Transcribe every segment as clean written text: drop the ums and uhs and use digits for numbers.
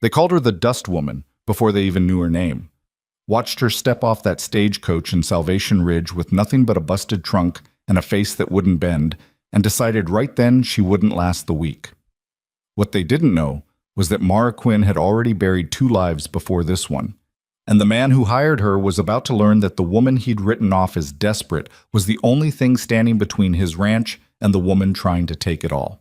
They called her the Dust Woman before they even knew her name. Watched her step off that stagecoach in Salvation Ridge with nothing but a busted trunk and a face that wouldn't bend, and decided right then she wouldn't last the week. What they didn't know was that Mara Quinn had already buried 2 lives before this one, and the man who hired her was about to learn that the woman he'd written off as desperate was the only thing standing between his ranch and the woman trying to take it all.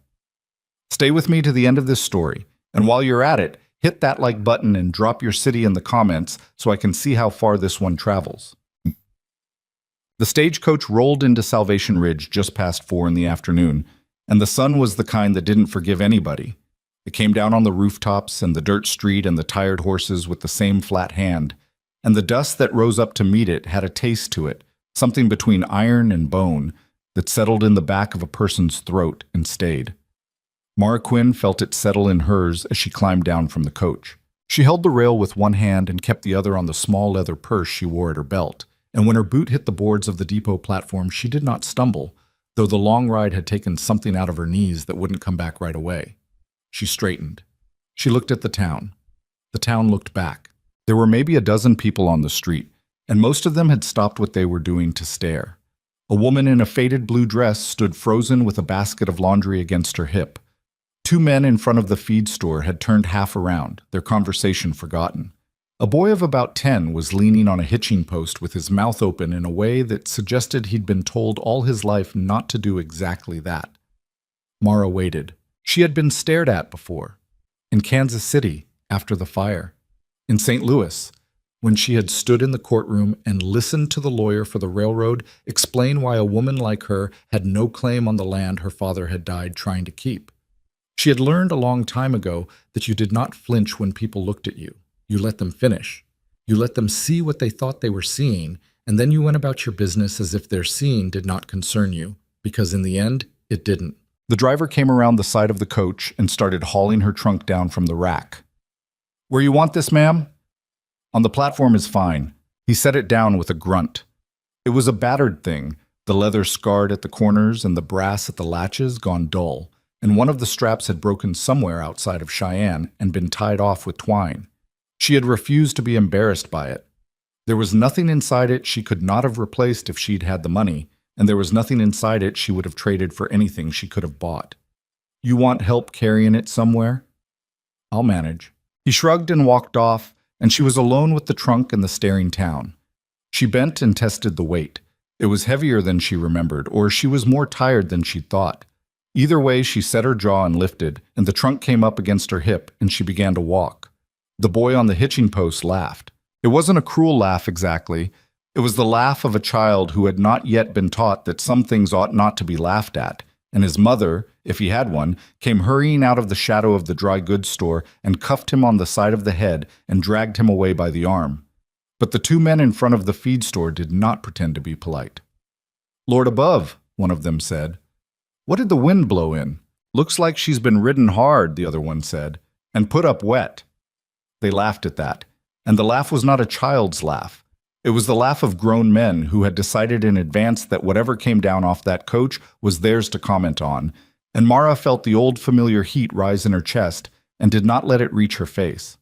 Stay with me to the end of this story, and while you're at it, hit that like button and drop your city in the comments so I can see how far this one travels. The stagecoach rolled into Salvation Ridge just past 4 in the afternoon, and the sun was the kind that didn't forgive anybody. It came down on the rooftops and the dirt street and the tired horses with the same flat hand, and the dust that rose up to meet it had a taste to it, something between iron and bone, that settled in the back of a person's throat and stayed. Mara Quinn felt it settle in hers as she climbed down from the coach. She held the rail with one hand and kept the other on the small leather purse she wore at her belt, and when her boot hit the boards of the depot platform, she did not stumble, though the long ride had taken something out of her knees that wouldn't come back right away. She straightened. She looked at the town. The town looked back. There were maybe a dozen people on the street, and most of them had stopped what they were doing to stare. A woman in a faded blue dress stood frozen with a basket of laundry against her hip. 2 men in front of the feed store had turned half around, their conversation forgotten. A boy of about 10 was leaning on a hitching post with his mouth open in a way that suggested he'd been told all his life not to do exactly that. Mara waited. She had been stared at before. In Kansas City, after the fire. In St. Louis, when she had stood in the courtroom and listened to the lawyer for the railroad explain why a woman like her had no claim on the land her father had died trying to keep. She had learned a long time ago that you did not flinch when people looked at you. You let them finish. You let them see what they thought they were seeing, and then you went about your business as if their seeing did not concern you, because in the end, it didn't. The driver came around the side of the coach and started hauling her trunk down from the rack. "Where you want this, ma'am?" "On the platform is fine." He set it down with a grunt. It was a battered thing, the leather scarred at the corners and the brass at the latches gone dull, and one of the straps had broken somewhere outside of Cheyenne and been tied off with twine. She had refused to be embarrassed by it. There was nothing inside it she could not have replaced if she'd had the money, and there was nothing inside it she would have traded for anything she could have bought. "You want help carrying it somewhere?" "I'll manage." He shrugged and walked off, and she was alone with the trunk and the staring town. She bent and tested the weight. It was heavier than she remembered, or she was more tired than she'd thought. Either way, she set her jaw and lifted, and the trunk came up against her hip, and she began to walk. The boy on the hitching post laughed. It wasn't a cruel laugh exactly. It was the laugh of a child who had not yet been taught that some things ought not to be laughed at, and his mother, if he had one, came hurrying out of the shadow of the dry goods store and cuffed him on the side of the head and dragged him away by the arm. But the 2 men in front of the feed store did not pretend to be polite. "Lord above," one of them said. "What did the wind blow in?" "Looks like she's been ridden hard," the other one said, "and put up wet." They laughed at that, and the laugh was not a child's laugh. It was the laugh of grown men who had decided in advance that whatever came down off that coach was theirs to comment on, and Mara felt the old familiar heat rise in her chest and did not let it reach her face.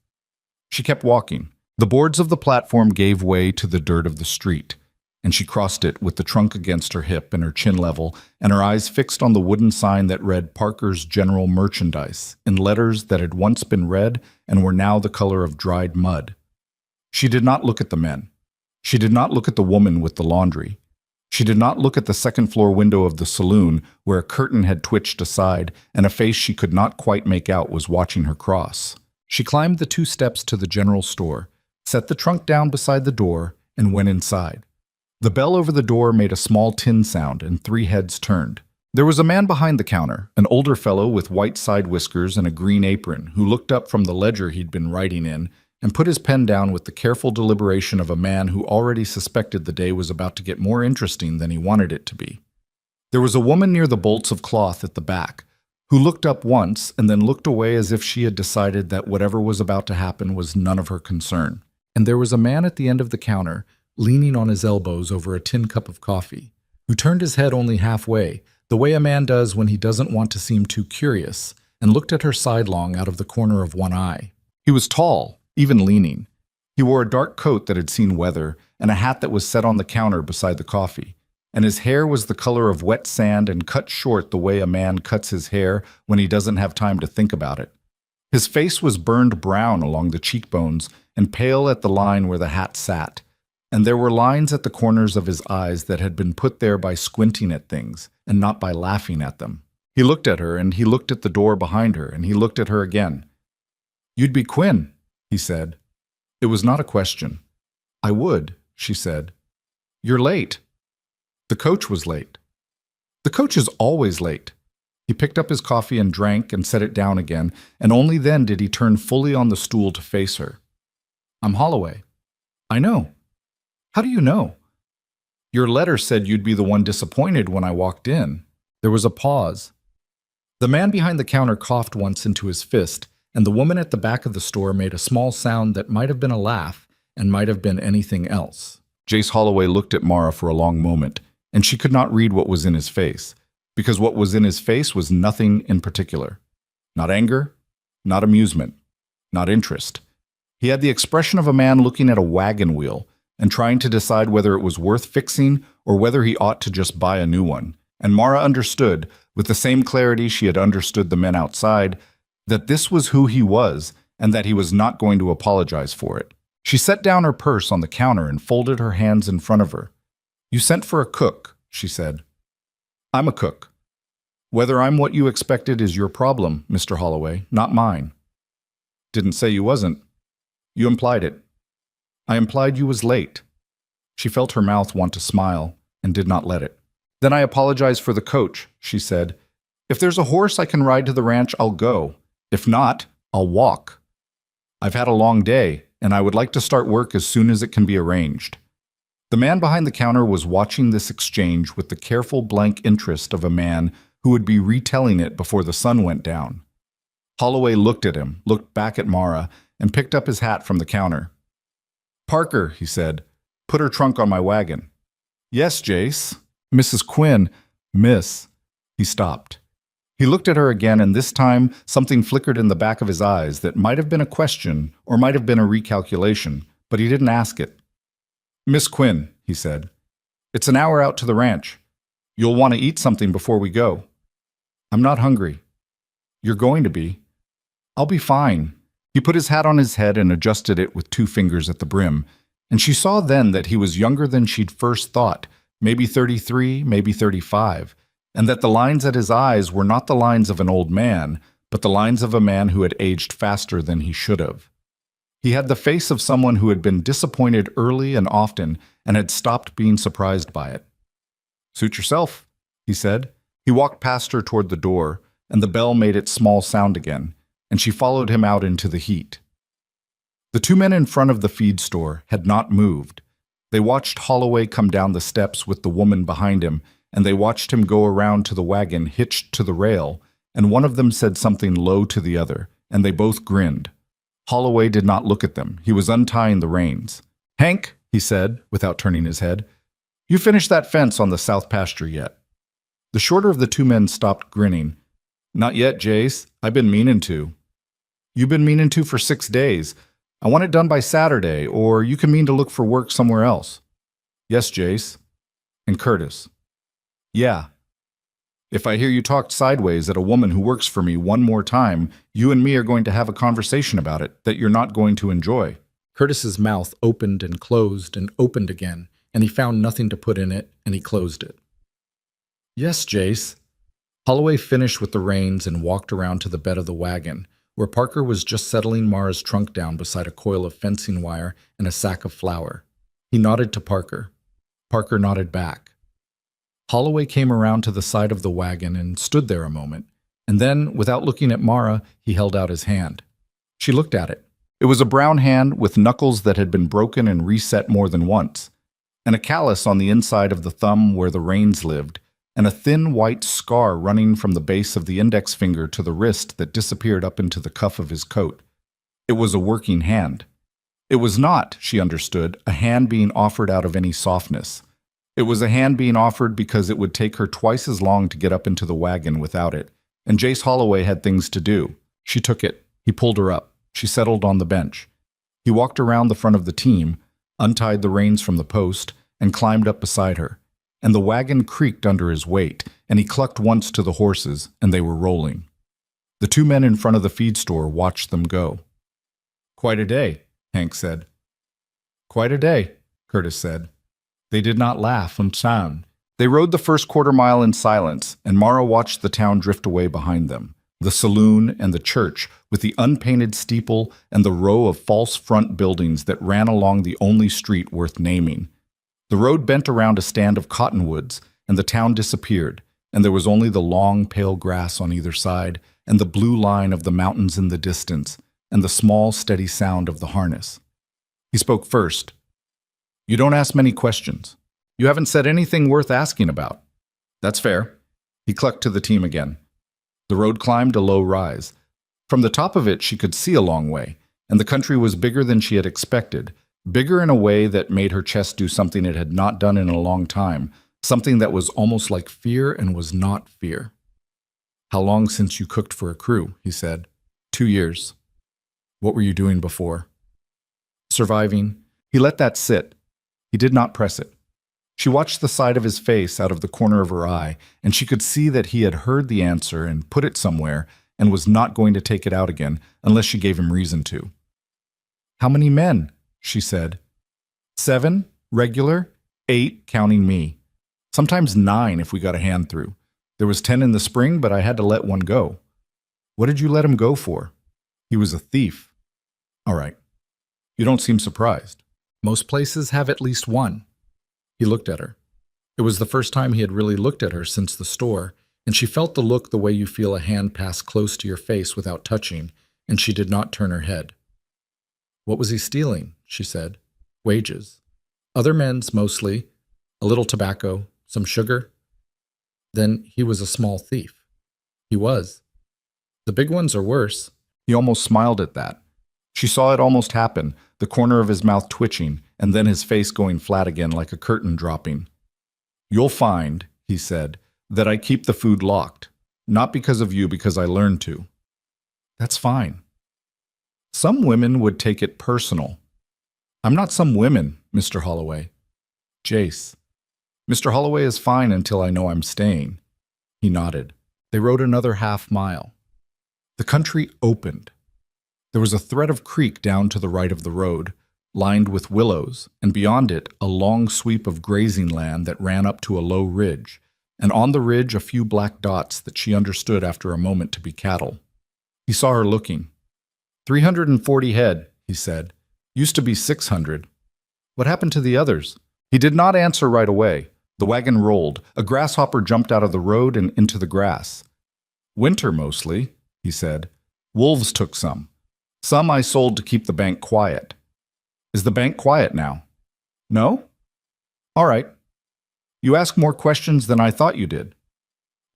She kept walking. The boards of the platform gave way to the dirt of the street, and she crossed it with the trunk against her hip and her chin level, and her eyes fixed on the wooden sign that read Parker's General Merchandise in letters that had once been red and were now the color of dried mud. She did not look at the men. She did not look at the woman with the laundry. She did not look at the second-floor window of the saloon where a curtain had twitched aside and a face she could not quite make out was watching her cross. She climbed the 2 steps to the general store, set the trunk down beside the door, and went inside. The bell over the door made a small tin sound, and 3 heads turned. There was a man behind the counter, an older fellow with white side whiskers and a green apron, who looked up from the ledger he'd been writing in and put his pen down with the careful deliberation of a man who already suspected the day was about to get more interesting than he wanted it to be. There was a woman near the bolts of cloth at the back, who looked up once and then looked away as if she had decided that whatever was about to happen was none of her concern. And there was a man at the end of the counter, leaning on his elbows over a tin cup of coffee, who turned his head only halfway, the way a man does when he doesn't want to seem too curious, and looked at her sidelong out of the corner of one eye. He was tall, even leaning. He wore a dark coat that had seen weather and a hat that was set on the counter beside the coffee. And his hair was the color of wet sand and cut short the way a man cuts his hair when he doesn't have time to think about it. His face was burned brown along the cheekbones and pale at the line where the hat sat, and there were lines at the corners of his eyes that had been put there by squinting at things and not by laughing at them. He looked at her, and he looked at the door behind her, and he looked at her again. "You'd be Quinn," he said. It was not a question. "I would," she said. "You're late." The coach was late. The coach is always late. He picked up his coffee and drank and set it down again, and only then did he turn fully on the stool to face her. "I'm Holloway." "I know." "How do you know?" "Your letter said you'd be the one disappointed when I walked in." There was a pause. The man behind the counter coughed once into his fist, and the woman at the back of the store made a small sound that might have been a laugh and might have been anything else. Jace Holloway looked at Mara for a long moment, and she could not read what was in his face, because what was in his face was nothing in particular. Not anger, not amusement, not interest. He had the expression of a man looking at a wagon wheel and trying to decide whether it was worth fixing or whether he ought to just buy a new one. And Mara understood, with the same clarity she had understood the men outside, that this was who he was and that he was not going to apologize for it. She set down her purse on the counter and folded her hands in front of her. "You sent for a cook," she said. "I'm a cook. Whether I'm what you expected is your problem, Mr. Holloway, not mine." "Didn't say you wasn't." "You implied it." "I implied you was late." She felt her mouth want to smile and did not let it. "Then I apologize for the coach," she said. "If there's a horse I can ride to the ranch, I'll go. If not, I'll walk. I've had a long day, and I would like to start work as soon as it can be arranged." The man behind the counter was watching this exchange with the careful blank interest of a man who would be retelling it before the sun went down. Holloway looked at him, looked back at Mara, and picked up his hat from the counter. "Parker," he said, "put her trunk on my wagon." "Yes, Jace." "Mrs. Quinn." "Miss." He stopped. He looked at her again, and this time something flickered in the back of his eyes that might have been a question or might have been a recalculation, but he didn't ask it. "Miss Quinn," he said, "it's an hour out to the ranch. You'll want to eat something before we go." "I'm not hungry." "You're going to be." "I'll be fine." He put his hat on his head and adjusted it with 2 fingers at the brim, and she saw then that he was younger than she'd first thought, maybe 33, maybe 35, and that the lines at his eyes were not the lines of an old man, but the lines of a man who had aged faster than he should have. He had the face of someone who had been disappointed early and often and had stopped being surprised by it. "Suit yourself," he said. He walked past her toward the door, and the bell made its small sound again, and she followed him out into the heat. The 2 men in front of the feed store had not moved. They watched Holloway come down the steps with the woman behind him, and they watched him go around to the wagon hitched to the rail, and one of them said something low to the other, and they both grinned. Holloway did not look at them. He was untying the reins. "Hank," he said, without turning his head, "you finished that fence on the south pasture yet?" The shorter of the 2 men stopped grinning. "Not yet, Jace. I've been meaning to." "You've been meaning to for 6 days. I want it done by Saturday, or you can mean to look for work somewhere else." "Yes, Jace." "And Curtis." "Yeah." "If I hear you talk sideways at a woman who works for me one more time, you and me are going to have a conversation about it that you're not going to enjoy." Curtis's mouth opened and opened again, and he found nothing to put in it, and he closed it. "Yes, Jace." Holloway finished with the reins and walked around to the bed of the wagon, where Parker was just settling Mara's trunk down beside a coil of fencing wire and a sack of flour. He nodded to Parker. Parker nodded back. Holloway came around to the side of the wagon and stood there a moment, and then, without looking at Mara, he held out his hand. She looked at it. It was a brown hand with knuckles that had been broken and reset more than once, and a callus on the inside of the thumb where the reins lived, and a thin white scar running from the base of the index finger to the wrist that disappeared up into the cuff of his coat. It was a working hand. It was not, she understood, a hand being offered out of any softness. It was a hand being offered because it would take her twice as long to get up into the wagon without it, and Jace Holloway had things to do. She took it. He pulled her up. She settled on the bench. He walked around the front of the team, untied the reins from the post, and climbed up beside her. And the wagon creaked under his weight, and he clucked once to the horses, and they were rolling. The two men in front of the feed store watched them go. "Quite a day," Hank said. "Quite a day," Curtis said. They did not laugh and sound. They rode the first quarter mile in silence, and Mara watched the town drift away behind them. The saloon and the church, with the unpainted steeple and the row of false front buildings that ran along the only street worth naming. The road bent around a stand of cottonwoods, and the town disappeared, and there was only the long, pale grass on either side, and the blue line of the mountains in the distance, and the small, steady sound of the harness. He spoke first. "You don't ask many questions. You haven't said anything worth asking about." "That's fair." He clucked to the team again. The road climbed a low rise. From the top of it she could see a long way, and the country was bigger than she had expected, bigger in a way that made her chest do something it had not done in a long time, something that was almost like fear and was not fear. "How long since you cooked for a crew?" he said. 2 years. "What were you doing before?" "Surviving." He let that sit. He did not press it. She watched the side of his face out of the corner of her eye, and she could see that he had heard the answer and put it somewhere and was not going to take it out again unless she gave him reason to. "How many men?" she said. 7, regular, 8, counting me. Sometimes 9 if we got a hand through. There was 10 in the spring, but I had to let one go." "What did you let him go for?" "He was a thief." "All right. You don't seem surprised. Most places have at least one." He looked at her. It was the first time he had really looked at her since the store, and she felt the look the way you feel a hand pass close to your face without touching, and she did not turn her head. "What was he stealing?" she said. "Wages. Other men's, mostly. A little tobacco, some sugar." "Then he was a small thief." "He was. The big ones are worse." He almost smiled at that. She saw it almost happen, the corner of his mouth twitching, and then his face going flat again like a curtain dropping. "You'll find," he said, "that I keep the food locked. Not because of you, because I learned to." "That's fine." "Some women would take it personal." "I'm not some women, Mr. Holloway." "Jace." "Mr. Holloway is fine until I know I'm staying." He nodded. They rode another half mile. The country opened. There was a thread of creek down to the right of the road, lined with willows, and beyond it a long sweep of grazing land that ran up to a low ridge, and on the ridge a few black dots that she understood after a moment to be cattle. He saw her looking. 340 head, he said. "Used to be 600. What happened to the others?" He did not answer right away. The wagon rolled. A grasshopper jumped out of the road and into the grass. "Winter mostly," he said. "Wolves took some. Some I sold to keep the bank quiet." "Is the bank quiet now?" "No?" "All right. You ask more questions than I thought you did."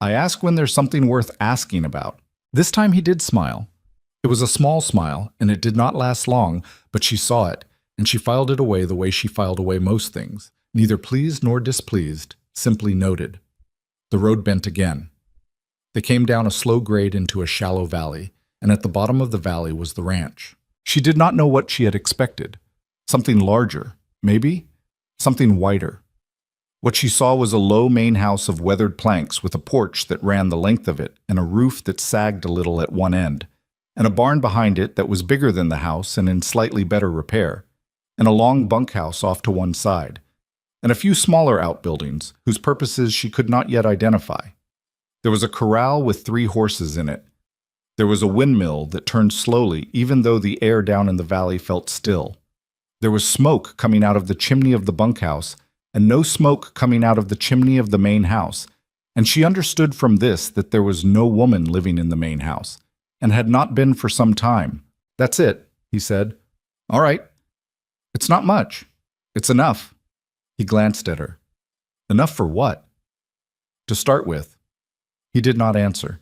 "I ask when there's something worth asking about." This time he did smile. It was a small smile, and it did not last long, but she saw it, and she filed it away the way she filed away most things, neither pleased nor displeased, simply noted. The road bent again. They came down a slow grade into a shallow valley, and at the bottom of the valley was the ranch. She did not know what she had expected. Something larger, maybe? Something whiter. What she saw was a low main house of weathered planks with a porch that ran the length of it and a roof that sagged a little at one end, and a barn behind it that was bigger than the house and in slightly better repair, and a long bunkhouse off to one side, and a few smaller outbuildings whose purposes she could not yet identify. There was a corral with 3 horses in it. There was a windmill that turned slowly even though the air down in the valley felt still. There was smoke coming out of the chimney of the bunkhouse and no smoke coming out of the chimney of the main house, and she understood from this that there was no woman living in the main house, and had not been for some time. "That's it," he said. "All right. It's not much. It's enough." He glanced at her. "Enough for what?" "To start with." He did not answer.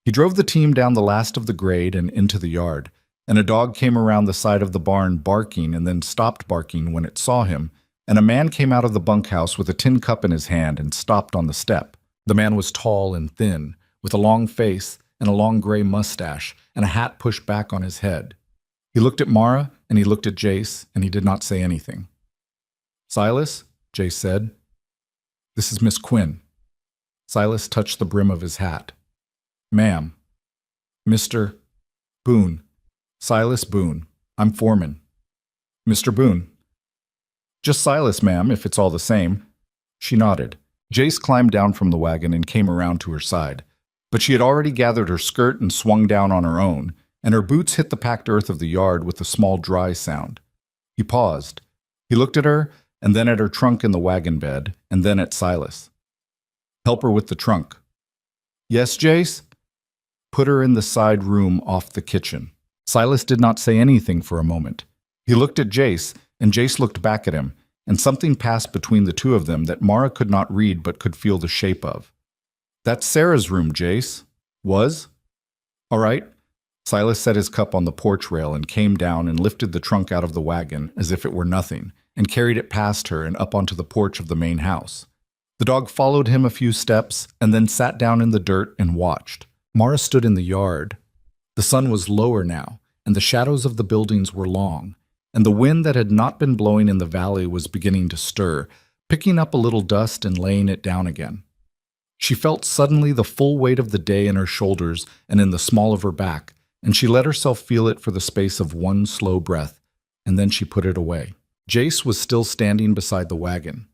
He drove the team down the last of the grade and into the yard, and a dog came around the side of the barn barking and then stopped barking when it saw him, and a man came out of the bunkhouse with a tin cup in his hand and stopped on the step. The man was tall and thin, with a long face and a long gray mustache and a hat pushed back on his head. He looked at Mara, and he looked at Jace, and he did not say anything. "Silas," Jace said, "this is Miss Quinn." Silas touched the brim of his hat. "Ma'am." "Mr. Boone. Silas Boone. I'm foreman." "Mr. Boone." "Just Silas, ma'am, if it's all the same." She nodded. Jace climbed down from the wagon and came around to her side. But she had already gathered her skirt and swung down on her own, and her boots hit the packed earth of the yard with a small dry sound. He paused. He looked at her, and then at her trunk in the wagon bed, and then at Silas. "Help her with the trunk." "Yes, Jace?" "Put her in the side room off the kitchen." Silas did not say anything for a moment. He looked at Jace, and Jace looked back at him, and something passed between the two of them that Mara could not read but could feel the shape of. "That's Sarah's room, Jace." "Was?" "All right." Silas set his cup on the porch rail and came down and lifted the trunk out of the wagon as if it were nothing, and carried it past her and up onto the porch of the main house. The dog followed him a few steps and then sat down in the dirt and watched. Mara stood in the yard. The sun was lower now, and the shadows of the buildings were long, and the wind that had not been blowing in the valley was beginning to stir, picking up a little dust and laying it down again. She felt suddenly the full weight of the day in her shoulders and in the small of her back, and she let herself feel it for the space of one slow breath, and then she put it away. Jace was still standing beside the wagon.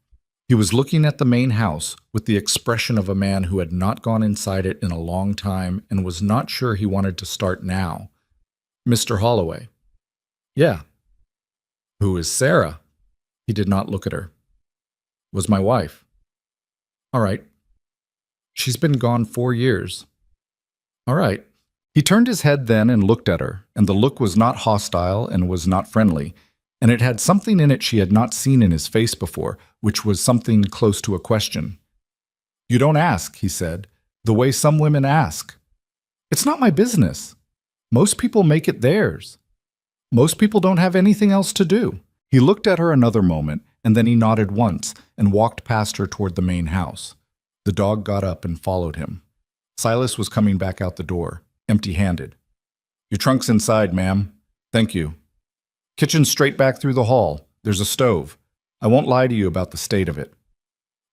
He was looking at the main house with the expression of a man who had not gone inside it in a long time and was not sure he wanted to start now. "Mr. Holloway." "Yeah." "Who is Sarah?" He did not look at her. "Was my wife." "All right." "She's been gone 4 years." "All right." He turned his head then and looked at her, and the look was not hostile and was not friendly, and it had something in it she had not seen in his face before, which was something close to a question. "You don't ask," he said, "the way some women ask." "It's not my business. Most people make it theirs. Most people don't have anything else to do." He looked at her another moment, and then he nodded once and walked past her toward the main house. The dog got up and followed him. Silas was coming back out the door, empty-handed. "Your trunk's inside, ma'am." "Thank you." "Kitchen's straight back through the hall. There's a stove. I won't lie to you about the state of it."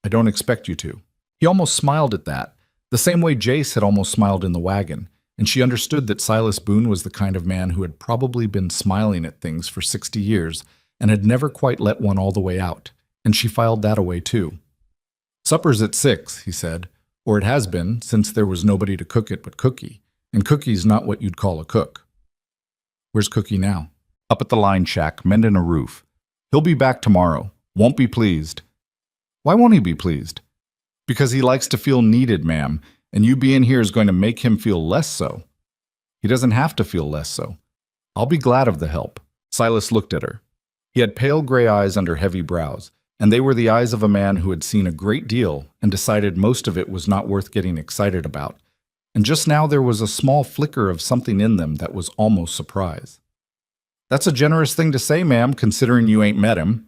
"I don't expect you to." He almost smiled at that, the same way Jace had almost smiled in the wagon, and she understood that Silas Boone was the kind of man who had probably been smiling at things for 60 years and had never quite let one all the way out, and she filed that away too. "Supper's at 6, he said, "or it has been, since there was nobody to cook it but Cookie, and Cookie's not what you'd call a cook." "Where's Cookie now?" "Up at the line shack, mending a roof. He'll be back tomorrow. Won't be pleased." "Why won't he be pleased?" "Because he likes to feel needed, ma'am, and you being here is going to make him feel less so." "He doesn't have to feel less so. I'll be glad of the help." Silas looked at her. He had pale gray eyes under heavy brows, and they were the eyes of a man who had seen a great deal and decided most of it was not worth getting excited about. And just now there was a small flicker of something in them that was almost surprise. "That's a generous thing to say, ma'am, considering you ain't met him."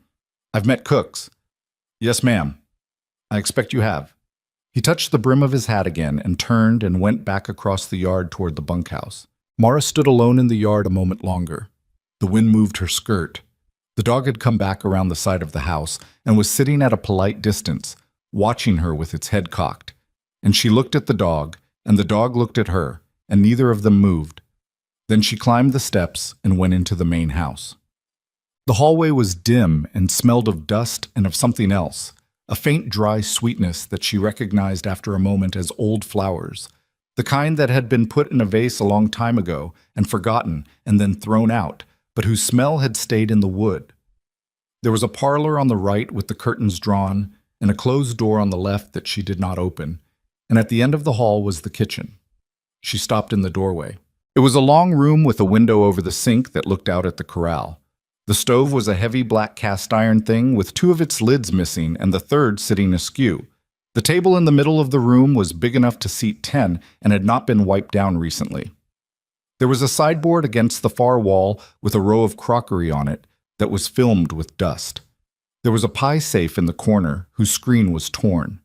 "I've met Cooks." "Yes, ma'am." "I expect you have." He touched the brim of his hat again and turned and went back across the yard toward the bunkhouse. Mara stood alone in the yard a moment longer. The wind moved her skirt. The dog had come back around the side of the house and was sitting at a polite distance, watching her with its head cocked. And she looked at the dog, and the dog looked at her, and neither of them moved. Then she climbed the steps and went into the main house. The hallway was dim and smelled of dust and of something else, a faint dry sweetness that she recognized after a moment as old flowers, the kind that had been put in a vase a long time ago and forgotten and then thrown out, but whose smell had stayed in the wood. There was a parlor on the right with the curtains drawn, and a closed door on the left that she did not open, and at the end of the hall was the kitchen. She stopped in the doorway. It was a long room with a window over the sink that looked out at the corral. The stove was a heavy black cast iron thing with 2 of its lids missing and the third sitting askew. The table in the middle of the room was big enough to seat 10 and had not been wiped down recently. There was a sideboard against the far wall with a row of crockery on it that was filmed with dust. There was a pie safe in the corner whose screen was torn.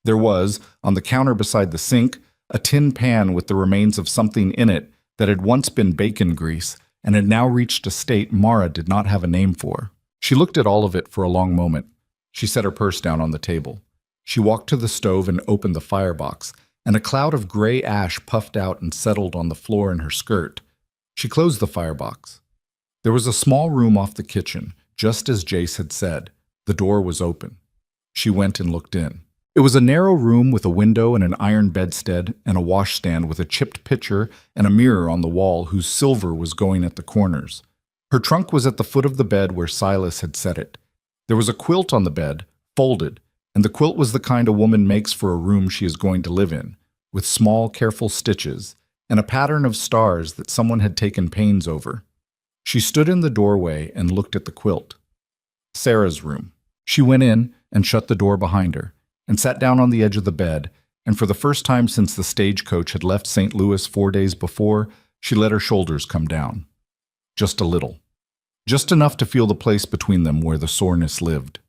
There was, on the counter beside the sink, a tin pan with the remains of something in it that had once been bacon grease and had now reached a state Mara did not have a name for. She looked at all of it for a long moment. She set her purse down on the table. She walked to the stove and opened the firebox, and a cloud of gray ash puffed out and settled on the floor in her skirt. She closed the firebox. There was a small room off the kitchen, just as Jace had said. The door was open. She went and looked in. It was a narrow room with a window and an iron bedstead and a washstand with a chipped pitcher and a mirror on the wall whose silver was going at the corners. Her trunk was at the foot of the bed where Silas had set it. There was a quilt on the bed, folded, and the quilt was the kind a woman makes for a room she is going to live in, with small, careful stitches and a pattern of stars that someone had taken pains over. She stood in the doorway and looked at the quilt. Sarah's room. She went in and shut the door behind her, and sat down on the edge of the bed, and for the first time since the stagecoach had left St. Louis 4 days before, she let her shoulders come down. Just a little. Just enough to feel the place between them where the soreness lived.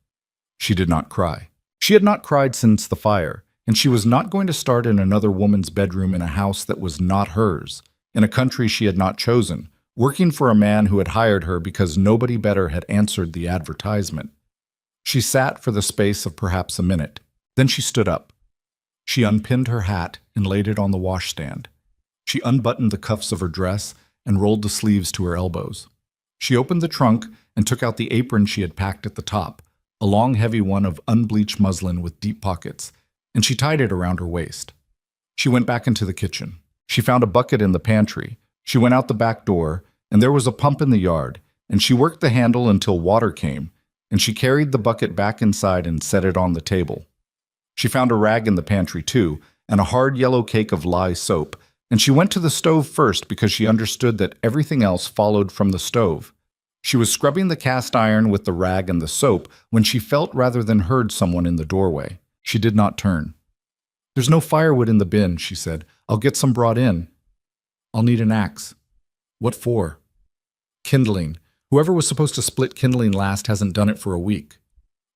She did not cry. She had not cried since the fire, and she was not going to start in another woman's bedroom in a house that was not hers, in a country she had not chosen, working for a man who had hired her because nobody better had answered the advertisement. She sat for the space of perhaps a minute. Then she stood up. She unpinned her hat and laid it on the washstand. She unbuttoned the cuffs of her dress and rolled the sleeves to her elbows. She opened the trunk and took out the apron she had packed at the top, a long heavy one of unbleached muslin with deep pockets, and she tied it around her waist. She went back into the kitchen. She found a bucket in the pantry. She went out the back door, and there was a pump in the yard, and she worked the handle until water came, and she carried the bucket back inside and set it on the table. She found a rag in the pantry too, and a hard yellow cake of lye soap, and she went to the stove first because she understood that everything else followed from the stove. She was scrubbing the cast iron with the rag and the soap when she felt rather than heard someone in the doorway. She did not turn. "There's no firewood in the bin," she said. "I'll get some brought in." "I'll need an axe." "What for?" "Kindling. Whoever was supposed to split kindling last hasn't done it for a week."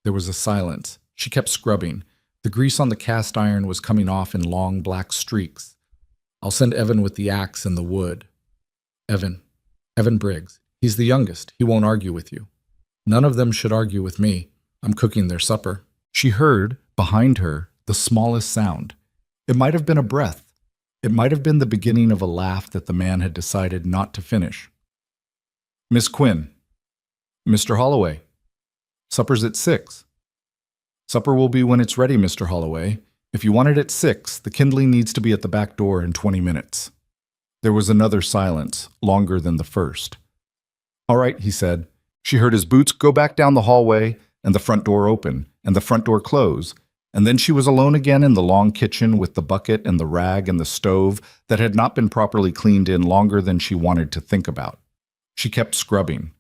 There was a silence. She kept scrubbing. The grease on the cast iron was coming off in long black streaks. "I'll send Evan with the axe and the wood." "Evan Briggs. He's the youngest. He won't argue with you." "None of them should argue with me. I'm cooking their supper." She heard, behind her, the smallest sound. It might have been a breath. It might have been the beginning of a laugh that the man had decided not to finish. "Miss Quinn." "Mr. Holloway." "Supper's at 6. "Supper will be when it's ready, Mr. Holloway. If you want it at 6, the kindling needs to be at the back door in 20 minutes. There was another silence, longer than the first. "All right," he said. She heard his boots go back down the hallway, and the front door open, and the front door close, and then she was alone again in the long kitchen with the bucket and the rag and the stove that had not been properly cleaned in longer than she wanted to think about. She kept scrubbing.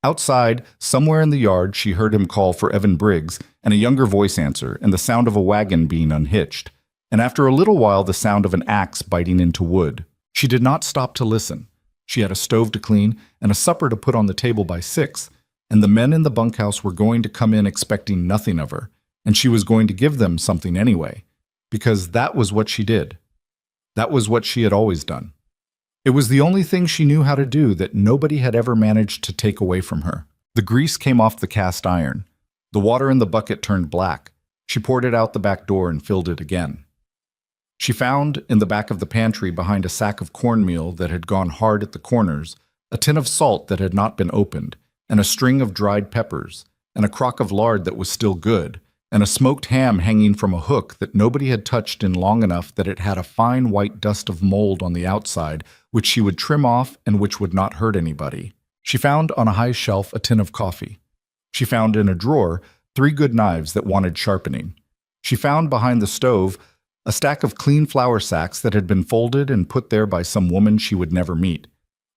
Outside, somewhere in the yard, she heard him call for Evan Briggs, and a younger voice answer, and the sound of a wagon being unhitched, and after a little while the sound of an axe biting into wood. She did not stop to listen. She had a stove to clean and a supper to put on the table by 6, and the men in the bunkhouse were going to come in expecting nothing of her, and she was going to give them something anyway, because that was what she did. That was what she had always done. It was the only thing she knew how to do that nobody had ever managed to take away from her. The grease came off the cast iron. The water in the bucket turned black. She poured it out the back door and filled it again. She found, in the back of the pantry behind a sack of cornmeal that had gone hard at the corners, a tin of salt that had not been opened, and a string of dried peppers, and a crock of lard that was still good, and a smoked ham hanging from a hook that nobody had touched in long enough that it had a fine white dust of mold on the outside, which she would trim off and which would not hurt anybody. She found on a high shelf a tin of coffee. She found in a drawer 3 good knives that wanted sharpening. She found behind the stove a stack of clean flour sacks that had been folded and put there by some woman she would never meet,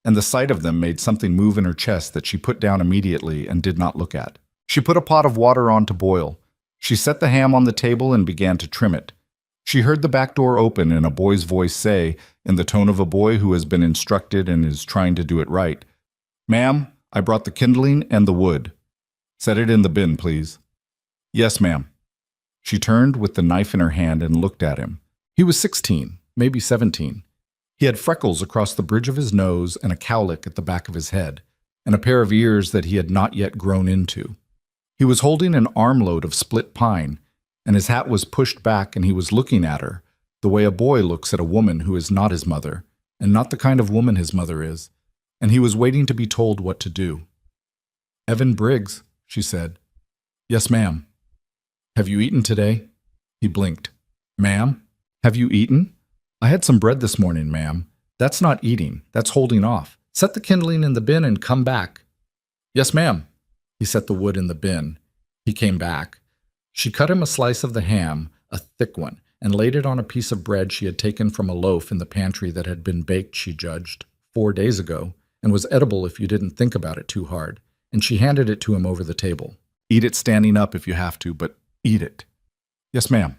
and the sight of them made something move in her chest that she put down immediately and did not look at. She put a pot of water on to boil. She set the ham on the table and began to trim it. She heard the back door open and a boy's voice say, in the tone of a boy who has been instructed and is trying to do it right, "Ma'am, I brought the kindling and the wood. Set it in the bin, please." "Yes, ma'am." She turned with the knife in her hand and looked at him. He was 16, maybe 17. He had freckles across the bridge of his nose and a cowlick at the back of his head, and a pair of ears that he had not yet grown into. He was holding an armload of split pine, and his hat was pushed back, and he was looking at her, the way a boy looks at a woman who is not his mother, and not the kind of woman his mother is, and he was waiting to be told what to do. "Evan Briggs," she said. "Yes, ma'am." "Have you eaten today?" He blinked. "Ma'am? Have you eaten?" "I had some bread this morning, ma'am." "That's not eating. That's holding off. Set the kindling in the bin and come back." "Yes, ma'am." He set the wood in the bin. He came back. She cut him a slice of the ham, a thick one, and laid it on a piece of bread she had taken from a loaf in the pantry that had been baked, she judged, 4 days ago, and was edible if you didn't think about it too hard, and she handed it to him over the table. "Eat it standing up if you have to, but eat it." "Yes, ma'am."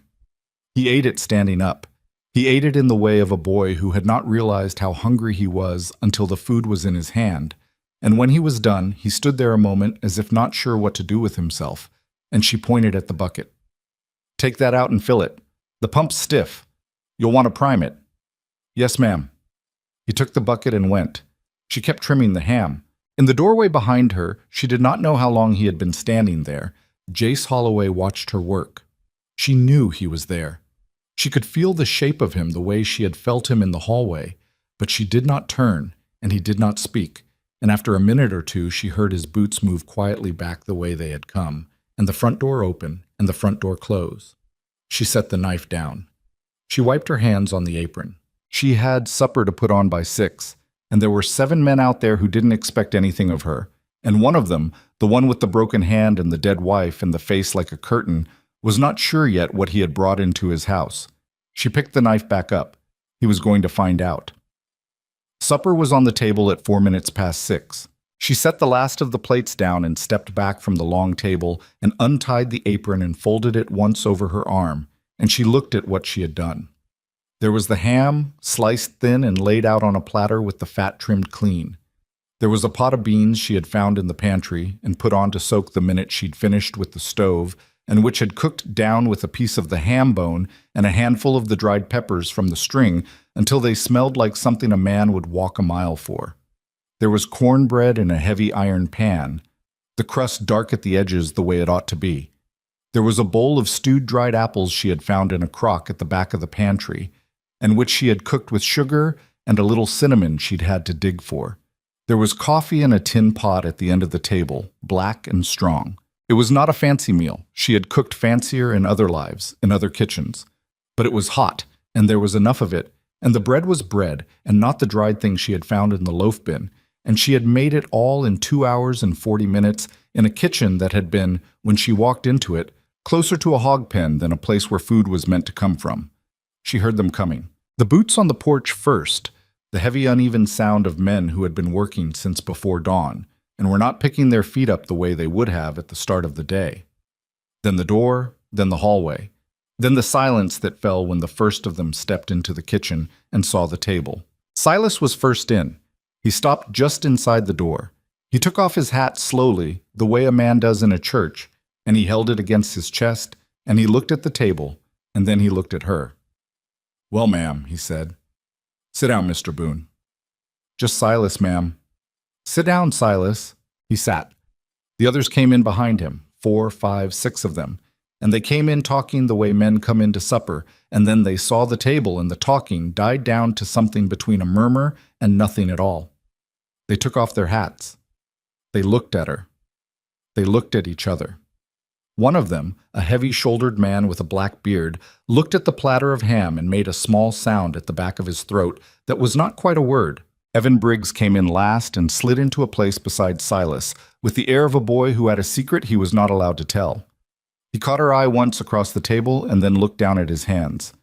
He ate it standing up. He ate it in the way of a boy who had not realized how hungry he was until the food was in his hand, and when he was done, he stood there a moment as if not sure what to do with himself, and she pointed at the bucket. "Take that out and fill it. The pump's stiff. You'll want to prime it." "Yes, ma'am." He took the bucket and went. She kept trimming the ham. In the doorway behind her, she did not know how long he had been standing there. Jace Holloway watched her work. She knew he was there. She could feel the shape of him the way she had felt him in the hallway, but she did not turn, and he did not speak, and after a minute or two she heard his boots move quietly back the way they had come, and the front door open, and the front door close. She set the knife down. She wiped her hands on the apron. She had supper to put on by 6, and there were 7 men out there who didn't expect anything of her, and one of them, the one with the broken hand and the dead wife and the face like a curtain, was not sure yet what he had brought into his house. She picked the knife back up. He was going to find out. Supper was on the table at 4 minutes past 6. She set the last of the plates down and stepped back from the long table and untied the apron and folded it once over her arm, and she looked at what she had done. There was the ham, sliced thin and laid out on a platter with the fat trimmed clean. There was a pot of beans she had found in the pantry and put on to soak the minute she'd finished with the stove, and which had cooked down with a piece of the ham bone and a handful of the dried peppers from the string until they smelled like something a man would walk a mile for. There was cornbread in a heavy iron pan, the crust dark at the edges the way it ought to be. There was a bowl of stewed dried apples she had found in a crock at the back of the pantry, and which she had cooked with sugar and a little cinnamon she'd had to dig for. There was coffee in a tin pot at the end of the table, black and strong. It was not a fancy meal. She had cooked fancier in other lives, in other kitchens. But it was hot, and there was enough of it, and the bread was bread, and not the dried thing she had found in the loaf bin, and she had made it all in 2 hours and 40 minutes in a kitchen that had been, when she walked into it, closer to a hog pen than a place where food was meant to come from. She heard them coming. The boots on the porch first, the heavy uneven sound of men who had been working since before dawn, and were not picking their feet up the way they would have at the start of the day. Then the door, then the hallway, then the silence that fell when the first of them stepped into the kitchen and saw the table. Silas was first in. He stopped just inside the door. He took off his hat slowly, the way a man does in a church, and he held it against his chest, and he looked at the table, and then he looked at her. "Well, ma'am," he said. "Sit down, Mr. Boone." "Just Silas, ma'am." "Sit down, Silas." He sat. The others came in behind him, 4, 5, 6 of them, and they came in talking the way men come in to supper, and then they saw the table, and the talking died down to something between a murmur and nothing at all. They took off their hats. They looked at her. They looked at each other. One of them, a heavy-shouldered man with a black beard, looked at the platter of ham and made a small sound at the back of his throat that was not quite a word. Evan Briggs came in last and slid into a place beside Silas, with the air of a boy who had a secret he was not allowed to tell. He caught her eye once across the table and then looked down at his hands.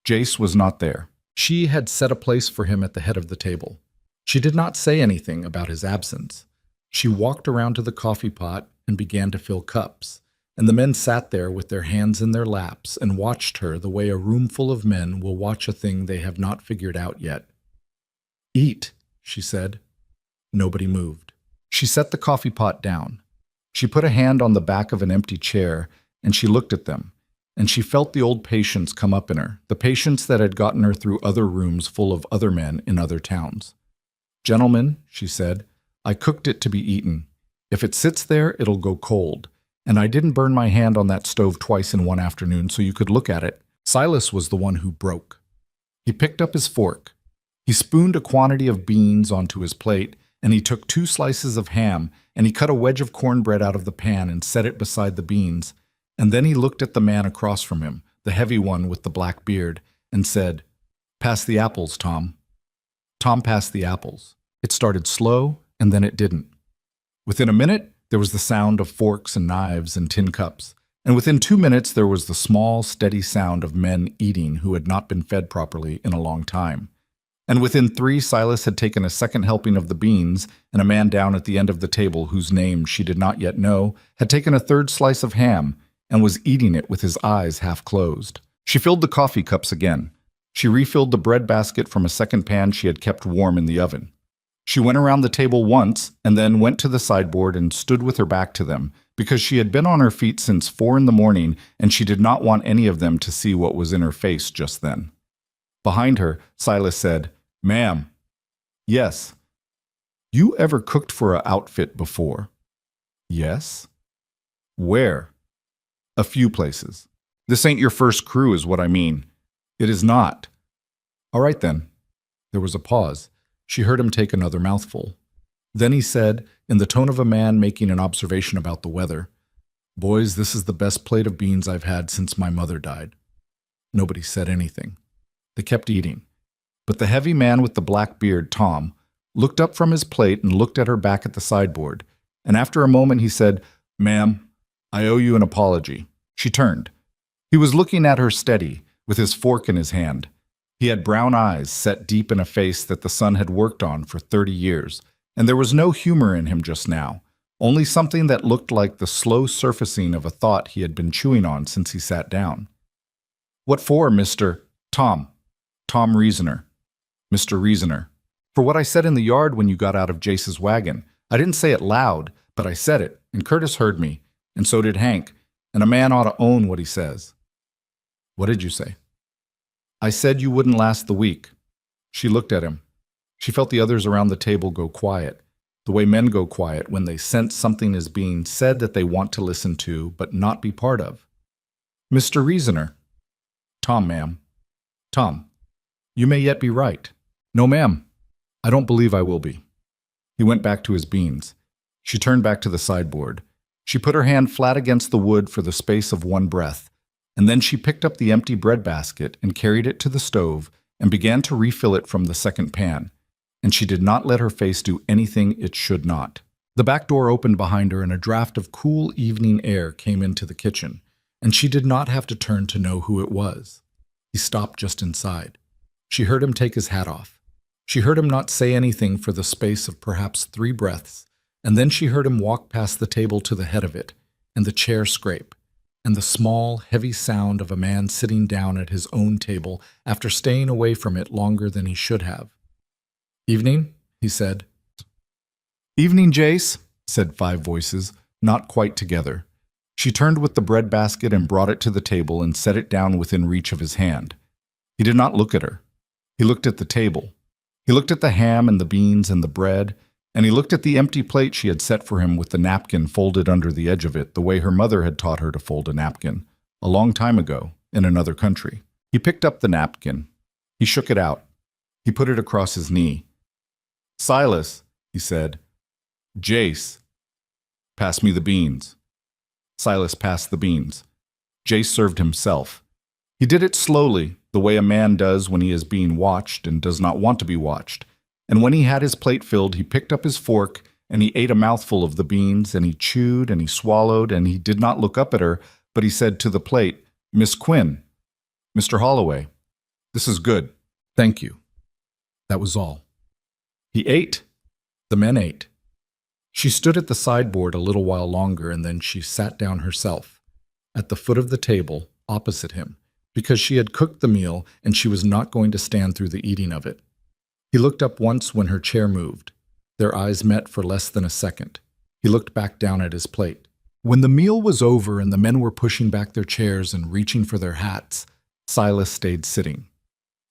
Jace was not there. She had set a place for him at the head of the table. She did not say anything about his absence. She walked around to the coffee pot and began to fill cups, and the men sat there with their hands in their laps and watched her the way a room full of men will watch a thing they have not figured out yet. "Eat," she said. Nobody moved. She set the coffee pot down. She put a hand on the back of an empty chair, and she looked at them, and she felt the old patience come up in her, the patience that had gotten her through other rooms full of other men in other towns. "Gentlemen," she said, "I cooked it to be eaten. If it sits there, it'll go cold. And I didn't burn my hand on that stove twice in one afternoon so you could look at it." Silas was the one who broke. He picked up his fork. He spooned a quantity of beans onto his plate, and he took 2 slices of ham, and he cut a wedge of cornbread out of the pan and set it beside the beans. And then he looked at the man across from him, the heavy one with the black beard, and said, "Pass the apples, Tom." Tom passed the apples. It started slow, and then it didn't. Within a minute, there was the sound of forks and knives and tin cups. And within 2 minutes, there was the small, steady sound of men eating who had not been fed properly in a long time. And within 3, Silas had taken a second helping of the beans, and a man down at the end of the table, whose name she did not yet know, had taken a 3rd slice of ham and was eating it with his eyes half closed. She filled the coffee cups again. She refilled the bread basket from a second pan she had kept warm in the oven. She went around the table once and then went to the sideboard and stood with her back to them, because she had been on her feet since 4 in the morning and she did not want any of them to see what was in her face just then. Behind her, Silas said, "Ma'am." "Yes." "You ever cooked for a outfit before?" "Yes." "Where?" "A few places." "This ain't your first crew is what I mean." "It is not." "All right then." There was a pause. She heard him take another mouthful. Then he said, in the tone of a man making an observation about the weather, "Boys, this is the best plate of beans I've had since my mother died." Nobody said anything. They kept eating. But the heavy man with the black beard, Tom, looked up from his plate and looked at her back at the sideboard. And after a moment he said, "Ma'am, I owe you an apology." She turned. He was looking at her steady, with his fork in his hand. He had brown eyes set deep in a face that the sun had worked on for 30 years, and there was no humor in him just now, only something that looked like the slow surfacing of a thought he had been chewing on since he sat down. "What for, Mr. Tom? Tom Reasoner. Mr. Reasoner. For what I said in the yard when you got out of Jace's wagon. I didn't say it loud, but I said it, and Curtis heard me, and so did Hank, and a man ought to own what he says." "What did you say?" "I said you wouldn't last the week." She looked at him. She felt the others around the table go quiet, the way men go quiet when they sense something is being said that they want to listen to but not be part of. "Mr. Reasoner." "Tom, ma'am." "Tom, you may yet be right." "No, ma'am. I don't believe I will be." He went back to his beans. She turned back to the sideboard. She put her hand flat against the wood for the space of one breath, and then she picked up the empty bread basket and carried it to the stove and began to refill it from the second pan, and she did not let her face do anything it should not. The back door opened behind her and a draft of cool evening air came into the kitchen, and she did not have to turn to know who it was. He stopped just inside. She heard him take his hat off. She heard him not say anything for the space of perhaps 3 breaths, and then she heard him walk past the table to the head of it, and the chair scrape, and the small, heavy sound of a man sitting down at his own table after staying away from it longer than he should have. "Evening," he said. "Evening, Jace," said 5 voices, not quite together. She turned with the bread basket and brought it to the table and set it down within reach of his hand. He did not look at her. He looked at the table. He looked at the ham and the beans and the bread, and he looked at the empty plate she had set for him with the napkin folded under the edge of it the way her mother had taught her to fold a napkin, a long time ago, in another country. He picked up the napkin. He shook it out. He put it across his knee. "Silas," he said. "Jace, pass me the beans." Silas passed the beans. Jace served himself. He did it slowly, the way a man does when he is being watched and does not want to be watched. And when he had his plate filled, he picked up his fork, and he ate a mouthful of the beans, and he chewed, and he swallowed, and he did not look up at her, but he said to the plate, "Miss Quinn, Mr. Holloway, this is good. Thank you." That was all. He ate. The men ate. She stood at the sideboard a little while longer, and then she sat down herself, at the foot of the table, opposite him, because she had cooked the meal, and she was not going to stand through the eating of it. He looked up once when her chair moved. Their eyes met for less than a second. He looked back down at his plate. When the meal was over and the men were pushing back their chairs and reaching for their hats, Silas stayed sitting.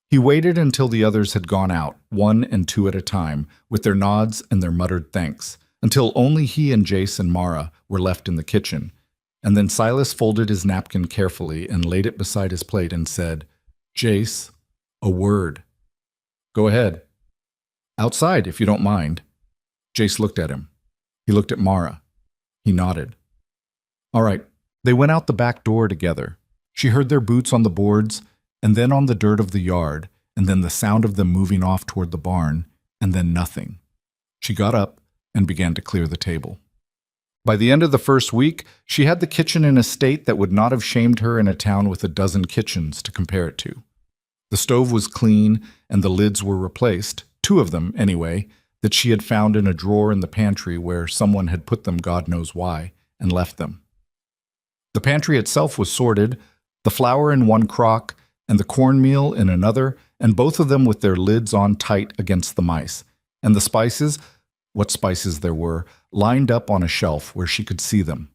He waited until the others had gone out, one and two at a time, with their nods and their muttered thanks, until only he and Jace and Mara were left in the kitchen. And then Silas folded his napkin carefully and laid it beside his plate and said, "Jace, a word." "Go ahead." "Outside, if you don't mind." Jace looked at him. He looked at Mara. He nodded. All right. They went out the back door together. She heard their boots on the boards, and then on the dirt of the yard, and then the sound of them moving off toward the barn, and then nothing. She got up and began to clear the table. By the end of the first week, she had the kitchen in a state that would not have shamed her in a town with a dozen kitchens to compare it to. The stove was clean, and the lids were replaced, two of them, anyway, that she had found in a drawer in the pantry where someone had put them God knows why, and left them. The pantry itself was sorted, the flour in one crock, and the cornmeal in another, and both of them with their lids on tight against the mice, and the spices, what spices there were, lined up on a shelf where she could see them.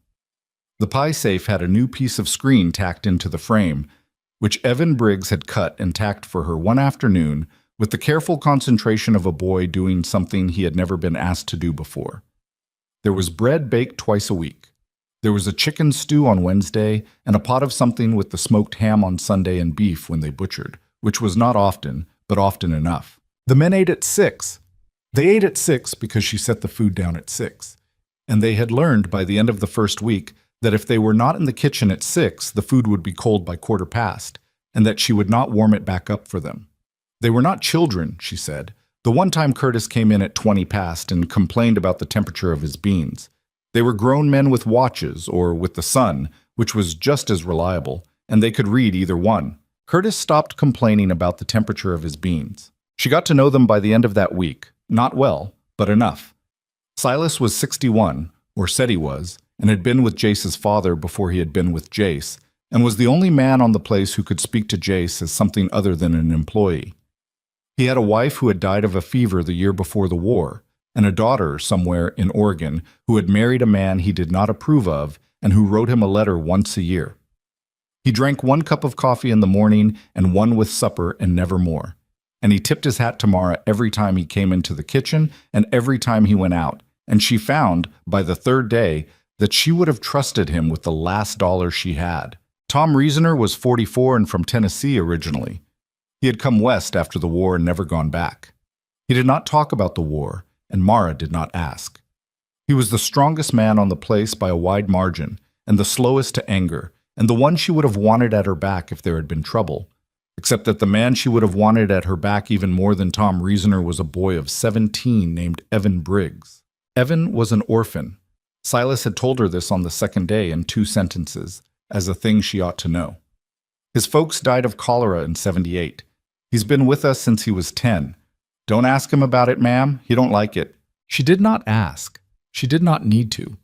The pie safe had a new piece of screen tacked into the frame, which Evan Briggs had cut and tacked for her one afternoon with the careful concentration of a boy doing something he had never been asked to do before. There was bread baked twice a week. There was a chicken stew on Wednesday and a pot of something with the smoked ham on Sunday and beef when they butchered, which was not often, but often enough. The men ate at 6. They ate at 6 because she set the food down at 6. And they had learned by the end of the first week that if they were not in the kitchen at 6, the food would be cold by 1:15, and that she would not warm it back up for them. They were not children, she said. The one time Curtis came in at 20 past and complained about the temperature of his beans. They were grown men with watches, or with the sun, which was just as reliable, and they could read either one. Curtis stopped complaining about the temperature of his beans. She got to know them by the end of that week. Not well, but enough. Silas was 61, or said he was, and had been with Jace's father before he had been with Jace, and was the only man on the place who could speak to Jace as something other than an employee. He had a wife who had died of a fever the year before the war, and a daughter somewhere in Oregon who had married a man he did not approve of and who wrote him a letter once a year. He drank 1 cup of coffee in the morning and 1 with supper and never more. And he tipped his hat to Mara every time he came into the kitchen and every time he went out, and she found, by the 3rd day, that she would have trusted him with the last dollar she had. Tom Reasoner was 44 and from Tennessee originally. He had come west after the war and never gone back. He did not talk about the war, and Mara did not ask. He was the strongest man on the place by a wide margin, and the slowest to anger, and the one she would have wanted at her back if there had been trouble, except that the man she would have wanted at her back even more than Tom Reasoner was a boy of 17 named Evan Briggs. Evan was an orphan. Silas had told her this on the 2nd day in 2 sentences, as a thing she ought to know. His folks died of cholera in 78. He's been with us since he was 10. Don't ask him about it, ma'am. He don't like it. She did not ask. She did not need to.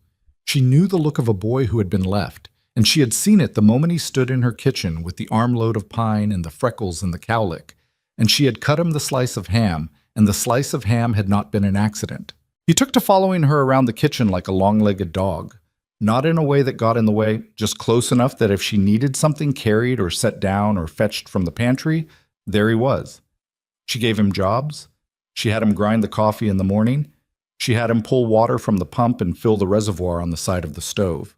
She knew the look of a boy who had been left, and she had seen it the moment he stood in her kitchen with the armload of pine and the freckles and the cowlick, and she had cut him the slice of ham, and the slice of ham had not been an accident. He took to following her around the kitchen like a long-legged dog, not in a way that got in the way, just close enough that if she needed something carried or set down or fetched from the pantry, there he was. She gave him jobs. She had him grind the coffee in the morning. She had him pull water from the pump and fill the reservoir on the side of the stove.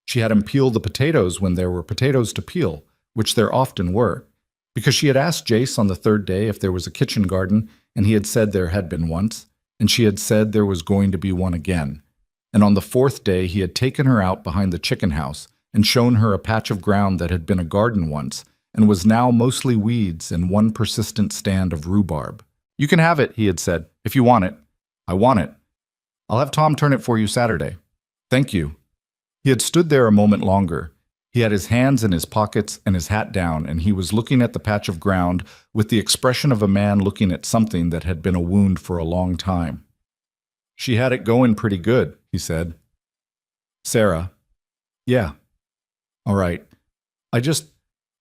She had him peel the potatoes when there were potatoes to peel, which there often were, because she had asked Jace on the 3rd day if there was a kitchen garden, and he had said there had been once, and she had said there was going to be one again. And on the 4th day he had taken her out behind the chicken house and shown her a patch of ground that had been a garden once, and was now mostly weeds and one persistent stand of rhubarb. "You can have it," he had said, "if you want it." "I want it." "I'll have Tom turn it for you Saturday." "Thank you." He had stood there a moment longer. He had his hands in his pockets and his hat down, and he was looking at the patch of ground with the expression of a man looking at something that had been a wound for a long time. "She had it going pretty good," he said. "Sarah." "Yeah." "All right.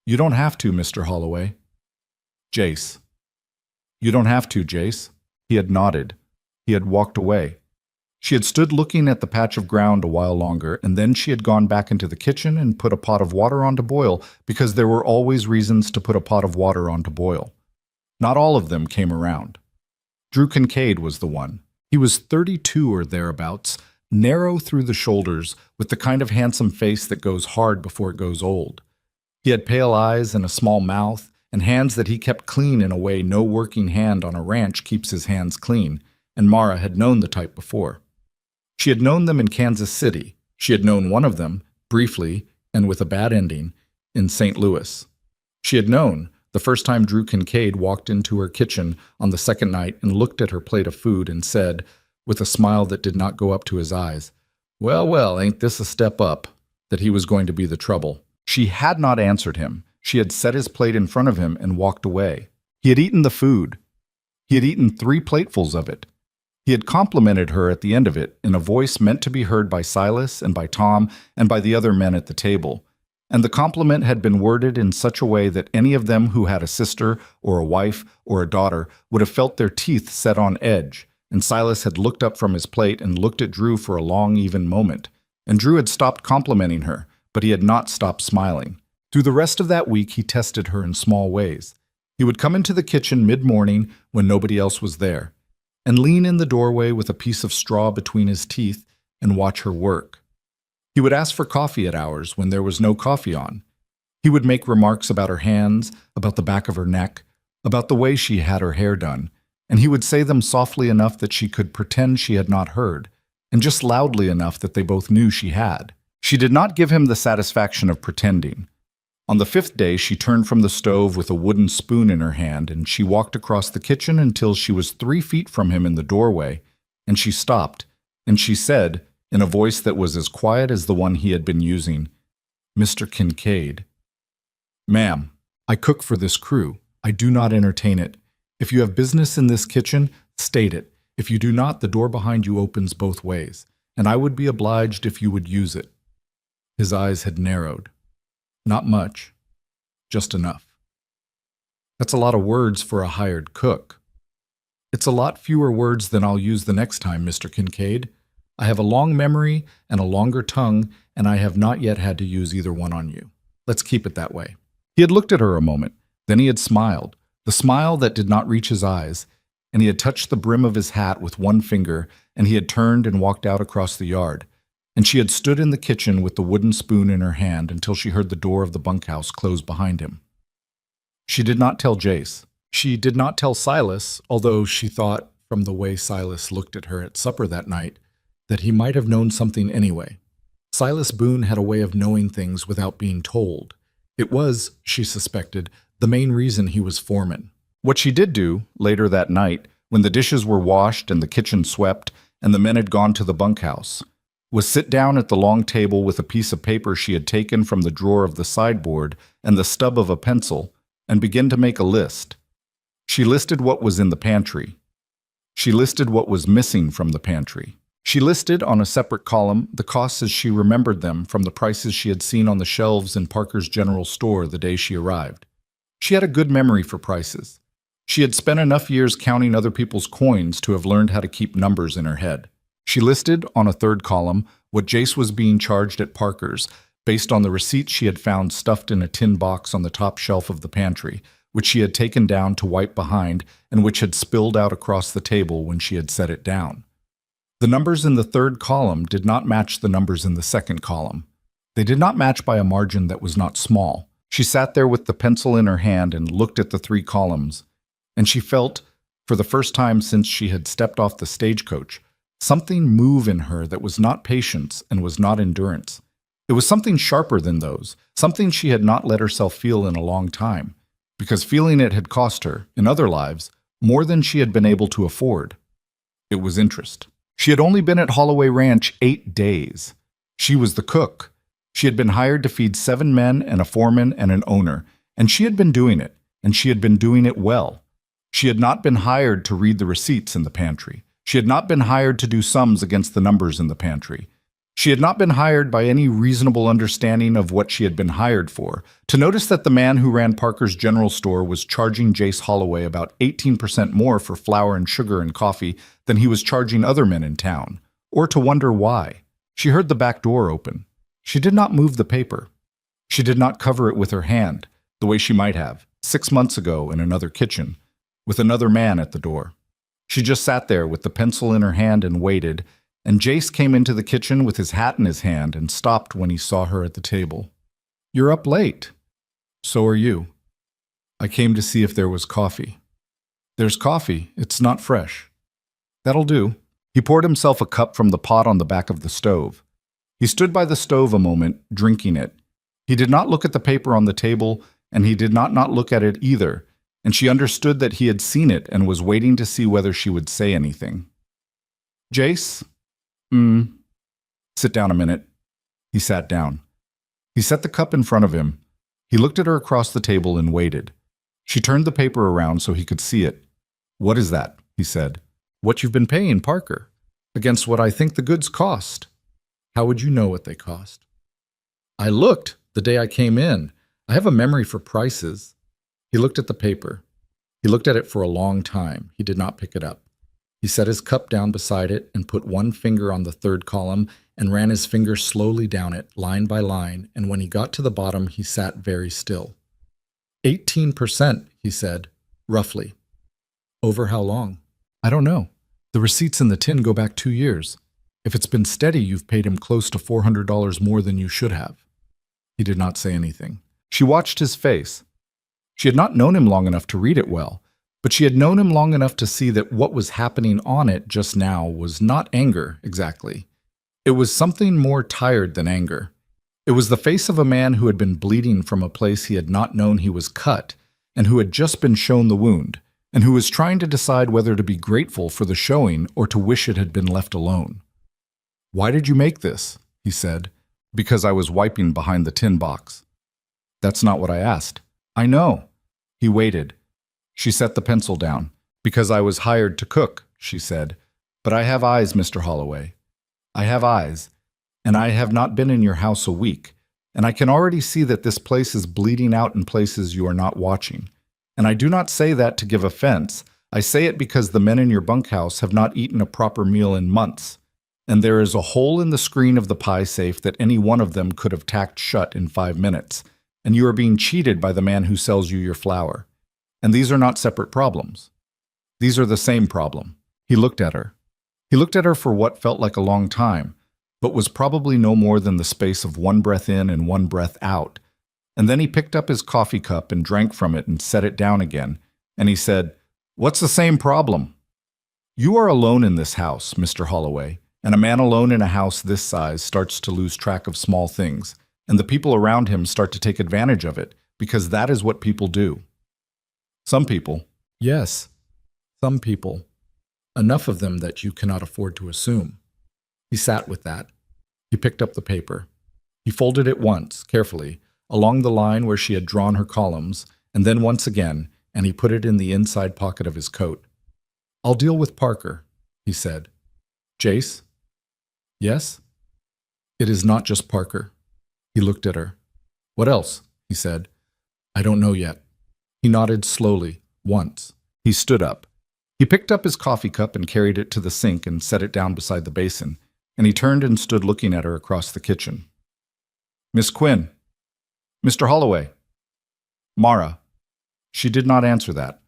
You don't have to, Mr. Holloway." "Jace." "You don't have to, Jace." He had nodded. He had walked away. She had stood looking at the patch of ground a while longer, and then she had gone back into the kitchen and put a pot of water on to boil, because there were always reasons to put a pot of water on to boil. Not all of them came around. Drew Kincaid was the one. He was 32 or thereabouts, narrow through the shoulders, with the kind of handsome face that goes hard before it goes old. He had pale eyes and a small mouth, and hands that he kept clean in a way no working hand on a ranch keeps his hands clean, and Mara had known the type before. She had known them in Kansas City. She had known one of them, briefly, and with a bad ending, in St. Louis. She had known, the first time Drew Kincaid walked into her kitchen on the second night and looked at her plate of food and said, with a smile that did not go up to his eyes, "Well, well, ain't this a step up?" that he was going to be the trouble. She had not answered him. She had set his plate in front of him and walked away. He had eaten the food. He had eaten 3 platefuls of it. He had complimented her at the end of it in a voice meant to be heard by Silas and by Tom and by the other men at the table. And the compliment had been worded in such a way that any of them who had a sister or a wife or a daughter would have felt their teeth set on edge. And Silas had looked up from his plate and looked at Drew for a long, even moment. And Drew had stopped complimenting her, but he had not stopped smiling. Through the rest of that week, he tested her in small ways. He would come into the kitchen mid-morning when nobody else was there, and lean in the doorway with a piece of straw between his teeth and watch her work. He would ask for coffee at hours when there was no coffee on. He would make remarks about her hands, about the back of her neck, about the way she had her hair done, and he would say them softly enough that she could pretend she had not heard, and just loudly enough that they both knew she had. She did not give him the satisfaction of pretending. On the 5th day, she turned from the stove with a wooden spoon in her hand, and she walked across the kitchen until she was 3 feet from him in the doorway, and she stopped, and she said, in a voice that was as quiet as the one he had been using, "Mr. Kincaid." "Ma'am, I cook for this crew. I do not entertain it. If you have business in this kitchen, state it. If you do not, the door behind you opens both ways, and I would be obliged if you would use it." His eyes had narrowed. Not much, just enough. "That's a lot of words for a hired cook." "It's a lot fewer words than I'll use the next time, Mr. Kincaid. I have a long memory and a longer tongue, and I have not yet had to use either one on you. Let's keep it that way." He had looked at her a moment, then he had smiled, the smile that did not reach his eyes, and he had touched the brim of his hat with one finger, and he had turned and walked out across the yard. And she had stood in the kitchen with the wooden spoon in her hand until she heard the door of the bunkhouse close behind him. She did not tell Jace. She did not tell Silas, although she thought, from the way Silas looked at her at supper that night, that he might have known something anyway. Silas Boone had a way of knowing things without being told. It was, she suspected, the main reason he was foreman. What she did do, later that night, when the dishes were washed and the kitchen swept and the men had gone to the bunkhouse, was sit down at the long table with a piece of paper she had taken from the drawer of the sideboard and the stub of a pencil, and begin to make a list. She listed what was in the pantry. She listed what was missing from the pantry. She listed on a separate column the costs as she remembered them from the prices she had seen on the shelves in Parker's General Store the day she arrived. She had a good memory for prices. She had spent enough years counting other people's coins to have learned how to keep numbers in her head. She listed, on a third column, what Jace was being charged at Parker's, based on the receipts she had found stuffed in a tin box on the top shelf of the pantry, which she had taken down to wipe behind and which had spilled out across the table when she had set it down. The numbers in the third column did not match the numbers in the second column. They did not match by a margin that was not small. She sat there with the pencil in her hand and looked at the 3 columns, and she felt, for the first time since she had stepped off the stagecoach, something move in her that was not patience and was not endurance. It was something sharper than those, something she had not let herself feel in a long time, because feeling it had cost her, in other lives, more than she had been able to afford. It was interest. She had only been at Holloway Ranch 8 days. She was the cook. She had been hired to feed 7 men and a foreman and an owner, and she had been doing it, and she had been doing it well. She had not been hired to read the receipts in the pantry. She had not been hired to do sums against the numbers in the pantry. She had not been hired by any reasonable understanding of what she had been hired for, to notice that the man who ran Parker's General Store was charging Jace Holloway about 18% more for flour and sugar and coffee than he was charging other men in town, or to wonder why. She heard the back door open. She did not move the paper. She did not cover it with her hand, the way she might have, 6 months ago in another kitchen, with another man at the door. She just sat there with the pencil in her hand and waited, and Jace came into the kitchen with his hat in his hand and stopped when he saw her at the table. "You're up late." "So are you." "I came to see if there was coffee." "There's coffee. It's not fresh." "That'll do." He poured himself a cup from the pot on the back of the stove. He stood by the stove a moment, drinking it. He did not look at the paper on the table, and he did not look at it either, and she understood that he had seen it and was waiting to see whether she would say anything. "Jace?" "Sit down a minute." He sat down. He set the cup in front of him. He looked at her across the table and waited. She turned the paper around so he could see it. "What is that?" he said. "What you've been paying, Parker. Against what I think the goods cost." "How would you know what they cost?" "I looked the day I came in. I have a memory for prices." He looked at the paper. He looked at it for a long time. He did not pick it up. He set his cup down beside it and put one finger on the third column and ran his finger slowly down it, line by line, and when he got to the bottom, he sat very still. 18%, he said, roughly. "Over how long?" "I don't know. The receipts in the tin go back 2 years. If it's been steady, you've paid him close to $400 more than you should have." He did not say anything. She watched his face. She had not known him long enough to read it well, but she had known him long enough to see that what was happening on it just now was not anger, exactly. It was something more tired than anger. It was the face of a man who had been bleeding from a place he had not known he was cut, and who had just been shown the wound, and who was trying to decide whether to be grateful for the showing or to wish it had been left alone. "Why did you make this?" he said. "Because I was wiping behind the tin box." "That's not what I asked." "I know." He waited. She set the pencil down. "Because I was hired to cook," she said. "But I have eyes, Mr. Holloway. I have eyes, and I have not been in your house a week, and I can already see that this place is bleeding out in places you are not watching. And I do not say that to give offense. I say it because the men in your bunkhouse have not eaten a proper meal in months, and there is a hole in the screen of the pie safe that any one of them could have tacked shut in 5 minutes, and you are being cheated by the man who sells you your flour. And these are not separate problems. These are the same problem." He looked at her. He looked at her for what felt like a long time, but was probably no more than the space of one breath in and one breath out. And then he picked up his coffee cup and drank from it and set it down again, and he said, "What's the same problem?" "You are alone in this house, Mr. Holloway, and a man alone in a house this size starts to lose track of small things, and the people around him start to take advantage of it, because that is what people do." "Some people." "Yes, some people. Enough of them that you cannot afford to assume." He sat with that. He picked up the paper. He folded it once, carefully, along the line where she had drawn her columns, and then once again, and he put it in the inside pocket of his coat. "I'll deal with Parker," he said. "Jace?" "Yes?" "It is not just Parker." He looked at her. "What else?" he said. "I don't know yet." He nodded slowly, once. He stood up. He picked up his coffee cup and carried it to the sink and set it down beside the basin, and he turned and stood looking at her across the kitchen. "Miss Quinn." "Mr. Holloway." "Mara." She did not answer that.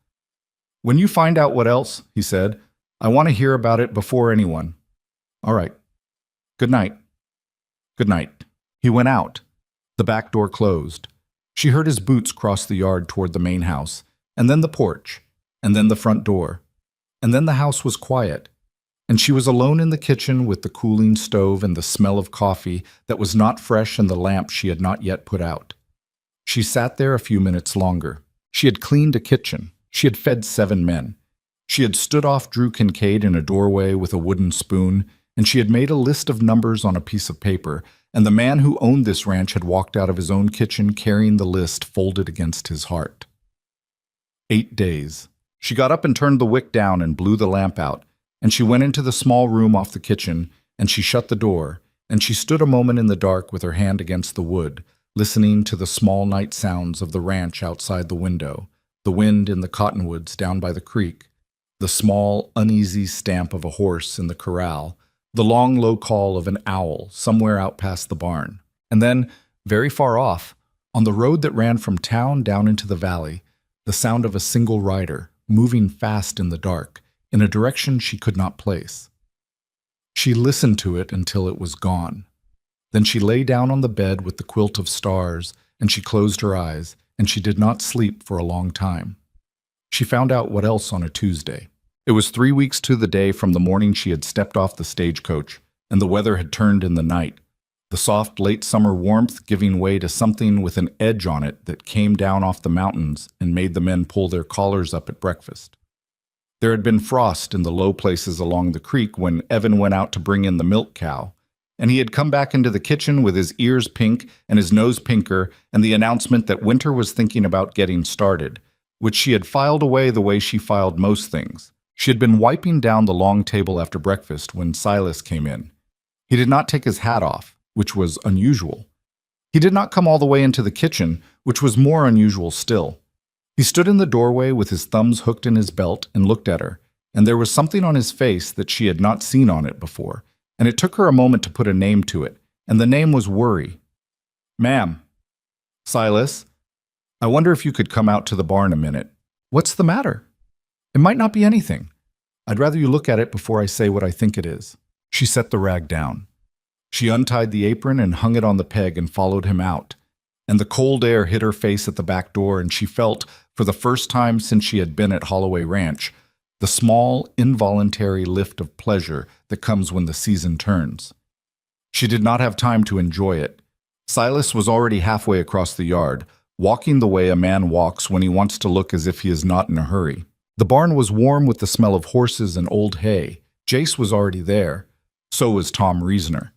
"When you find out what else," he said, "I want to hear about it before anyone." "All right. Good night." "Good night." He went out. The back door closed. She heard his boots cross the yard toward the main house, and then the porch, and then the front door. And then the house was quiet, and she was alone in the kitchen with the cooling stove and the smell of coffee that was not fresh and the lamp she had not yet put out. She sat there a few minutes longer. She had cleaned a kitchen. She had fed 7 men. She had stood off Drew Kincaid in a doorway with a wooden spoon, and she had made a list of numbers on a piece of paper, and the man who owned this ranch had walked out of his own kitchen carrying the list folded against his heart. 8 days. She got up and turned the wick down and blew the lamp out, and she went into the small room off the kitchen, and she shut the door, and she stood a moment in the dark with her hand against the wood, listening to the small night sounds of the ranch outside the window, the wind in the cottonwoods down by the creek, the small, uneasy stamp of a horse in the corral, the long, low call of an owl somewhere out past the barn. And then, very far off, on the road that ran from town down into the valley, the sound of a single rider, moving fast in the dark, in a direction she could not place. She listened to it until it was gone. Then she lay down on the bed with the quilt of stars, and she closed her eyes, and she did not sleep for a long time. She found out what else on a Tuesday. It was 3 weeks to the day from the morning she had stepped off the stagecoach, and the weather had turned in the night, the soft late summer warmth giving way to something with an edge on it that came down off the mountains and made the men pull their collars up at breakfast. There had been frost in the low places along the creek when Evan went out to bring in the milk cow, and he had come back into the kitchen with his ears pink and his nose pinker and the announcement that winter was thinking about getting started, which she had filed away the way she filed most things. She had been wiping down the long table after breakfast when Silas came in. He did not take his hat off, which was unusual. He did not come all the way into the kitchen, which was more unusual still. He stood in the doorway with his thumbs hooked in his belt and looked at her, and there was something on his face that she had not seen on it before, and it took her a moment to put a name to it, and the name was worry. "Ma'am." "Silas, I wonder if you could come out to the barn a minute." "What's the matter?" "It might not be anything. I'd rather you look at it before I say what I think it is." She set the rag down. She untied the apron and hung it on the peg and followed him out, and the cold air hit her face at the back door, and she felt, for the first time since she had been at Holloway Ranch, the small, involuntary lift of pleasure that comes when the season turns. She did not have time to enjoy it. Silas was already halfway across the yard, walking the way a man walks when he wants to look as if he is not in a hurry. The barn was warm with the smell of horses and old hay. Jace was already there. So was Tom Reasoner.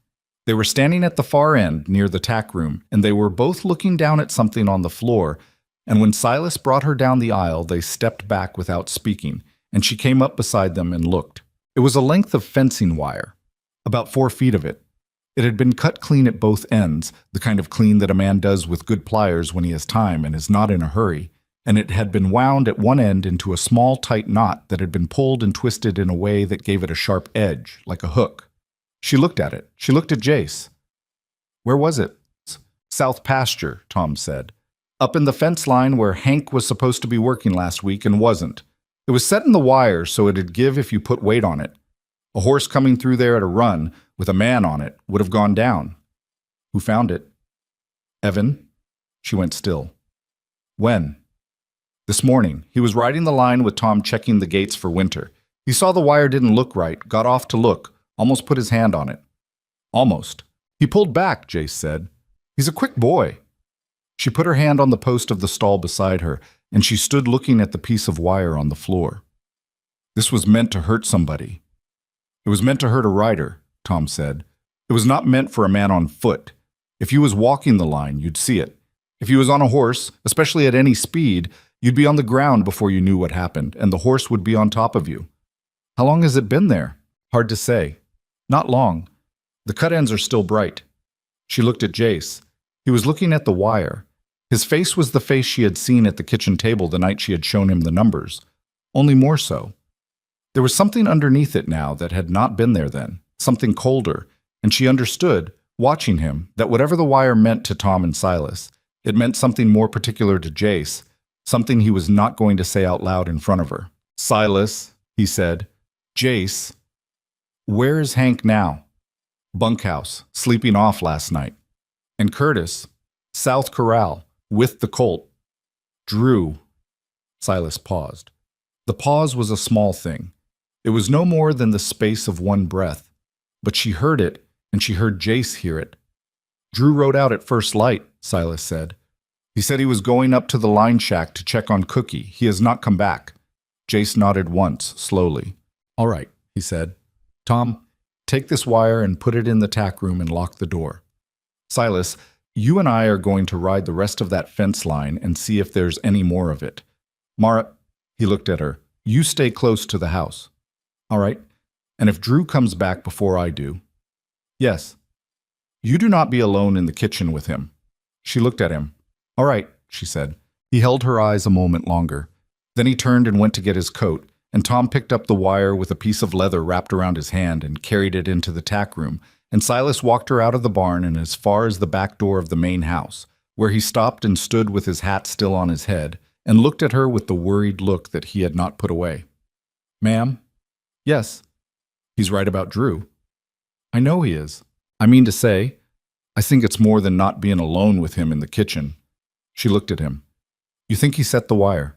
They were standing at the far end, near the tack room, and they were both looking down at something on the floor, and when Silas brought her down the aisle, they stepped back without speaking, and she came up beside them and looked. It was a length of fencing wire, about 4 feet of it. It had been cut clean at both ends, the kind of clean that a man does with good pliers when he has time and is not in a hurry, and it had been wound at one end into a small, tight knot that had been pulled and twisted in a way that gave it a sharp edge, like a hook. She looked at it. She looked at Jace. "Where was it?" "South pasture," Tom said. "Up in the fence line where Hank was supposed to be working last week and wasn't. It was set in the wire so it'd give if you put weight on it. A horse coming through there at a run, with a man on it, would have gone down." "Who found it?" "Evan." She went still. "When?" "This morning. He was riding the line with Tom checking the gates for winter. He saw the wire didn't look right, got off to look, almost put his hand on it." "Almost." "He pulled back," Jace said. "He's a quick boy." She put her hand on the post of the stall beside her, and she stood looking at the piece of wire on the floor. "This was meant to hurt somebody." "It was meant to hurt a rider," Tom said. "It was not meant for a man on foot. If you was walking the line, you'd see it. If you was on a horse, especially at any speed, you'd be on the ground before you knew what happened, and the horse would be on top of you." "How long has it been there?" "Hard to say. Not long. The cut ends are still bright." She looked at Jace. He was looking at the wire. His face was the face she had seen at the kitchen table the night she had shown him the numbers, only more so. There was something underneath it now that had not been there then, something colder, and she understood, watching him, that whatever the wire meant to Tom and Silas, it meant something more particular to Jace, something he was not going to say out loud in front of her. "Silas," he said. "Jace. Where is Hank now?" "Bunkhouse, sleeping off last night." "And Curtis?" "South Corral, with the colt." "Drew." Silas paused. The pause was a small thing. It was no more than the space of one breath, but she heard it, and she heard Jace hear it. "Drew rode out at first light," Silas said. "He said he was going up to the line shack to check on Cookie. He has not come back." Jace nodded once, slowly. "All right," he said. "Tom, take this wire and put it in the tack room and lock the door. Silas, you and I are going to ride the rest of that fence line and see if there's any more of it. Mara," he looked at her, "you stay close to the house." "All right. And if Drew comes back before I do." "Yes." "You do not be alone in the kitchen with him." She looked at him. "All right," she said. He held her eyes a moment longer. Then he turned and went to get his coat, and Tom picked up the wire with a piece of leather wrapped around his hand and carried it into the tack room, and Silas walked her out of the barn and as far as the back door of the main house, where he stopped and stood with his hat still on his head, and looked at her with the worried look that he had not put away. "Ma'am?" "Yes." "He's right about Drew." "I know he is. I mean to say, I think it's more than not being alone with him in the kitchen." She looked at him. "You think he set the wire?"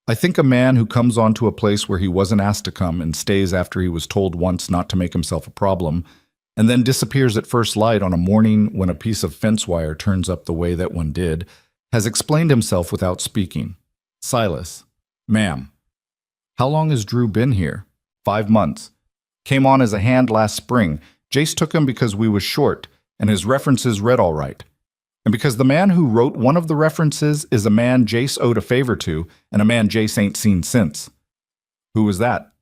"I think a man who comes onto a place where he wasn't asked to come and stays after he was told once not to make himself a problem, and then disappears at first light on a morning when a piece of fence wire turns up the way that one did, has explained himself without speaking. Silas." "Ma'am." "How long has Drew been here?" 5 months. Came on as a hand last spring. Jace took him because we was short, and his references read all right. And because the man who wrote one of the references is a man Jace owed a favor to, and a man Jace ain't seen since." "Who was that?"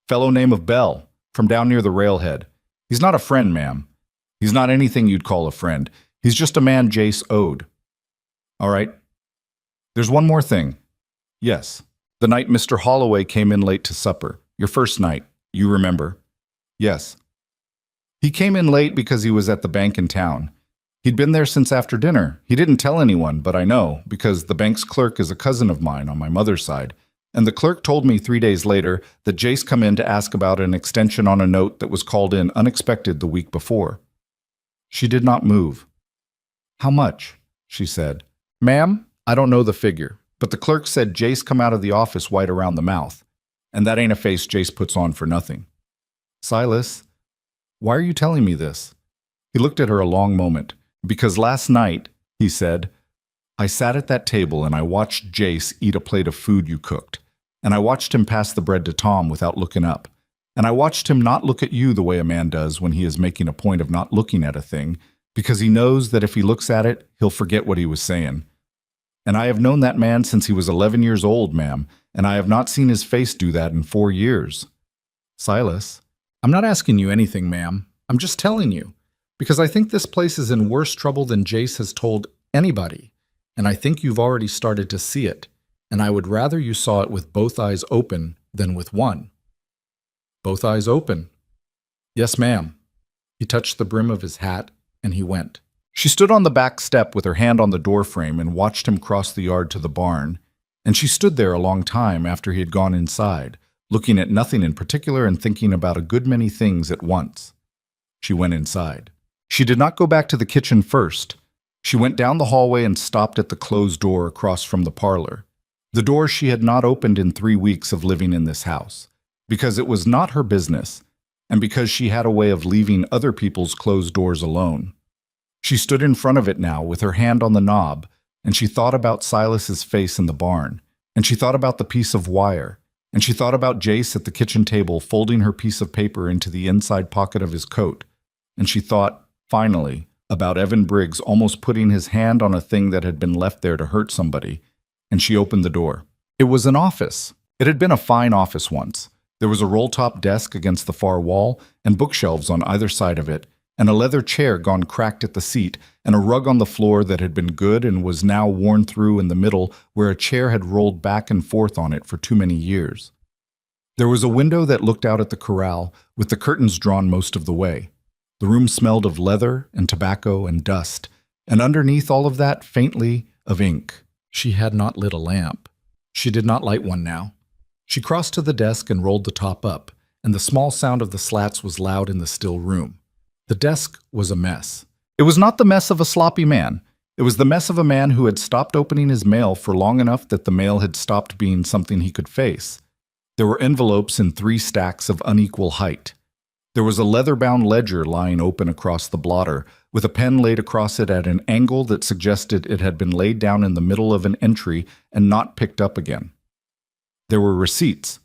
"Fellow name of Bell, from down near the railhead. He's not a friend, ma'am. He's not anything you'd call a friend. He's just a man Jace owed." "All right. There's one more thing." "Yes. The night Mr. Holloway came in late to supper. Your first night. You remember?" "Yes." "He came in late because he was at the bank in town. He'd been there since after dinner. He didn't tell anyone, but I know, because the bank's clerk is a cousin of mine on my mother's side. And the clerk told me 3 days later that Jace come in to ask about an extension on a note that was called in unexpected the week before." She did not move. "How much?" she said. "Ma'am, I don't know the figure, but the clerk said Jace come out of the office white around the mouth. And that ain't a face Jace puts on for nothing." "Silas, why are you telling me this?" He looked at her a long moment. "Because last night," he said, "I sat at that table and I watched Jace eat a plate of food you cooked. And I watched him pass the bread to Tom without looking up. And I watched him not look at you the way a man does when he is making a point of not looking at a thing, because he knows that if he looks at it, he'll forget what he was saying. And I have known that man since he was 11 years old, ma'am, and I have not seen his face do that in 4 years." "Silas, I'm not asking you anything, ma'am. I'm just telling you. Because I think this place is in worse trouble than Jace has told anybody, and I think you've already started to see it, and I would rather you saw it with both eyes open than with one." "Both eyes open?" "Yes, ma'am." He touched the brim of his hat, and he went. She stood on the back step with her hand on the doorframe and watched him cross the yard to the barn, and she stood there a long time after he had gone inside, looking at nothing in particular and thinking about a good many things at once. She went inside. She did not go back to the kitchen first. She went down the hallway and stopped at the closed door across from the parlor, the door she had not opened in 3 weeks of living in this house, because it was not her business, and because she had a way of leaving other people's closed doors alone. She stood in front of it now with her hand on the knob, and she thought about Silas's face in the barn, and she thought about the piece of wire, and she thought about Jace at the kitchen table folding her piece of paper into the inside pocket of his coat, and she thought, finally, about Evan Briggs almost putting his hand on a thing that had been left there to hurt somebody, and she opened the door. It was an office. It had been a fine office once. There was a roll-top desk against the far wall, and bookshelves on either side of it, and a leather chair gone cracked at the seat, and a rug on the floor that had been good and was now worn through in the middle where a chair had rolled back and forth on it for too many years. There was a window that looked out at the corral, with the curtains drawn most of the way. The room smelled of leather and tobacco and dust, and underneath all of that, faintly, of ink. She had not lit a lamp. She did not light one now. She crossed to the desk and rolled the top up, and the small sound of the slats was loud in the still room. The desk was a mess. It was not the mess of a sloppy man. It was the mess of a man who had stopped opening his mail for long enough that the mail had stopped being something he could face. There were envelopes in 3 stacks of unequal height. There was a leather-bound ledger lying open across the blotter, with a pen laid across it at an angle that suggested it had been laid down in the middle of an entry and not picked up again. There were receipts.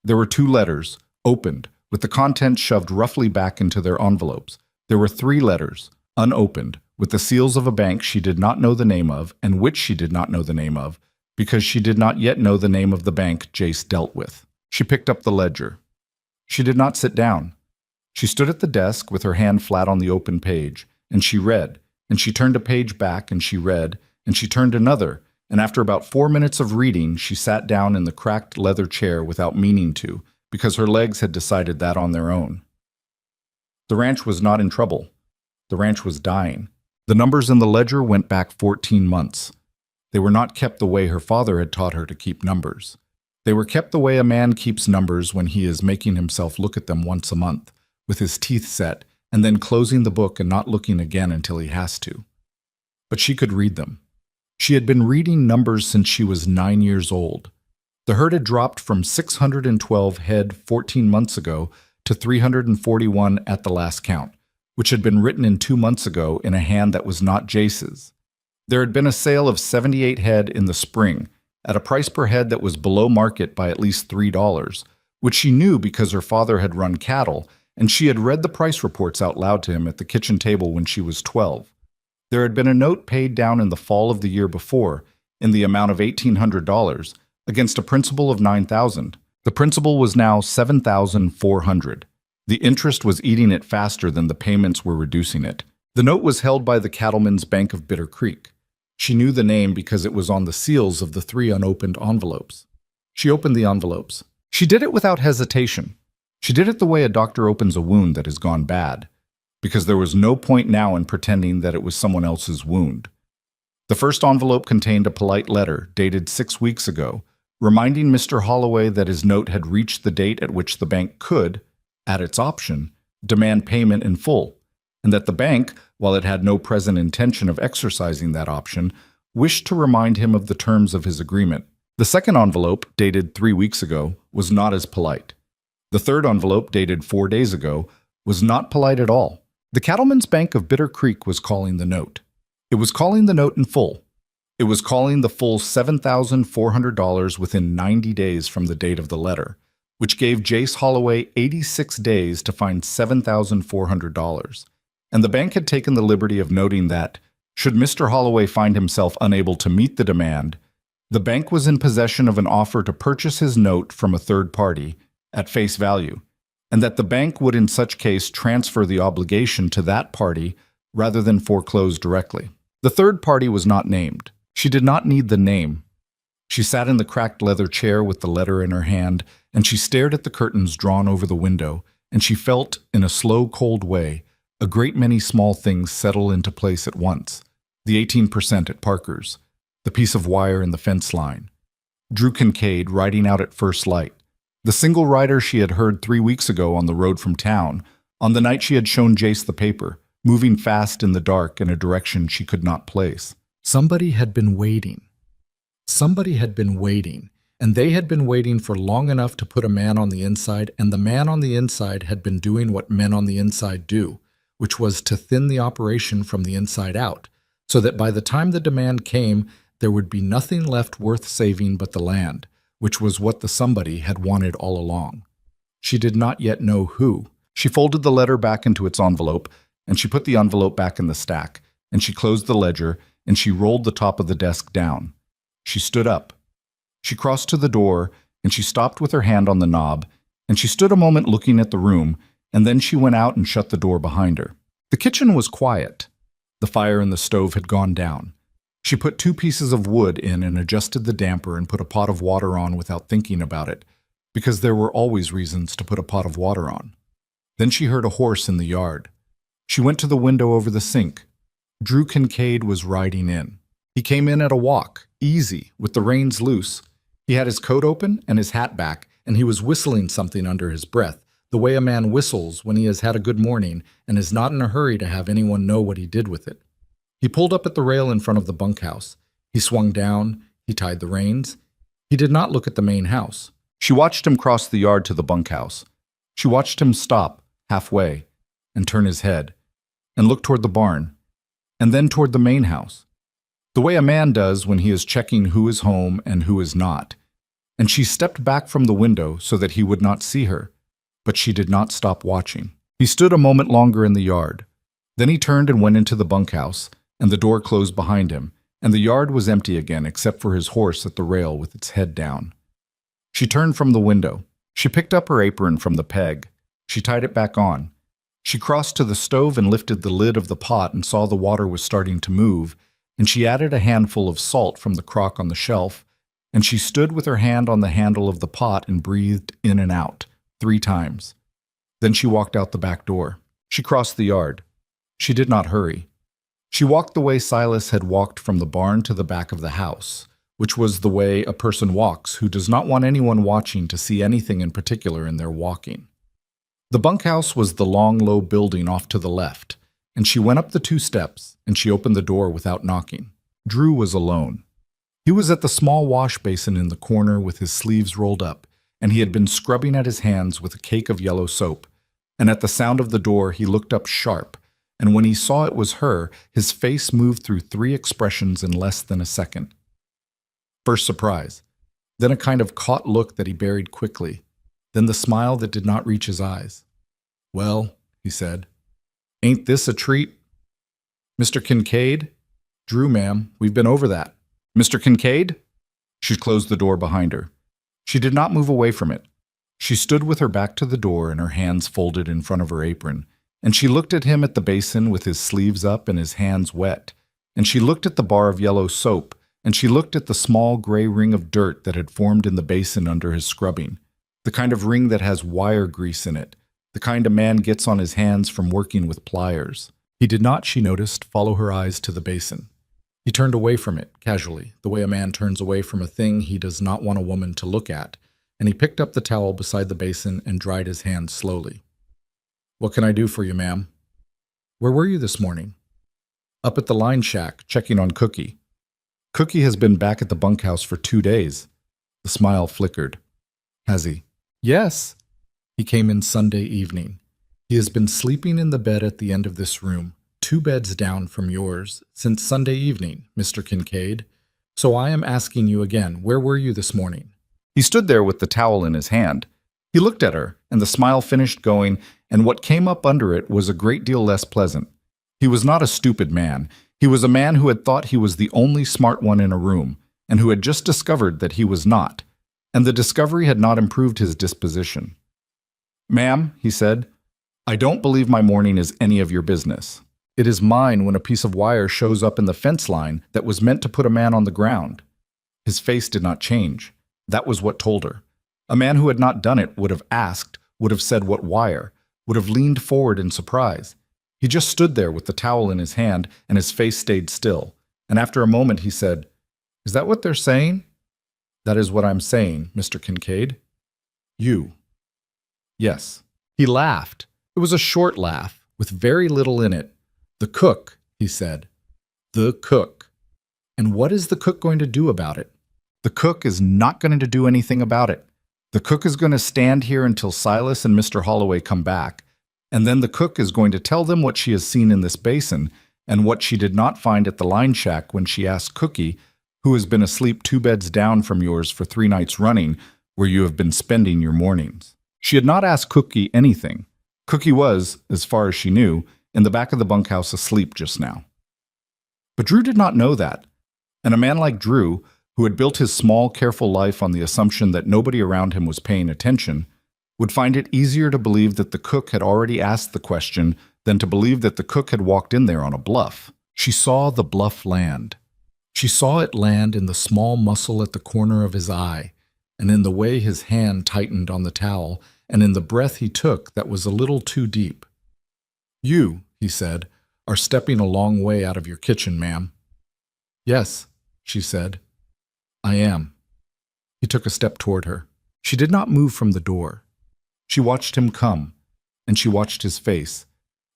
There were 2 letters, opened, with the contents shoved roughly back into their envelopes. There were 3 letters, unopened, with the seals of a bank she did not know the name of, and which she did not know the name of, because she did not yet know the name of the bank Jace dealt with. She picked up the ledger. She did not sit down. She stood at the desk with her hand flat on the open page, and she read, and she turned a page back, and she read, and she turned another, and after about 4 minutes of reading, she sat down in the cracked leather chair without meaning to, because her legs had decided that on their own. The ranch was not in trouble. The ranch was dying. The numbers in the ledger went back 14 months. They were not kept the way her father had taught her to keep numbers. They were kept the way a man keeps numbers when he is making himself look at them once a month, with his teeth set, and then closing the book and not looking again until he has to. But she could read them. She had been reading numbers since she was 9 years old. The herd had dropped from 612 head 14 months ago to 341 at the last count, which had been written in 2 months ago in a hand that was not Jace's. There had been a sale of 78 head in the spring, at a price per head that was below market by at least $3, which she knew because her father had run cattle, and she had read the price reports out loud to him at the kitchen table when she was 12. There had been a note paid down in the fall of the year before, in the amount of $1,800, against a principal of $9,000. The principal was now $7,400. The interest was eating it faster than the payments were reducing it. The note was held by the Cattlemen's Bank of Bitter Creek. She knew the name because it was on the seals of the 3 unopened envelopes. She opened the envelopes. She did it without hesitation. She did it the way a doctor opens a wound that has gone bad, because there was no point now in pretending that it was someone else's wound. The first envelope contained a polite letter dated 6 weeks ago, reminding Mr. Holloway that his note had reached the date at which the bank could, at its option, demand payment in full, and that the bank, while it had no present intention of exercising that option, wished to remind him of the terms of his agreement. The second envelope, dated 3 weeks ago, was not as polite. The third envelope, dated 4 days ago, was not polite at all. The Cattlemen's Bank of Bitter Creek was calling the note. It was calling the note in full. It was calling the full $7,400 within 90 days from the date of the letter, which gave Jace Holloway 86 days to find $7,400. And the bank had taken the liberty of noting that, should Mr. Holloway find himself unable to meet the demand, the bank was in possession of an offer to purchase his note from a third party at face value, and that the bank would in such case transfer the obligation to that party rather than foreclose directly. The third party was not named. She did not need the name. She sat in the cracked leather chair with the letter in her hand, and she stared at the curtains drawn over the window, and she felt, in a slow, cold way, a great many small things settle into place at once. The 18% at Parker's, the piece of wire in the fence line, Drew Kincaid riding out at first light, the single rider she had heard 3 weeks ago on the road from town, on the night she had shown Jace the paper, moving fast in the dark in a direction she could not place. Somebody had been waiting. Somebody had been waiting, and they had been waiting for long enough to put a man on the inside, and the man on the inside had been doing what men on the inside do, which was to thin the operation from the inside out, so that by the time the demand came, there would be nothing left worth saving but the land, which was what the somebody had wanted all along. She did not yet know who. She folded the letter back into its envelope, and she put the envelope back in the stack, and she closed the ledger, and she rolled the top of the desk down. She stood up. She crossed to the door, and she stopped with her hand on the knob, and she stood a moment looking at the room, and then she went out and shut the door behind her. The kitchen was quiet. The fire in the stove had gone down. She put 2 pieces of wood in and adjusted the damper and put a pot of water on without thinking about it, because there were always reasons to put a pot of water on. Then she heard a horse in the yard. She went to the window over the sink. Drew Kincaid was riding in. He came in at a walk, easy, with the reins loose. He had his coat open and his hat back, and he was whistling something under his breath, the way a man whistles when he has had a good morning and is not in a hurry to have anyone know what he did with it. He pulled up at the rail in front of the bunkhouse. He swung down. He tied the reins. He did not look at the main house. She watched him cross the yard to the bunkhouse. She watched him stop halfway and turn his head and look toward the barn and then toward the main house, the way a man does when he is checking who is home and who is not. And she stepped back from the window so that he would not see her, but she did not stop watching. He stood a moment longer in the yard. Then he turned and went into the bunkhouse, and the door closed behind him, and the yard was empty again except for his horse at the rail with its head down. She turned from the window. She picked up her apron from the peg. She tied it back on. She crossed to the stove and lifted the lid of the pot and saw the water was starting to move, and she added a handful of salt from the crock on the shelf, and she stood with her hand on the handle of the pot and breathed in and out 3 times. Then she walked out the back door. She crossed the yard. She did not hurry. She walked the way Silas had walked from the barn to the back of the house, which was the way a person walks who does not want anyone watching to see anything in particular in their walking. The bunkhouse was the long, low building off to the left, and she went up the 2 steps, and she opened the door without knocking. Drew was alone. He was at the small wash basin in the corner with his sleeves rolled up, and he had been scrubbing at his hands with a cake of yellow soap. And at the sound of the door, he looked up sharp, and when he saw it was her, his face moved through 3 expressions in less than a second. First surprise, then a kind of caught look that he buried quickly, then the smile that did not reach his eyes. "Well," he said, "ain't this a treat?" "Mr. Kincaid?" "Drew, ma'am, we've been over that." "Mr. Kincaid?" She closed the door behind her. She did not move away from it. She stood with her back to the door and her hands folded in front of her apron, and she looked at him at the basin with his sleeves up and his hands wet, and she looked at the bar of yellow soap, and she looked at the small gray ring of dirt that had formed in the basin under his scrubbing, the kind of ring that has wire grease in it, the kind a man gets on his hands from working with pliers. He did not, she noticed, follow her eyes to the basin. He turned away from it, casually, the way a man turns away from a thing he does not want a woman to look at, and he picked up the towel beside the basin and dried his hands slowly. "What can I do for you, ma'am?" "Where were you this morning?" "Up at the line shack, checking on Cookie. Cookie has been back at the bunkhouse for 2 days. The smile flickered. "Has he?" "Yes." "He came in Sunday evening. He has been sleeping in the bed at the end of this room, 2 beds down from yours, since Sunday evening, Mr. Kincaid. So I am asking you again, where were you this morning?" He stood there with the towel in his hand. He looked at her, and the smile finished going, and what came up under it was a great deal less pleasant. He was not a stupid man. He was a man who had thought he was the only smart one in a room, and who had just discovered that he was not, and the discovery had not improved his disposition. "Ma'am," he said, "I don't believe my morning is any of your business. It is mine when a piece of wire shows up in the fence line that was meant to put a man on the ground." His face did not change. That was what told her. A man who had not done it would have asked, would have said what wire, would have leaned forward in surprise. He just stood there with the towel in his hand, and his face stayed still. And after a moment he said, "Is that what they're saying?" "That is what I'm saying, Mr. Kincaid." "You?" "Yes." He laughed. It was a short laugh, with very little in it. "The cook," he said. "The cook. And what is the cook going to do about it?" "The cook is not going to do anything about it. The cook is going to stand here until Silas and Mr. Holloway come back, and then the cook is going to tell them what she has seen in this basin, and what she did not find at the line shack when she asked Cookie, who has been asleep 2 beds down from yours for 3 nights running, where you have been spending your mornings." She had not asked Cookie anything. Cookie was, as far as she knew, in the back of the bunkhouse asleep just now. But Drew did not know that, and a man like Drew, who had built his small, careful life on the assumption that nobody around him was paying attention, would find it easier to believe that the cook had already asked the question than to believe that the cook had walked in there on a bluff. She saw the bluff land. She saw it land in the small muscle at the corner of his eye, and in the way his hand tightened on the towel, and in the breath he took that was a little too deep. "You," he said, "are stepping a long way out of your kitchen, ma'am." "Yes," she said. "I am." He took a step toward her. She did not move from the door. She watched him come, and she watched his face,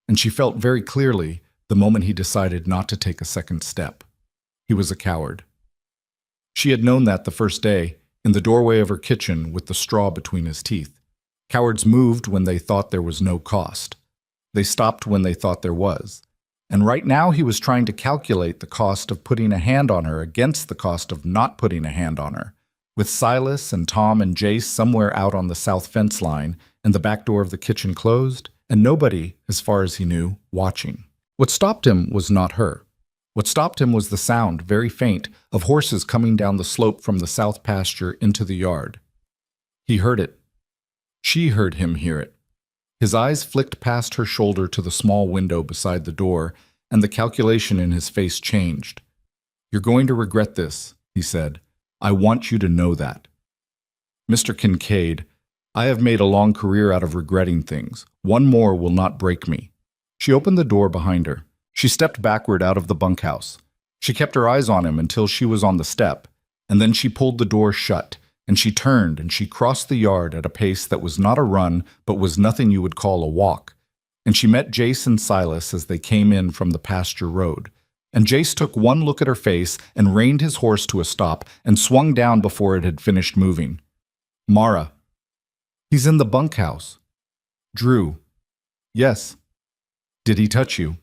and she felt very clearly the moment he decided not to take a second step. He was a coward. She had known that the first day, in the doorway of her kitchen with the straw between his teeth. Cowards moved when they thought there was no cost. They stopped when they thought there was. And right now he was trying to calculate the cost of putting a hand on her against the cost of not putting a hand on her, with Silas and Tom and Jace somewhere out on the south fence line, and the back door of the kitchen closed, and nobody, as far as he knew, watching. What stopped him was not her. What stopped him was the sound, very faint, of horses coming down the slope from the south pasture into the yard. He heard it. She heard him hear it. His eyes flicked past her shoulder to the small window beside the door, and the calculation in his face changed. You're going to regret this, he said. I want you to know that. Mr. Kincaid, I have made a long career out of regretting things. One more will not break me. She opened the door behind her. She stepped backward out of the bunkhouse. She kept her eyes on him until she was on the step, and then she pulled the door shut, and she turned and she crossed the yard at a pace that was not a run but was nothing you would call a walk. And she met Jace and Silas as they came in from the pasture road. And Jace took one look at her face and reined his horse to a stop and swung down before it had finished moving. Mara. He's in the bunkhouse. Drew. Yes. Did he touch you?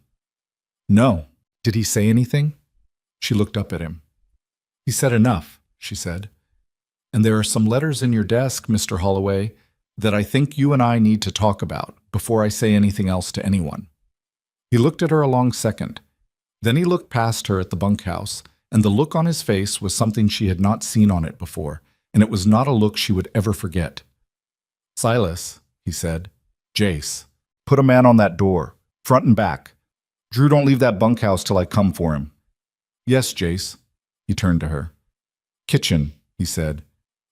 No. Did he say anything? She looked up at him. He said enough, she said. And there are some letters in your desk, Mr. Holloway, that I think you and I need to talk about before I say anything else to anyone. He looked at her a long second. Then he looked past her at the bunkhouse, and the look on his face was something she had not seen on it before, and it was not a look she would ever forget. Silas, he said. Jace, put a man on that door, front and back. Drew, don't leave that bunkhouse till I come for him. Yes, Jace. He turned to her. Kitchen, he said.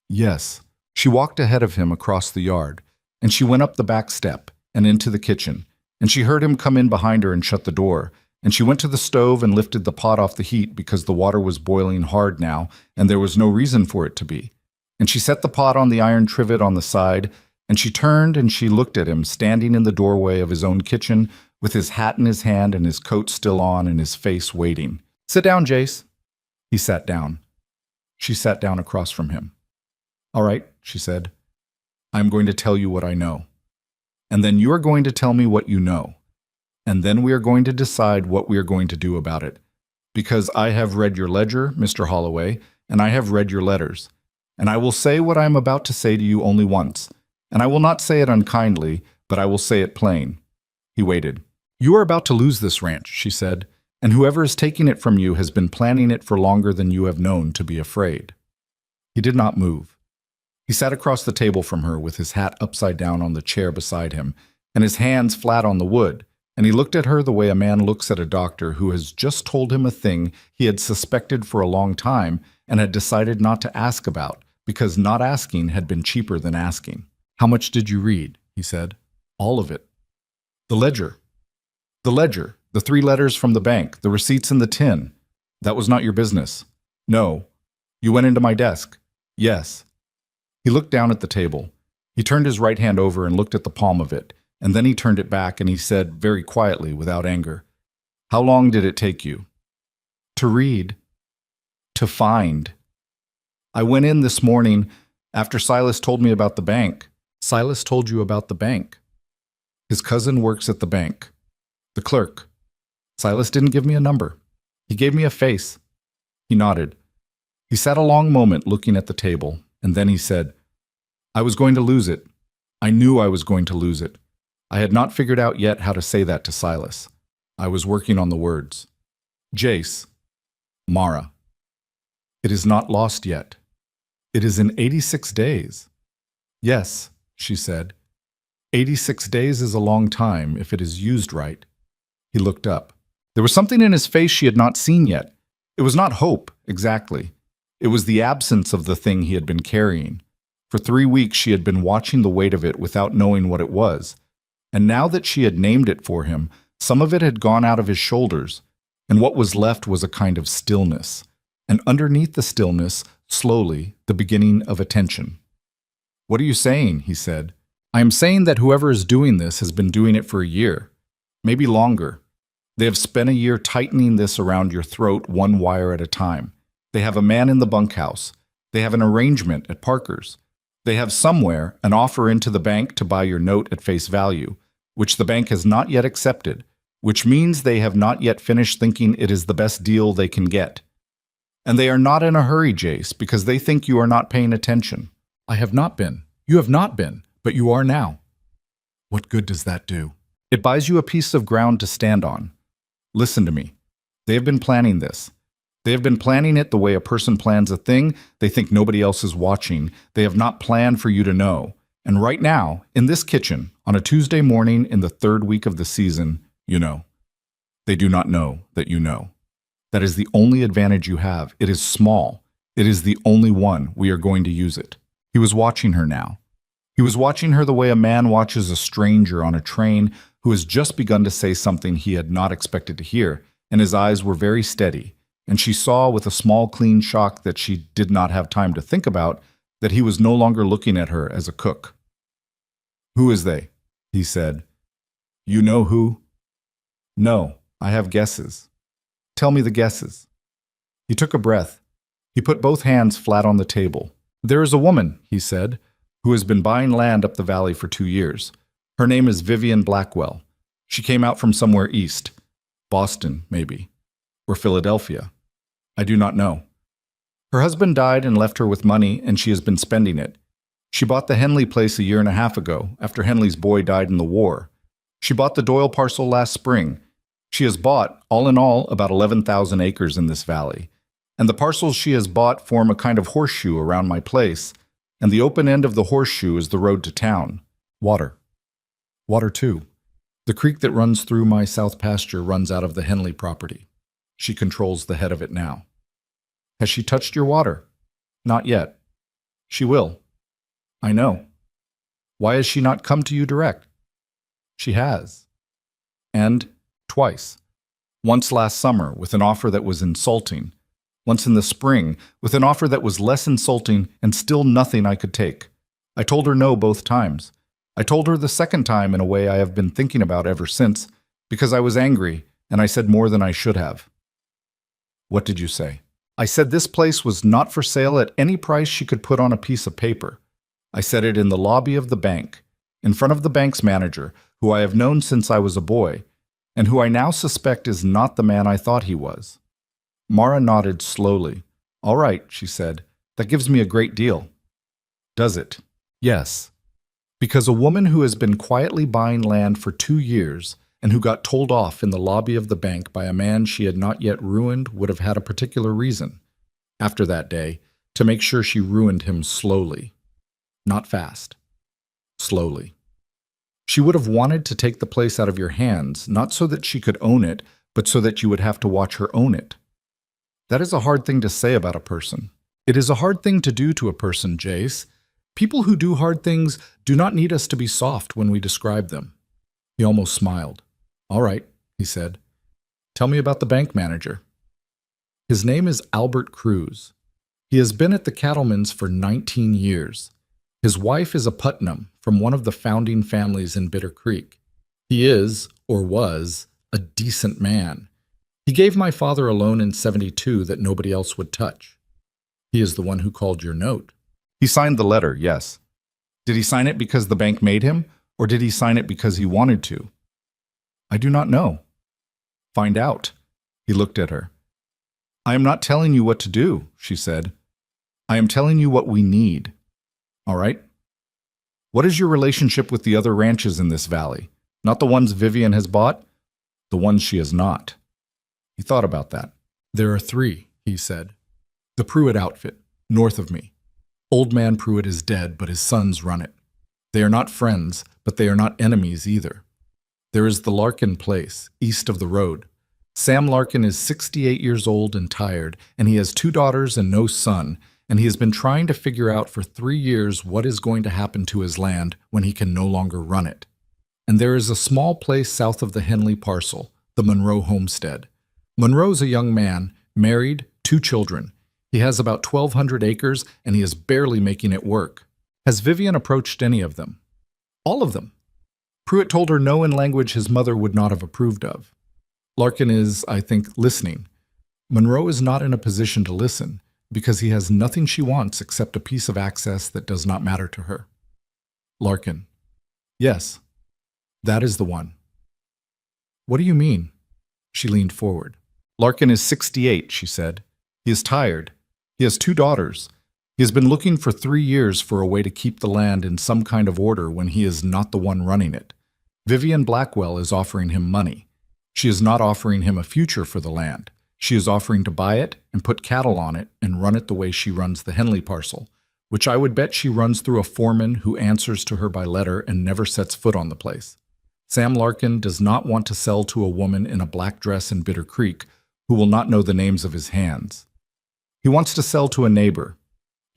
Yes. She walked ahead of him across the yard, and she went up the back step and into the kitchen, and she heard him come in behind her and shut the door, and she went to the stove and lifted the pot off the heat because the water was boiling hard now, and there was no reason for it to be. And she set the pot on the iron trivet on the side, and she turned and she looked at him standing in the doorway of his own kitchen with his hat in his hand and his coat still on and his face waiting. Sit down, Jace. He sat down. She sat down across from him. All right, she said. I'm going to tell you what I know. And then you are going to tell me what you know. And then we are going to decide what we are going to do about it. Because I have read your ledger, Mr. Holloway, and I have read your letters. And I will say what I am about to say to you only once. And I will not say it unkindly, but I will say it plain. He waited. You are about to lose this ranch, she said, and whoever is taking it from you has been planning it for longer than you have known to be afraid. He did not move. He sat across the table from her with his hat upside down on the chair beside him, and his hands flat on the wood, and he looked at her the way a man looks at a doctor who has just told him a thing he had suspected for a long time and had decided not to ask about, because not asking had been cheaper than asking. How much did you read? He said. All of it. The ledger. The ledger. The 3 letters from the bank. The receipts in the tin. That was not your business. No. You went into my desk. Yes. He looked down at the table. He turned his right hand over and looked at the palm of it, and then he turned it back and he said very quietly, without anger, How long did it take you? To read. To find. I went in this morning after Silas told me about the bank. Silas told you about the bank. His cousin works at the bank. The clerk. Silas didn't give me a number. He gave me a face. He nodded. He sat a long moment looking at the table, and then he said, I was going to lose it. I knew I was going to lose it. I had not figured out yet how to say that to Silas. I was working on the words. Jace. Mara. It is not lost yet. It is in 86 days. Yes, she said. 86 days is a long time if it is used right. He looked up. There was something in his face she had not seen yet. It was not hope, exactly. It was the absence of the thing he had been carrying. For 3 weeks she had been watching the weight of it without knowing what it was. And now that she had named it for him, some of it had gone out of his shoulders, and what was left was a kind of stillness. And underneath the stillness, slowly, the beginning of attention. What are you saying? He said. I am saying that whoever is doing this has been doing it for a year, maybe longer. They have spent a year tightening this around your throat one wire at a time. They have a man in the bunkhouse. They have an arrangement at Parker's. They have somewhere an offer into the bank to buy your note at face value, which the bank has not yet accepted, which means they have not yet finished thinking it is the best deal they can get. And they are not in a hurry, Jace, because they think you are not paying attention. I have not been. You have not been, but you are now. What good does that do? It buys you a piece of ground to stand on. Listen to me. They have been planning this. They have been planning it the way a person plans a thing they think nobody else is watching. They have not planned for you to know. And right now, in this kitchen, on a Tuesday morning in the 3rd week of the season, you know. They do not know that you know. That is the only advantage you have. It is small. It is the only one. We are going to use it. He was watching her now. He was watching her the way a man watches a stranger on a train who has just begun to say something he had not expected to hear, and his eyes were very steady, and she saw with a small clean shock that she did not have time to think about that he was no longer looking at her as a cook. "Who is they?" he said. "You know who?" "No, I have guesses." "Tell me the guesses." He took a breath. He put both hands flat on the table. "There is a woman," he said, "who has been buying land up the valley for 2 years. Her name is Vivian Blackwell. She came out from somewhere east. Boston, maybe. Or Philadelphia. I do not know. Her husband died and left her with money, and she has been spending it. She bought the Henley place a year and a half ago, after Henley's boy died in the war. She bought the Doyle parcel last spring. She has bought, all in all, about 11,000 acres in this valley. And the parcels she has bought form a kind of horseshoe around my place, and the open end of the horseshoe is the road to town. Water. Water, too. The creek that runs through my south pasture runs out of the Henley property. She controls the head of it now. Has she touched your water? Not yet. She will. I know. Why has she not come to you direct? She has. And twice. Once last summer with an offer that was insulting. Once in the spring with an offer that was less insulting and still nothing I could take. I told her no both times. I told her the second time in a way I have been thinking about ever since, because I was angry and I said more than I should have. What did you say? I said this place was not for sale at any price she could put on a piece of paper. I said it in the lobby of the bank, in front of the bank's manager, who I have known since I was a boy, and who I now suspect is not the man I thought he was. Mara nodded slowly. All right, she said. That gives me a great deal. Does it? Yes. Because a woman who has been quietly buying land for 2 years and who got told off in the lobby of the bank by a man she had not yet ruined would have had a particular reason, after that day, to make sure she ruined him slowly. Not fast. Slowly. She would have wanted to take the place out of your hands, not so that she could own it, but so that you would have to watch her own it. That is a hard thing to say about a person. It is a hard thing to do to a person, Jace. People who do hard things do not need us to be soft when we describe them. He almost smiled. All right, he said. Tell me about the bank manager. His name is Albert Cruz. He has been at the Cattleman's for 19 years. His wife is a Putnam from one of the founding families in Bitter Creek. He is, or was, a decent man. He gave my father a loan in '72 that nobody else would touch. He is the one who called your note. He signed the letter, yes. Did he sign it because the bank made him, or did he sign it because he wanted to? I do not know. Find out. He looked at her. I am not telling you what to do, she said. I am telling you what we need. All right? What is your relationship with the other ranches in this valley? Not the ones Vivian has bought, the ones she has not. He thought about that. There are 3, he said. The Pruitt outfit, north of me. Old man Pruitt is dead, but his sons run it. They are not friends, but they are not enemies either. There is the Larkin place, east of the road. Sam Larkin is 68 years old and tired, and he has 2 daughters and no son, and he has been trying to figure out for 3 years what is going to happen to his land when he can no longer run it. And there is a small place south of the Henley parcel, the Monroe homestead. Monroe's a young man, married, 2 children. He has about 1,200 acres, and he is barely making it work. Has Vivian approached any of them? All of them. Pruitt told her no in language his mother would not have approved of. Larkin is, I think, listening. Monroe is not in a position to listen, because he has nothing she wants except a piece of access that does not matter to her. Larkin. Yes, that is the one. What do you mean? She leaned forward. Larkin is 68, she said. He is tired. He has 2 daughters. He has been looking for 3 years for a way to keep the land in some kind of order when he is not the one running it. Vivian Blackwell is offering him money. She is not offering him a future for the land. She is offering to buy it and put cattle on it and run it the way she runs the Henley parcel, which I would bet she runs through a foreman who answers to her by letter and never sets foot on the place. Sam Larkin does not want to sell to a woman in a black dress in Bitter Creek who will not know the names of his hands. He wants to sell to a neighbor.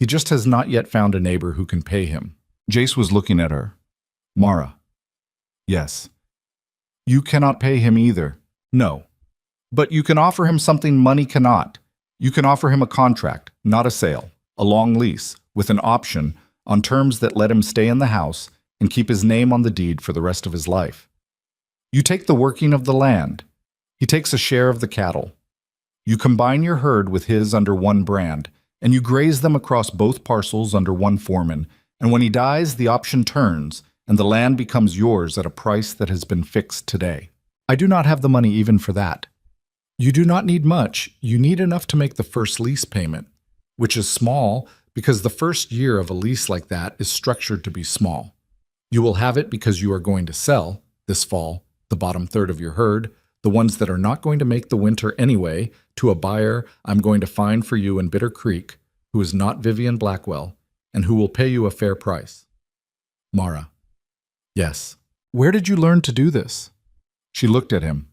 He just has not yet found a neighbor who can pay him. Jace was looking at her. Mara. Yes. You cannot pay him either. No. But you can offer him something money cannot. You can offer him a contract, not a sale, a long lease, with an option on terms that let him stay in the house and keep his name on the deed for the rest of his life. You take the working of the land. He takes a share of the cattle. You combine your herd with his under one brand, and you graze them across both parcels under one foreman, and when he dies, the option turns, and the land becomes yours at a price that has been fixed today. I do not have the money even for that. You do not need much. You need enough to make the first lease payment, which is small because the first year of a lease like that is structured to be small. You will have it because you are going to sell, this fall, the bottom third of your herd, the ones that are not going to make the winter anyway, to a buyer I'm going to find for you in Bitter Creek, who is not Vivian Blackwell, and who will pay you a fair price. Mara. Yes. Where did you learn to do this? She looked at him.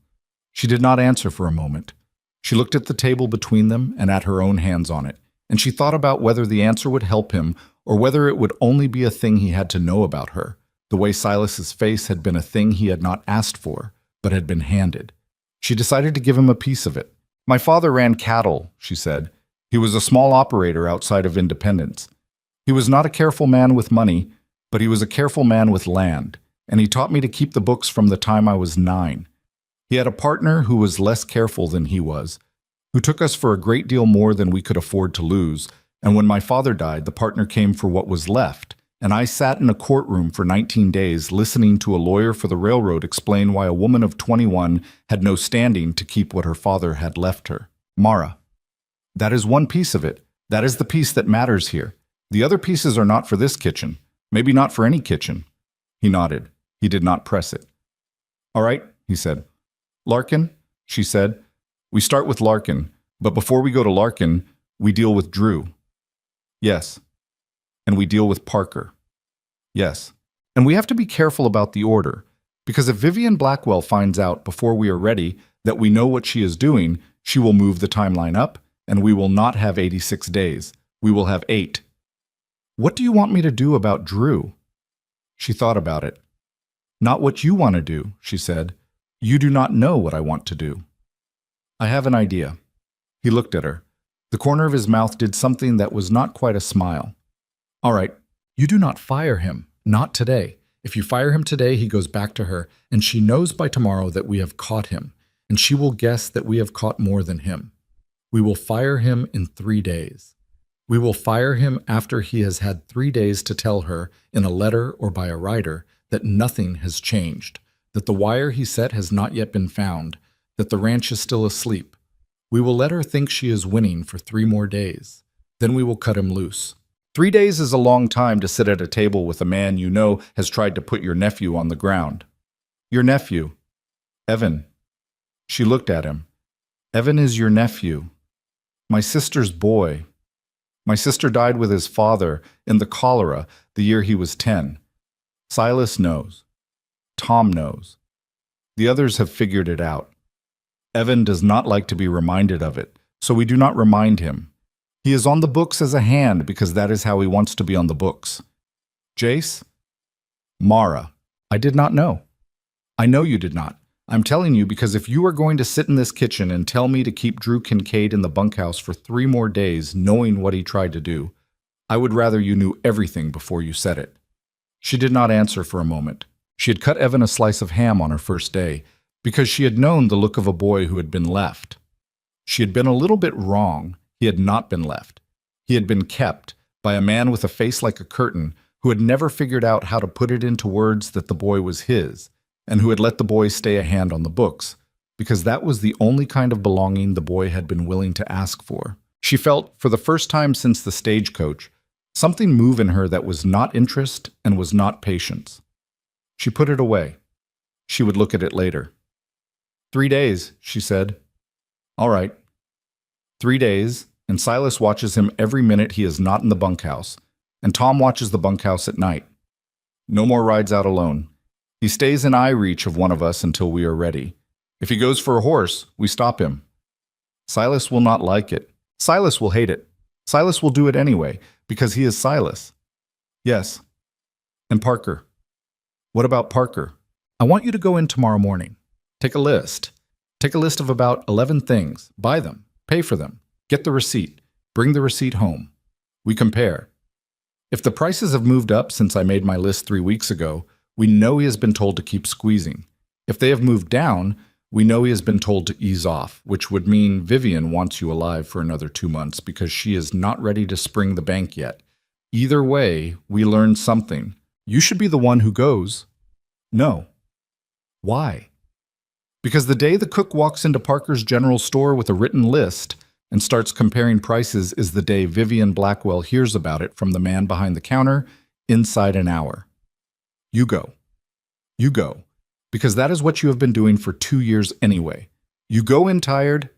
She did not answer for a moment. She looked at the table between them and at her own hands on it, and she thought about whether the answer would help him or whether it would only be a thing he had to know about her, the way Silas's face had been a thing he had not asked for, but had been handed. She decided to give him a piece of it. My father ran cattle, she said. He was a small operator outside of Independence. He was not a careful man with money, but he was a careful man with land, and he taught me to keep the books from the time I was 9. He had a partner who was less careful than he was, who took us for a great deal more than we could afford to lose, and when my father died, the partner came for what was left, and I sat in a courtroom for 19 days listening to a lawyer for the railroad explain why a woman of 21 had no standing to keep what her father had left her. Mara. That is one piece of it. That is the piece that matters here. The other pieces are not for this kitchen. Maybe not for any kitchen. He nodded. He did not press it. All right, he said. Larkin, she said. We start with Larkin, but before we go to Larkin, we deal with Drew. Yes. And we deal with Parker. Yes. And we have to be careful about the order, because if Vivian Blackwell finds out before we are ready that we know what she is doing, she will move the timeline up, and we will not have 86 days. We will have 8. What do you want me to do about Drew? She thought about it. Not what you want to do, she said. You do not know what I want to do. I have an idea. He looked at her. The corner of his mouth did something that was not quite a smile. All right, you do not fire him. Not today. If you fire him today, he goes back to her, and she knows by tomorrow that we have caught him, and she will guess that we have caught more than him. We will fire him in 3 days. We will fire him after he has had 3 days to tell her, in a letter or by a writer, that nothing has changed, that the wire he set has not yet been found, that the ranch is still asleep. We will let her think she is winning for 3 more days. Then we will cut him loose. 3 days is a long time to sit at a table with a man you know has tried to put your nephew on the ground. Your nephew. Evan. She looked at him. Evan is your nephew. My sister's boy. My sister died with his father in the cholera the year he was 10. Silas knows. Tom knows. The others have figured it out. Evan does not like to be reminded of it, so we do not remind him. He is on the books as a hand because that is how he wants to be on the books. Jace? Mara. I did not know. I know you did not. I'm telling you because if you are going to sit in this kitchen and tell me to keep Drew Kincaid in the bunkhouse for 3 more days knowing what he tried to do, I would rather you knew everything before you said it. She did not answer for a moment. She had cut Evan a slice of ham on her first day because she had known the look of a boy who had been left. She had been a little bit wrong. He had not been left. He had been kept by a man with a face like a curtain who had never figured out how to put it into words that the boy was his, and who had let the boy stay a hand on the books, because that was the only kind of belonging the boy had been willing to ask for. She felt, for the first time since the stagecoach, something move in her that was not interest and was not patience. She put it away. She would look at it later. 3 days, she said. All right. 3 days, and Silas watches him every minute he is not in the bunkhouse, and Tom watches the bunkhouse at night. No more rides out alone. He stays in eye reach of one of us until we are ready. If he goes for a horse, we stop him. Silas will not like it. Silas will hate it. Silas will do it anyway, because he is Silas. Yes. And Parker. What about Parker? I want you to go in tomorrow morning. Take a list. Take a list of about 11 things. Buy them. Pay for them. Get the receipt. Bring the receipt home. We compare. If the prices have moved up since I made my list 3 weeks ago, we know he has been told to keep squeezing. If they have moved down, we know he has been told to ease off, which would mean Vivian wants you alive for another 2 months because she is not ready to spring the bank yet. Either way, we learned something. You should be the one who goes. No. Why? Because the day the cook walks into Parker's general store with a written list and starts comparing prices is the day Vivian Blackwell hears about it from the man behind the counter inside an hour. You go. You go. Because that is what you have been doing for 2 years anyway. You go in tired,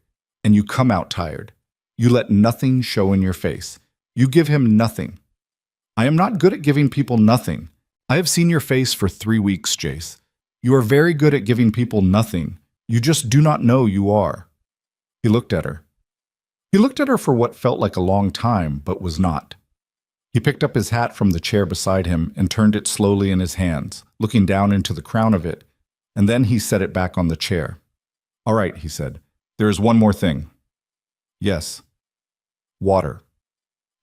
and you come out tired. You let nothing show in your face. You give him nothing. I am not good at giving people nothing. I have seen your face for 3 weeks, Jace. You are very good at giving people nothing. You just do not know you are. He looked at her. He looked at her for what felt like a long time, but was not. He picked up his hat from the chair beside him and turned it slowly in his hands, looking down into the crown of it, and then he set it back on the chair. All right, he said. There is one more thing. Yes. Water.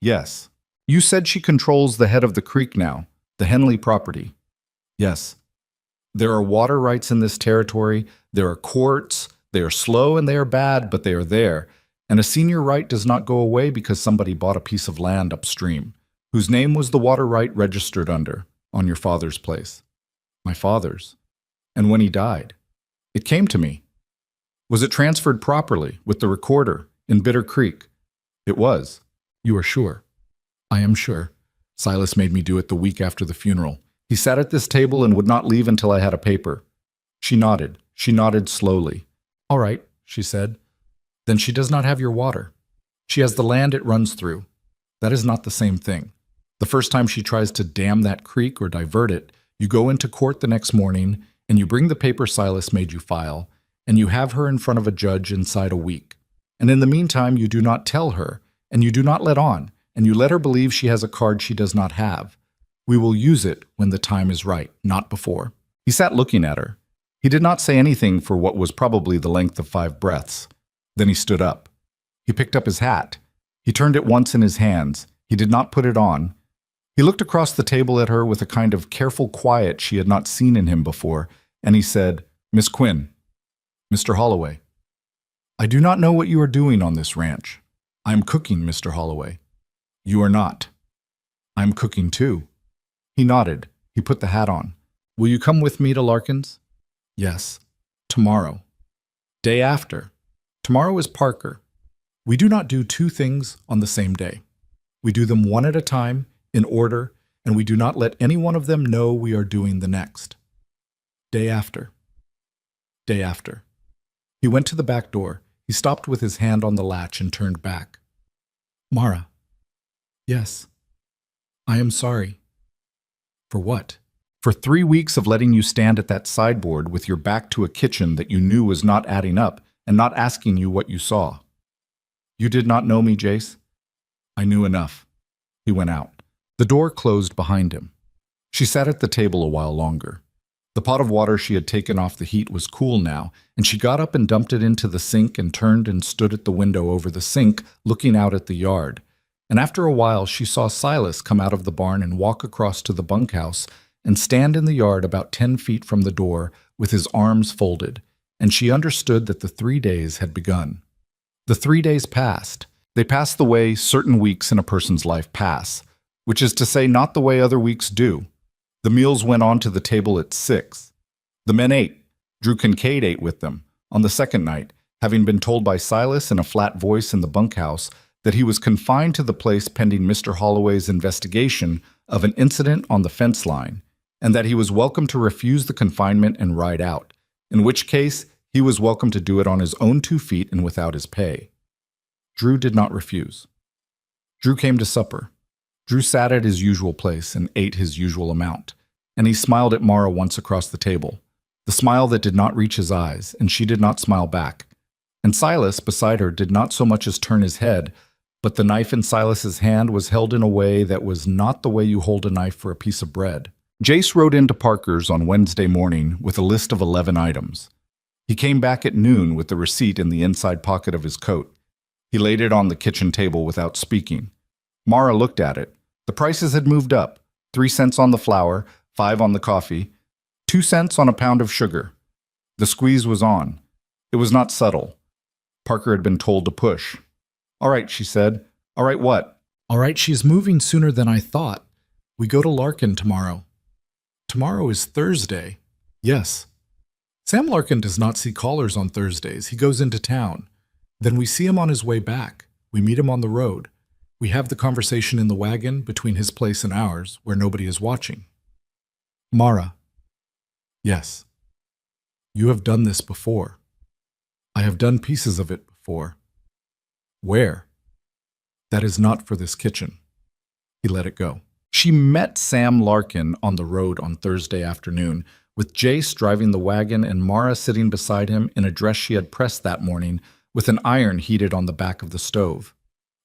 Yes. You said she controls the head of the creek now, the Henley property. Yes. There are water rights in this territory. There are courts. They are slow and they are bad, but they are there. And a senior right does not go away because somebody bought a piece of land upstream, whose name was the water right registered under, on your father's place. My father's. And when he died, it came to me. Was it transferred properly with the recorder in Bitter Creek? It was. You are sure? I am sure. Silas made me do it the week after the funeral. He sat at this table and would not leave until I had a paper. She nodded. She nodded slowly. All right, she said. Then she does not have your water. She has the land it runs through. That is not the same thing. The first time she tries to dam that creek or divert it, you go into court the next morning and you bring the paper Silas made you file, and you have her in front of a judge inside a week. And in the meantime, you do not tell her, and you do not let on, and you let her believe she has a card she does not have. We will use it when the time is right, not before. He sat looking at her. He did not say anything for what was probably the length of 5 breaths. Then he stood up. He picked up his hat. He turned it once in his hands. He did not put it on. He looked across the table at her with a kind of careful quiet she had not seen in him before, and he said, Miss Quinn, Mr. Holloway, I do not know what you are doing on this ranch. I am cooking, Mr. Holloway. You are not. I am cooking too. He nodded. He put the hat on. Will you come with me to Larkin's? Yes. Tomorrow. Day after. Tomorrow is Parker. We do not do 2 things on the same day. We do them one at a time, in order, and we do not let any one of them know we are doing the next. Day after. Day after. He went to the back door. He stopped with his hand on the latch and turned back. Mara. Yes. I am sorry. For what? For 3 weeks of letting you stand at that sideboard with your back to a kitchen that you knew was not adding up and not asking you what you saw. You did not know me, Jace? I knew enough. He went out. The door closed behind him. She sat at the table a while longer. The pot of water she had taken off the heat was cool now, and she got up and dumped it into the sink and turned and stood at the window over the sink, looking out at the yard. And after a while she saw Silas come out of the barn and walk across to the bunkhouse and stand in the yard about 10 feet from the door with his arms folded, and she understood that the 3 days had begun. The 3 days passed. They passed the way certain weeks in a person's life pass, which is to say not the way other weeks do. The meals went on to the table at 6. The men ate. Drew Kincaid ate with them. On the second night, having been told by Silas in a flat voice in the bunkhouse that he was confined to the place pending Mr. Holloway's investigation of an incident on the fence line, and that he was welcome to refuse the confinement and ride out, in which case he was welcome to do it on his own 2 feet and without his pay. Drew did not refuse. Drew came to supper. Drew sat at his usual place and ate his usual amount, and he smiled at Mara once across the table, the smile that did not reach his eyes, and she did not smile back. And Silas, beside her, did not so much as turn his head, but the knife in Silas's hand was held in a way that was not the way you hold a knife for a piece of bread. Jace rode into Parker's on Wednesday morning with a list of 11 items. He came back at noon with the receipt in the inside pocket of his coat. He laid it on the kitchen table without speaking. Mara looked at it. The prices had moved up. 3 cents on the flour, 5 on the coffee, 2 cents on a pound of sugar. The squeeze was on. It was not subtle. Parker had been told to push. "All right," she said. "All right, what?" "All right, she's moving sooner than I thought. We go to Larkin tomorrow." "Tomorrow is Thursday." "Yes." "Sam Larkin does not see callers on Thursdays. He goes into town. Then we see him on his way back. We meet him on the road. We have the conversation in the wagon between his place and ours, where nobody is watching." "Mara." "Yes." "You have done this before." "I have done pieces of it before." "Where?" "That is not for this kitchen." He let it go. She met Sam Larkin on the road on Thursday afternoon, with Jace driving the wagon and Mara sitting beside him in a dress she had pressed that morning, with an iron heated on the back of the stove.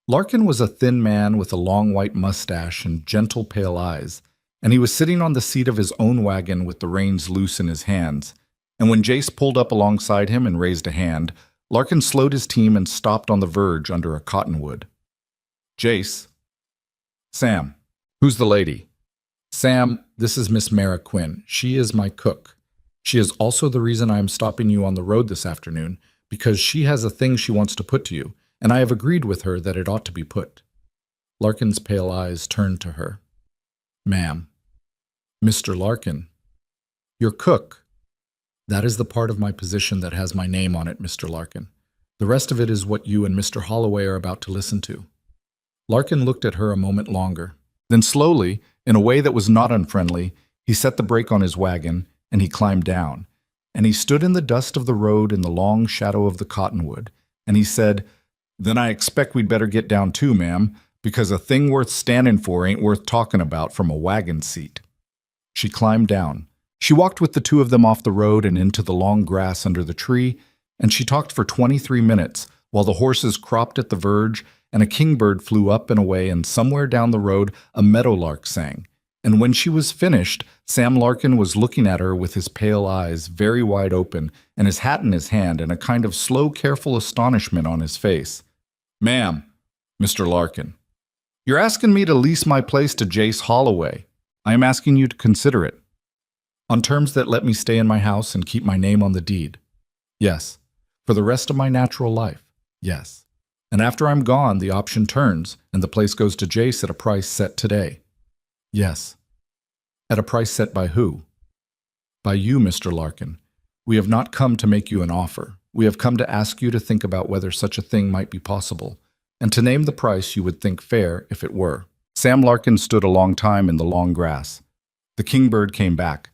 Larkin was a thin man with a long white mustache and gentle pale eyes, and he was sitting on the seat of his own wagon with the reins loose in his hands. And when Jace pulled up alongside him and raised a hand, Larkin slowed his team and stopped on the verge under a cottonwood. "Jace." "Sam." "Who's the lady?" "Sam, this is Miss Mara Quinn. She is my cook. She is also the reason I am stopping you on the road this afternoon, because she has a thing she wants to put to you, and I have agreed with her that it ought to be put." Larkin's pale eyes turned to her. "Ma'am." "Mr. Larkin." "Your cook." "That is the part of my position that has my name on it, Mr. Larkin. The rest of it is what you and Mr. Holloway are about to listen to." Larkin looked at her a moment longer. Then slowly, in a way that was not unfriendly, he set the brake on his wagon, and he climbed down. And he stood in the dust of the road in the long shadow of the cottonwood, and he said, "Then I expect we'd better get down too, ma'am, because a thing worth standing for ain't worth talking about from a wagon seat." She climbed down. She walked with the two of them off the road and into the long grass under the tree, and she talked for 23 minutes while the horses cropped at the verge and a kingbird flew up and away, and somewhere down the road a meadowlark sang. And when she was finished, Sam Larkin was looking at her with his pale eyes very wide open and his hat in his hand and a kind of slow, careful astonishment on his face. "Ma'am," Mr. Larkin, "you're asking me to lease my place to Jace Holloway. I am asking you to consider it." "On terms that let me stay in my house and keep my name on the deed." "Yes." "For the rest of my natural life." "Yes." "And after I'm gone, the option turns, and the place goes to Jace at a price set today." "Yes." "At a price set by who?" "By you, Mr. Larkin. We have not come to make you an offer. We have come to ask you to think about whether such a thing might be possible, and to name the price you would think fair if it were." Sam Larkin stood a long time in the long grass. The kingbird came back.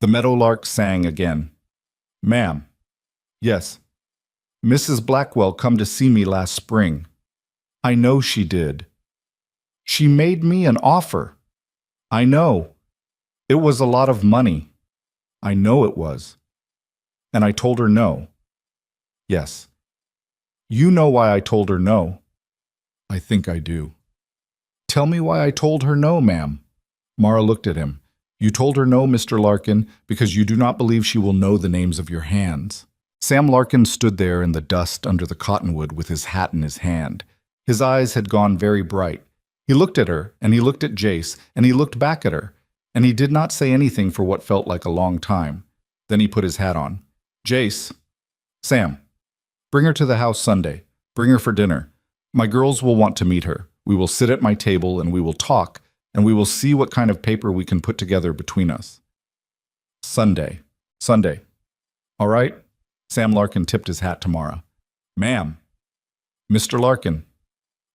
The meadowlark sang again. "Ma'am." "Yes." "Mrs. Blackwell come to see me last spring." "I know she did." "She made me an offer." "I know. It was a lot of money." "I know it was." "And I told her no." "Yes." "You know why I told her no." "I think I do." "Tell me why I told her no, ma'am." Mara looked at him. "You told her no, Mr. Larkin, because you do not believe she will know the names of your hands." Sam Larkin stood there in the dust under the cottonwood with his hat in his hand. His eyes had gone very bright. He looked at her, and he looked at Jace, and he looked back at her, and he did not say anything for what felt like a long time. Then he put his hat on. "Jace." "Sam." "Bring her to the house Sunday. Bring her for dinner. My girls will want to meet her. We will sit at my table, and we will talk, and we will see what kind of paper we can put together between us." "Sunday." "Sunday." "All right." Sam Larkin tipped his hat to Mara. "Ma'am." "Mr. Larkin."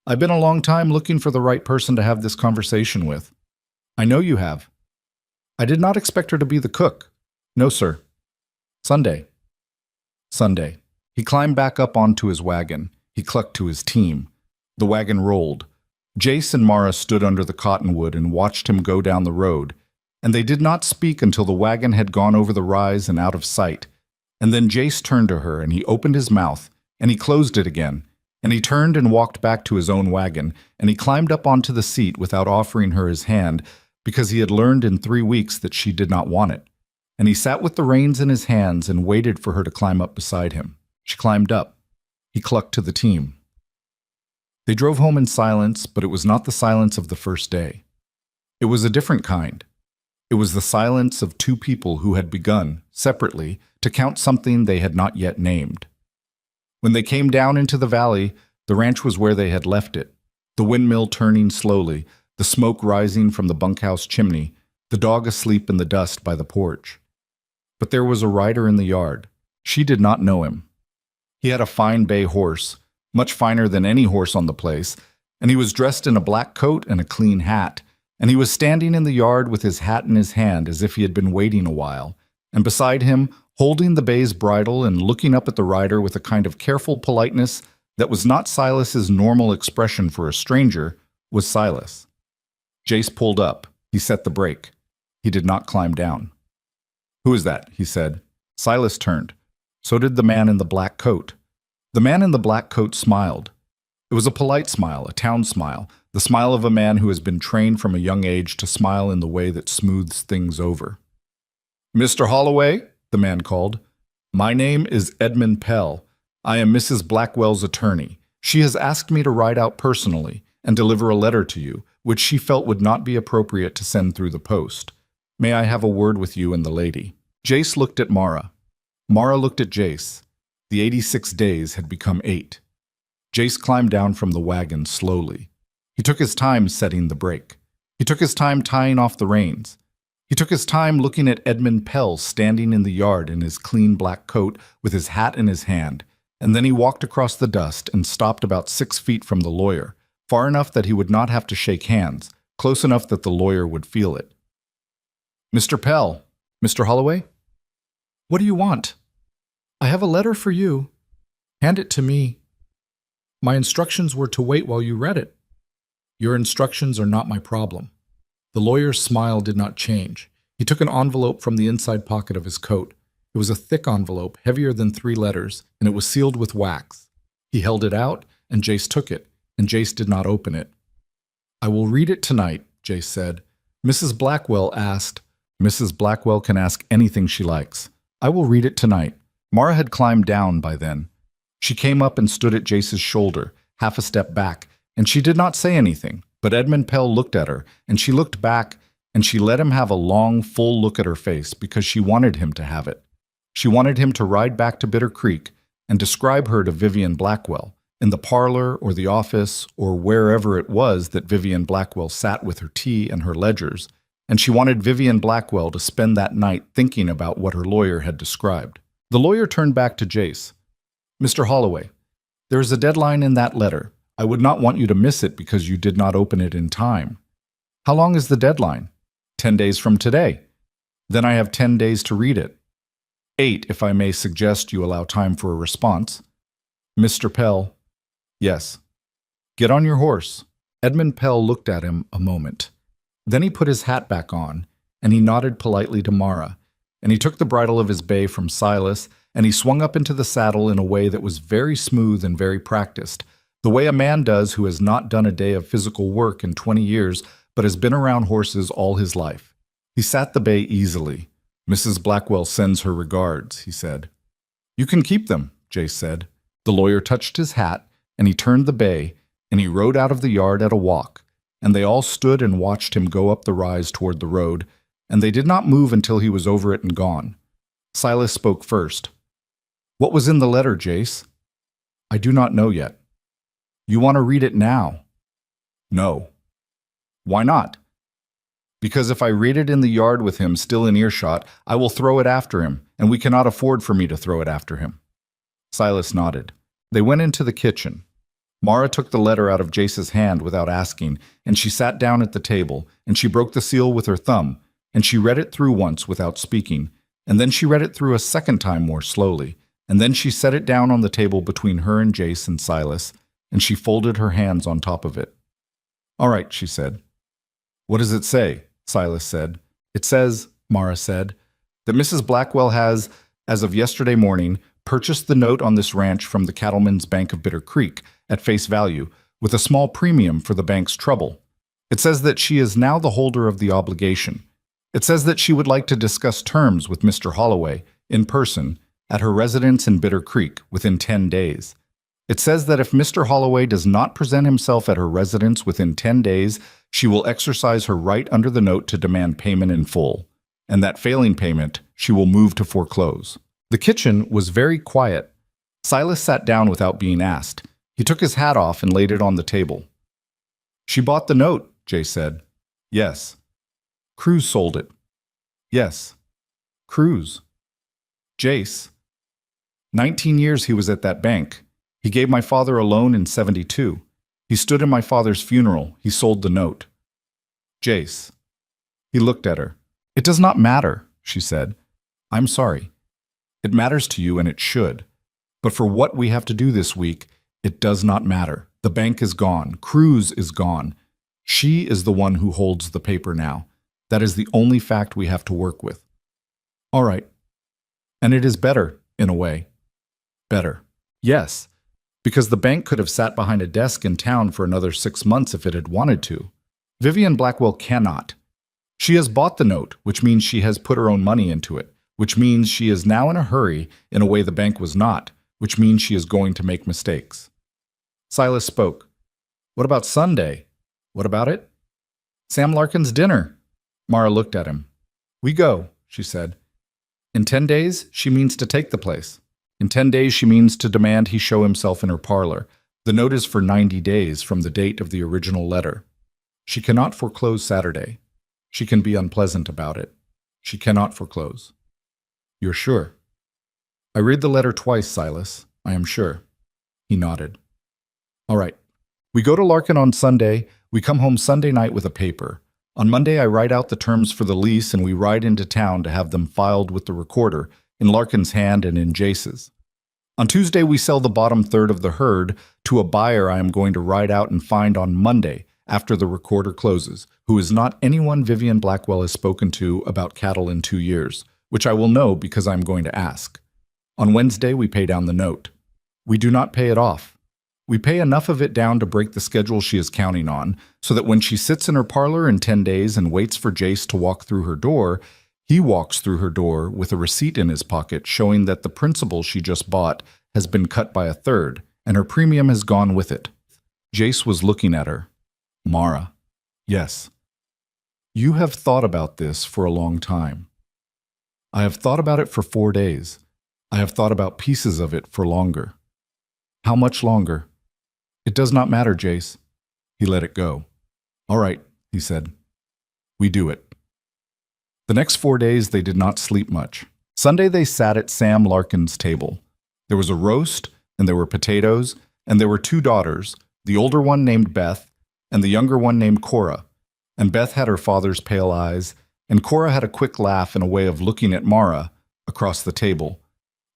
"I've been a long time looking for the right person to have this conversation with." "I know you have." "I did not expect her to be the cook." "No, sir." "Sunday." "Sunday." He climbed back up onto his wagon. He clucked to his team. The wagon rolled. Jace and Mara stood under the cottonwood and watched him go down the road, and they did not speak until the wagon had gone over the rise and out of sight. And then Jace turned to her, and he opened his mouth. and he closed it again, and he turned and walked back to his own wagon, and he climbed up onto the seat without offering her his hand, because he had learned in 3 weeks that she did not want it. And he sat with the reins in his hands and waited for her to climb up beside him. She climbed up. He clucked to the team. They drove home in silence, but it was not the silence of the first day. It was a different kind. It was the silence of two people who had begun, separately, to count something they had not yet named. When they came down into the valley, the ranch was where they had left it, the windmill turning slowly, the smoke rising from the bunkhouse chimney, the dog asleep in the dust by the porch. But there was a rider in the yard. She did not know him. He had a fine bay horse, much finer than any horse on the place, and he was dressed in a black coat and a clean hat, and he was standing in the yard with his hat in his hand as if he had been waiting a while, and beside him, holding the bay's bridle and looking up at the rider with a kind of careful politeness that was not Silas's normal expression for a stranger, was Silas. Jace pulled up. He set the brake. He did not climb down. "Who is that?" he said. Silas turned. So did the man in the black coat. The man in the black coat smiled. It was a polite smile, a town smile, the smile of a man who has been trained from a young age to smile in the way that smooths things over. "Mr. Holloway," the man called. "My name is Edmund Pell. I am Mrs. Blackwell's attorney. She has asked me to ride out personally and deliver a letter to you, which she felt would not be appropriate to send through the post. May I have a word with you and the lady?" Jace looked at Mara. Mara looked at Jace. The 86 days had become 8. Jace climbed down from the wagon slowly. He took his time setting the brake. He took his time tying off the reins. He took his time looking at Edmund Pell standing in the yard in his clean black coat with his hat in his hand, and then he walked across the dust and stopped about 6 feet from the lawyer, far enough that he would not have to shake hands, close enough that the lawyer would feel it. "Mr. Pell." "Mr. Holloway?" "What do you want?" "I have a letter for you." "Hand it to me." "My instructions were to wait while you read it." "Your instructions are not my problem." The lawyer's smile did not change. He took an envelope from the inside pocket of his coat. It was a thick envelope, heavier than 3 letters, and it was sealed with wax. He held it out, and Jace took it, and Jace did not open it. "I will read it tonight," Jace said. "Mrs. Blackwell asked." "Mrs. Blackwell can ask anything she likes. I will read it tonight." Mara had climbed down by then. She came up and stood at Jace's shoulder, half a step back, and she did not say anything, but Edmund Pell looked at her, and she looked back, and she let him have a long, full look at her face because she wanted him to have it. She wanted him to ride back to Bitter Creek and describe her to Vivian Blackwell, in the parlor or the office or wherever it was that Vivian Blackwell sat with her tea and her ledgers, and she wanted Vivian Blackwell to spend that night thinking about what her lawyer had described. The lawyer turned back to Jace. "Mr. Holloway, there is a deadline in that letter. I would not want you to miss it because you did not open it in time." "How long is the deadline?" 10 days from today." "Then I have 10 days to read it." 8, if I may suggest you allow time for a response." "Mr. Pell." "Yes." "Get on your horse." Edmund Pell looked at him a moment. Then he put his hat back on, and he nodded politely to Mara, and he took the bridle of his bay from Silas, and he swung up into the saddle in a way that was very smooth and very practiced, the way a man does who has not done a day of physical work in 20 years but has been around horses all his life. He sat the bay easily. "Mrs. Blackwell sends her regards," he said. "You can keep them," Jace said. The lawyer touched his hat, and he turned the bay, and he rode out of the yard at a walk, and they all stood and watched him go up the rise toward the road, and they did not move until he was over it and gone. Silas spoke first. "What was in the letter, Jace?" "I do not know yet." "You want to read it now?" "No." "Why not?" "Because if I read it in the yard with him still in earshot, I will throw it after him, and we cannot afford for me to throw it after him." Silas nodded. They went into the kitchen. Mara took the letter out of Jace's hand without asking, and she sat down at the table, and she broke the seal with her thumb, and she read it through once without speaking, and then she read it through a second time more slowly, and then she set it down on the table between her and Jace and Silas, and she folded her hands on top of it. "All right," she said. "What does it say?" Silas said. "It says," Mara said, "that Mrs. Blackwell has, as of yesterday morning, purchased the note on this ranch from the Cattlemen's Bank of Bitter Creek at face value, with a small premium for the bank's trouble. It says that she is now the holder of the obligation. It says that she would like to discuss terms with Mr. Holloway in person at her residence in Bitter Creek within 10 days. It says that if Mr. Holloway does not present himself at her residence within 10 days, she will exercise her right under the note to demand payment in full, and that failing payment, she will move to foreclose. The kitchen was very quiet. Silas sat down without being asked. He took his hat off and laid it on the table. "She bought the note," Jay said. "Yes." "Cruz sold it." "Yes." "Cruz." "Jace. 19 years he was at that bank. He gave my father a loan in 72. He stood in my father's funeral. He sold the note." "Jace." He looked at her. "It does not matter," she said. "I'm sorry. It matters to you, and it should. But for what we have to do this week, it does not matter. The bank is gone. Cruz is gone. She is the one who holds the paper now. That is the only fact we have to work with." "All right. And it is better, in a way." "Better." "Yes, because the bank could have sat behind a desk in town for another 6 months if it had wanted to. Vivian Blackwell cannot. She has bought the note, which means she has put her own money into it, which means she is now in a hurry in a way the bank was not, which means she is going to make mistakes." Silas spoke. "What about Sunday?" "What about it?" "Sam Larkin's dinner." Mara looked at him. "We go," she said. "In 10 days, she means to take the place. In 10 days, she means to demand he show himself in her parlor. The note is for 90 days from the date of the original letter. She cannot foreclose Saturday. She can be unpleasant about it. She cannot foreclose." "You're sure?" "I read the letter twice, Silas. I am sure." He nodded. "All right. We go to Larkin on Sunday. We come home Sunday night with a paper. On Monday, I write out the terms for the lease, and we ride into town to have them filed with the recorder, in Larkin's hand and in Jace's. On Tuesday, we sell the bottom third of the herd to a buyer I am going to ride out and find on Monday after the recorder closes, who is not anyone Vivian Blackwell has spoken to about cattle in 2 years, which I will know because I am going to ask. On Wednesday, we pay down the note. We do not pay it off. We pay enough of it down to break the schedule she is counting on, so that when she sits in her parlor in 10 days and waits for Jace to walk through her door, he walks through her door with a receipt in his pocket showing that the principal she just bought has been cut by a third, and her premium has gone with it. Jace was looking at her. "Mara." "Yes." "You have thought about this for a long time." "I have thought about it for 4 days. I have thought about pieces of it for longer." "How much longer?" "It does not matter, Jace." He let it go. "All right," he said. "We do it." The next 4 days they did not sleep much. Sunday they sat at Sam Larkin's table. There was a roast, and there were potatoes, and there were 2 daughters, the older one named Beth, and the younger one named Cora. And Beth had her father's pale eyes, and Cora had a quick laugh and a way of looking at Mara, across the table,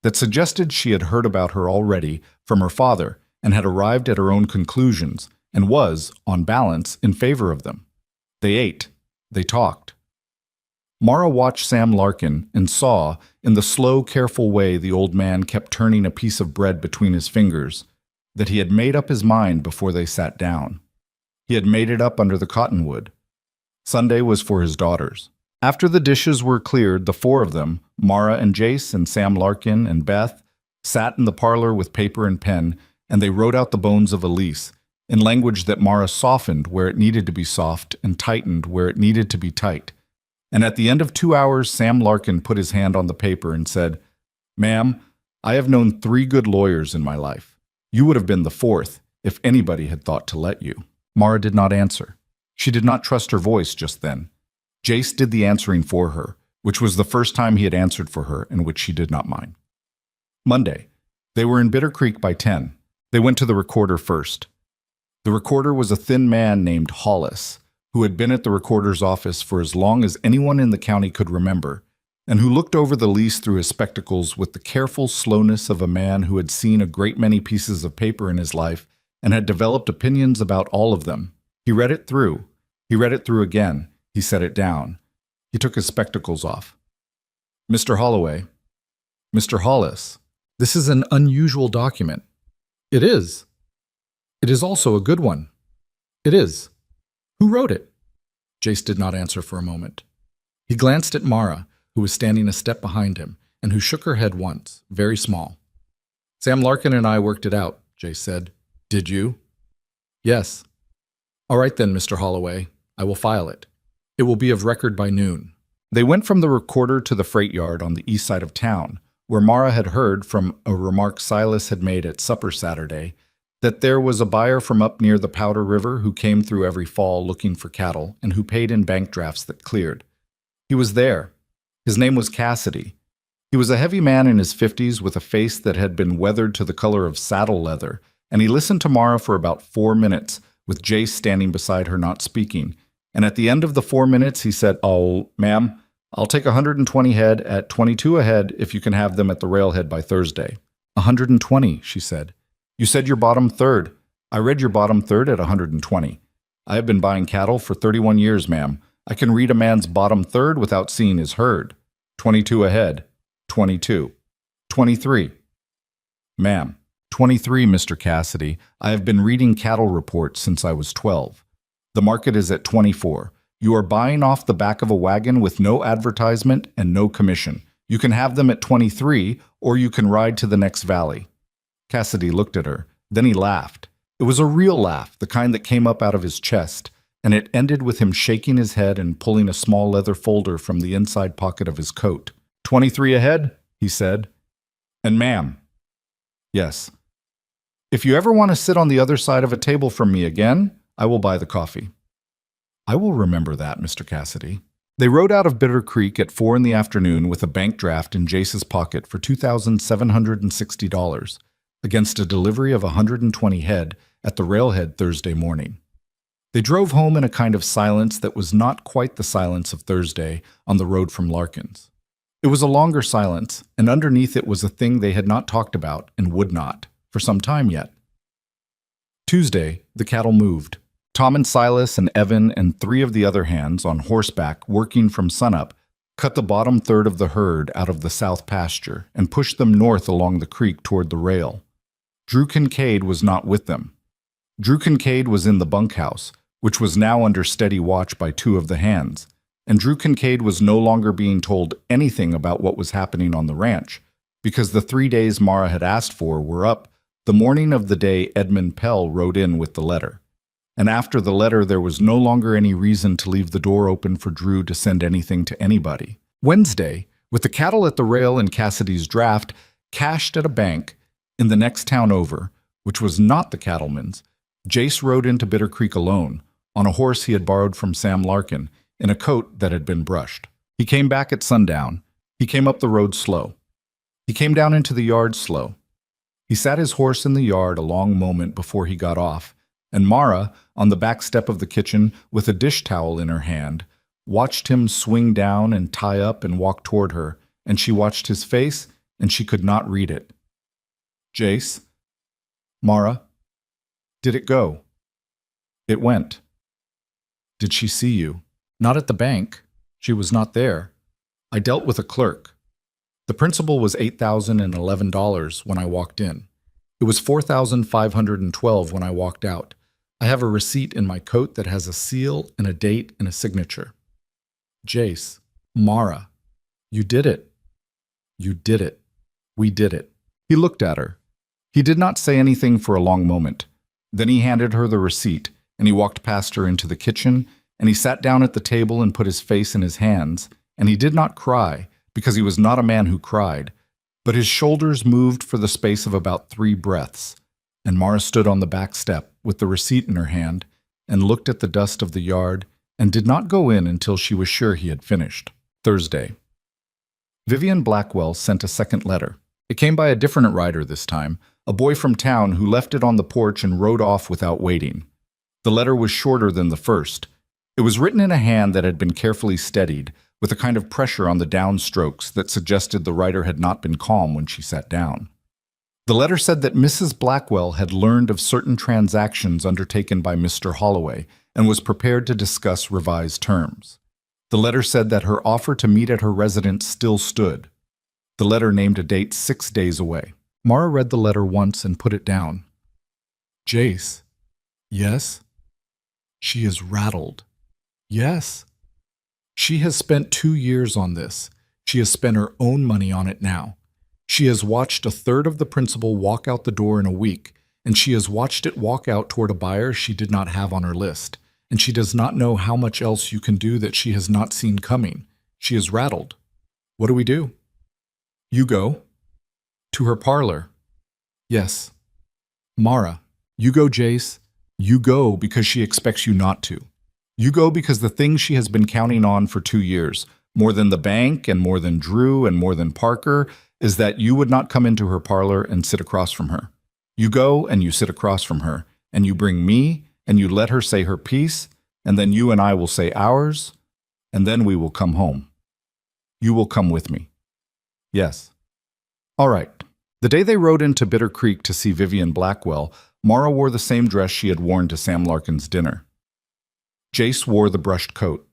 that suggested she had heard about her already from her father and had arrived at her own conclusions, and was, on balance, in favor of them. They ate. They talked. Mara watched Sam Larkin and saw, in the slow, careful way the old man kept turning a piece of bread between his fingers, that he had made up his mind before they sat down. He had made it up under the cottonwood. Sunday was for his daughters. After the dishes were cleared, the 4 of them, Mara and Jace and Sam Larkin and Beth, sat in the parlor with paper and pen, and they wrote out the bones of a lease, in language that Mara softened where it needed to be soft and tightened where it needed to be tight. And at the end of 2 hours, Sam Larkin put his hand on the paper and said, "Ma'am, I have known 3 good lawyers in my life. You would have been the 4th if anybody had thought to let you." Mara did not answer. She did not trust her voice just then. Jace did the answering for her, which was the first time he had answered for her and which she did not mind. Monday. They were in Bitter Creek by 10. They went to the recorder first. The recorder was a thin man named Hollis, who had been at the recorder's office for as long as anyone in the county could remember, and who looked over the lease through his spectacles with the careful slowness of a man who had seen a great many pieces of paper in his life and had developed opinions about all of them. He read it through. He read it through again. He set it down. He took his spectacles off. "Mr. Holloway." "Mr. Hollis." This is an unusual document. It is. It is also a good one. It is. Who wrote it? Jace did not answer for a moment. He glanced at Mara, who was standing a step behind him, and who shook her head once, very small. Sam Larkin and I worked it out, Jace said. Did you? Yes. All right then, Mr. Holloway. I will file it. It will be of record by noon. They went from the recorder to the freight yard on the east side of town, where Mara had heard from a remark Silas had made at supper Saturday that there was a buyer from up near the Powder River who came through every fall looking for cattle and who paid in bank drafts that cleared. He was there. His name was Cassidy. He was a heavy man in his 50s with a face that had been weathered to the color of saddle leather, and he listened to Mara for about 4 minutes, with Jace standing beside her not speaking. And at the end of the 4 minutes, he said, "Oh, ma'am, I'll take 120 head at 22 a head if you can have them at the railhead by Thursday." 120, she said. You said your bottom third. I read your bottom third at 120. I have been buying cattle for 31 years, ma'am. I can read a man's bottom third without seeing his herd. 22 a head. 22. 23. Ma'am. 23, Mr. Cassidy. I have been reading cattle reports since I was 12. The market is at 24. You are buying off the back of a wagon with no advertisement and no commission. You can have them at 23, or you can ride to the next valley. Cassidy looked at her. Then he laughed. It was a real laugh, the kind that came up out of his chest, and it ended with him shaking his head and pulling a small leather folder from the inside pocket of his coat. 23 ahead, he said. And ma'am. Yes. If you ever want to sit on the other side of a table from me again, I will buy the coffee. I will remember that, Mr. Cassidy. They rode out of Bitter Creek at 4 in the afternoon with a bank draft in Jace's pocket for $2,760 against a delivery of 120 head at the railhead Thursday morning. They drove home in a kind of silence that was not quite the silence of Thursday on the road from Larkin's. It was a longer silence, and underneath it was a thing they had not talked about and would not for some time yet. Tuesday, the cattle moved. Tom and Silas and Evan and 3 of the other hands on horseback working from sunup cut the bottom third of the herd out of the south pasture and pushed them north along the creek toward the rail. Drew Kincaid was not with them. Drew Kincaid was in the bunkhouse, which was now under steady watch by 2 of the hands, and Drew Kincaid was no longer being told anything about what was happening on the ranch, because the 3 days Mara had asked for were up the morning of the day Edmund Pell rode in with the letter. And after the letter, there was no longer any reason to leave the door open for Drew to send anything to anybody. Wednesday, with the cattle at the rail and Cassidy's draft cashed at a bank in the next town over, which was not the cattleman's, Jace rode into Bitter Creek alone, on a horse he had borrowed from Sam Larkin, in a coat that had been brushed. He came back at sundown. He came up the road slow. He came down into the yard slow. He sat his horse in the yard a long moment before he got off, and Mara, on the back step of the kitchen with a dish towel in her hand, watched him swing down and tie up and walk toward her, and she watched his face, and she could not read it. Jace? Mara? Did it go? It went. Did she see you? Not at the bank. She was not there. I dealt with a clerk. The principal was $8,011 when I walked in. It was $4,512 when I walked out. I have a receipt in my coat that has a seal and a date and a signature. Jace, Mara, you did it. You did it. We did it. He looked at her. He did not say anything for a long moment. Then he handed her the receipt, and he walked past her into the kitchen, and he sat down at the table and put his face in his hands, and he did not cry, because he was not a man who cried, but his shoulders moved for the space of about 3 breaths, and Mara stood on the back step with the receipt in her hand and looked at the dust of the yard and did not go in until she was sure he had finished. Thursday. Vivian Blackwell sent a second letter. It came by a different rider this time, a boy from town who left it on the porch and rode off without waiting. The letter was shorter than the first. It was written in a hand that had been carefully steadied, with a kind of pressure on the downstrokes that suggested the writer had not been calm when she sat down. The letter said that Mrs. Blackwell had learned of certain transactions undertaken by Mr. Holloway and was prepared to discuss revised terms. The letter said that her offer to meet at her residence still stood. The letter named a date 6 days away. Mara read the letter once and put it down. Jace. Yes. She is rattled. Yes. She has spent 2 years on this. She has spent her own money on it now. She has watched a third of the principal walk out the door in a week, and she has watched it walk out toward a buyer she did not have on her list, and she does not know how much else you can do that she has not seen coming. She is rattled. What do we do? You go. To her parlor. Yes. Mara, you go, Jace. You go because she expects you not to. You go because the thing she has been counting on for 2 years, more than the bank and more than Drew and more than Parker, is that you would not come into her parlor and sit across from her. You go and you sit across from her, and you bring me, and you let her say her piece, and then you and I will say ours, and then we will come home. You will come with me. Yes. All right. The day they rode into Bitter Creek to see Vivian Blackwell, Mara wore the same dress she had worn to Sam Larkin's dinner. Jace wore the brushed coat.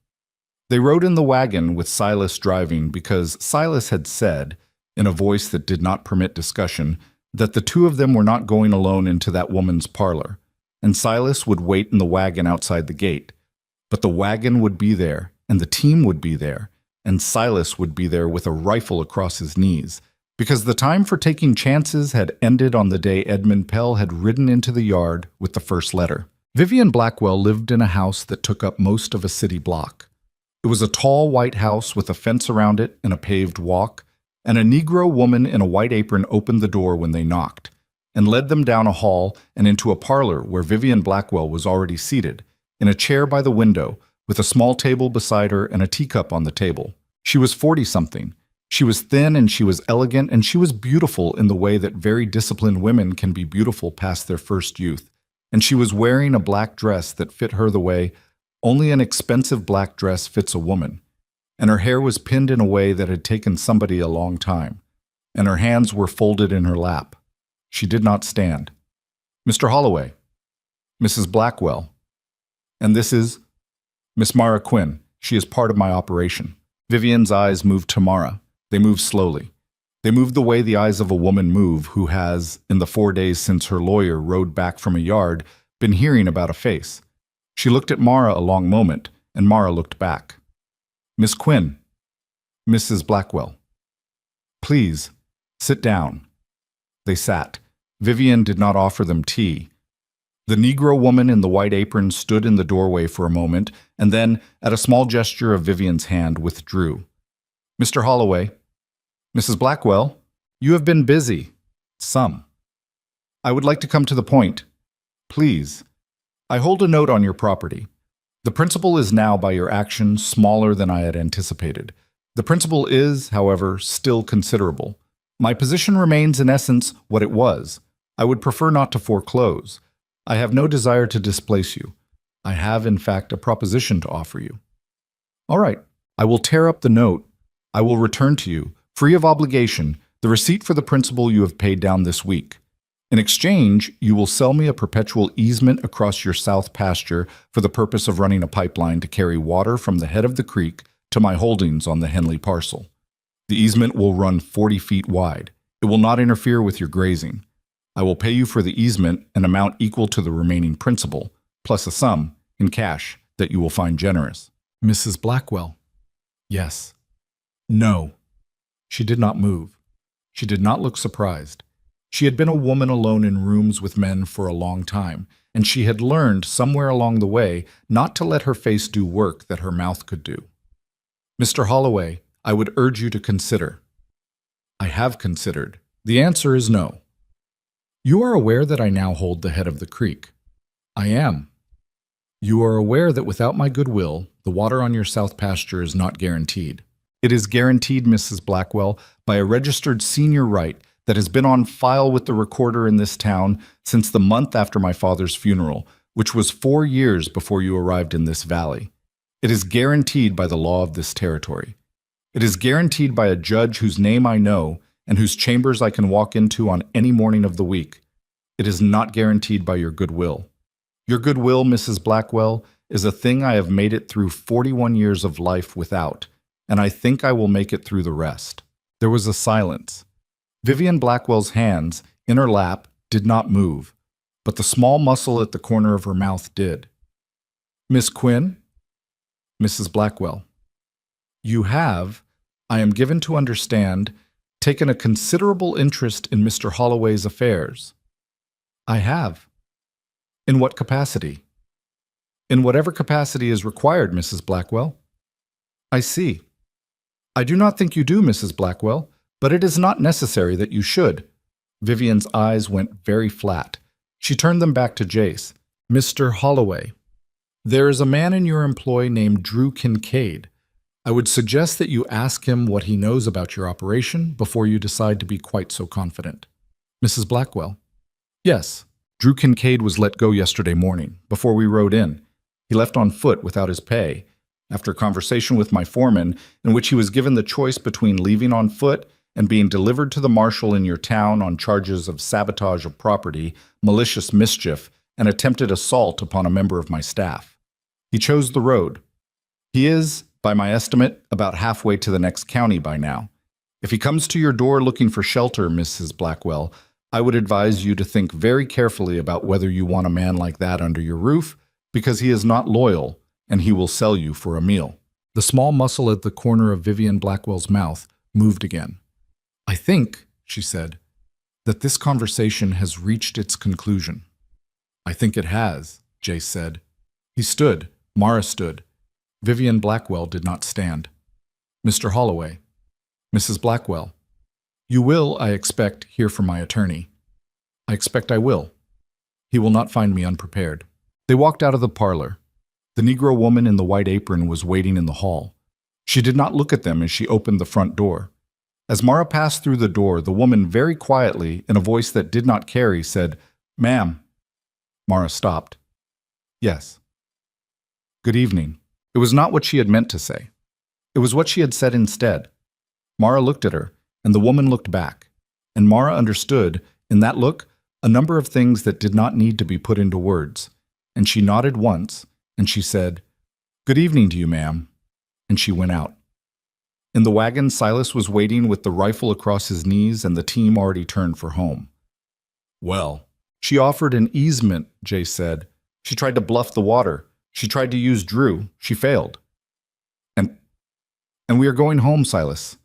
They rode in the wagon with Silas driving because Silas had said, in a voice that did not permit discussion, that the two of them were not going alone into that woman's parlor, and Silas would wait in the wagon outside the gate. But the wagon would be there, and the team would be there, and Silas would be there with a rifle across his knees, because the time for taking chances had ended on the day Edmund Pell had ridden into the yard with the first letter. Vivian Blackwell lived in a house that took up most of a city block. It was a tall white house with a fence around it and a paved walk, and a Negro woman in a white apron opened the door when they knocked, and led them down a hall and into a parlor where Vivian Blackwell was already seated, in a chair by the window, with a small table beside her and a teacup on the table. She was 40-something. She was thin and she was elegant and she was beautiful in the way that very disciplined women can be beautiful past their first youth. And she was wearing a black dress that fit her the way only an expensive black dress fits a woman. And her hair was pinned in a way that had taken somebody a long time. And her hands were folded in her lap. She did not stand. Mr. Holloway. Mrs. Blackwell. And this is Miss Mara Quinn. She is part of my operation. Vivian's eyes moved to Mara. They moved slowly. They moved the way the eyes of a woman move who has, in the 4 days since her lawyer rode back from a yard, been hearing about a face. She looked at Mara a long moment, and Mara looked back. Miss Quinn. Mrs. Blackwell. Please, sit down. They sat. Vivian did not offer them tea. The Negro woman in the white apron stood in the doorway for a moment, and then, at a small gesture of Vivian's hand, withdrew. Mr. Holloway. Mrs. Blackwell, you have been busy. Some. I would like to come to the point. Please. I hold a note on your property. The principal is now, by your action, smaller than I had anticipated. The principal is, however, still considerable. My position remains in essence what it was. I would prefer not to foreclose. I have no desire to displace you. I have, in fact, a proposition to offer you. All right. I will tear up the note. I will return to you, free of obligation, the receipt for the principal you have paid down this week. In exchange, you will sell me a perpetual easement across your south pasture for the purpose of running a pipeline to carry water from the head of the creek to my holdings on the Henley parcel. The easement will run 40 feet wide. It will not interfere with your grazing. I will pay you for the easement an amount equal to the remaining principal, plus a sum, in cash, that you will find generous. Mrs. Blackwell. Yes. No. She did not move. She did not look surprised. She had been a woman alone in rooms with men for a long time, and she had learned somewhere along the way not to let her face do work that her mouth could do. Mr. Holloway, I would urge you to consider. I have considered. The answer is no. You are aware that I now hold the head of the creek. I am. You are aware that without my goodwill, the water on your south pasture is not guaranteed. It is guaranteed, Mrs. Blackwell, by a registered senior right that has been on file with the recorder in this town since the month after my father's funeral, which was 4 years before you arrived in this valley. It is guaranteed by the law of this territory. It is guaranteed by a judge whose name I know and whose chambers I can walk into on any morning of the week. It is not guaranteed by your goodwill. Your goodwill, Mrs. Blackwell, is a thing I have made it through 41 years of life without, and I think I will make it through the rest. There was a silence. Vivian Blackwell's hands, in her lap, did not move, but the small muscle at the corner of her mouth did. Miss Quinn? Mrs. Blackwell. You have, I am given to understand, taken a considerable interest in Mr. Holloway's affairs. I have. In what capacity? In whatever capacity is required, Mrs. Blackwell. I see. I do not think you do, Mrs. Blackwell, but it is not necessary that you should. Vivian's eyes went very flat. She turned them back to Jace. Mr. Holloway, there is a man in your employ named Drew Kincaid. I would suggest that you ask him what he knows about your operation before you decide to be quite so confident. Mrs. Blackwell. Yes, Drew Kincaid was let go yesterday morning, before we rode in. He left on foot without his pay. After a conversation with my foreman, in which he was given the choice between leaving on foot and being delivered to the marshal in your town on charges of sabotage of property, malicious mischief, and attempted assault upon a member of my staff. He chose the road. He is, by my estimate, about halfway to the next county by now. If he comes to your door looking for shelter, Mrs. Blackwell, I would advise you to think very carefully about whether you want a man like that under your roof, because he is not loyal, and he will sell you for a meal. The small muscle at the corner of Vivian Blackwell's mouth moved again. I think, she said, that this conversation has reached its conclusion. I think it has, Jace said. He stood. Mara stood. Vivian Blackwell did not stand. Mr. Holloway. Mrs. Blackwell. You will, I expect, hear from my attorney. I expect I will. He will not find me unprepared. They walked out of the parlor. The Negro woman in the white apron was waiting in the hall. She did not look at them as she opened the front door. As Mara passed through the door, the woman very quietly, in a voice that did not carry, said, "Ma'am." Mara stopped. Yes. Good evening. It was not what she had meant to say. It was what she had said instead. Mara looked at her, and the woman looked back. And Mara understood, in that look, a number of things that did not need to be put into words. And she nodded once, and she said, "Good evening to you, ma'am." And she went out. In the wagon, Silas was waiting with the rifle across his knees and the team already turned for home. Well, she offered an easement, Jay said. She tried to bluff the water. She tried to use Drew. She failed. And we are going home, Silas.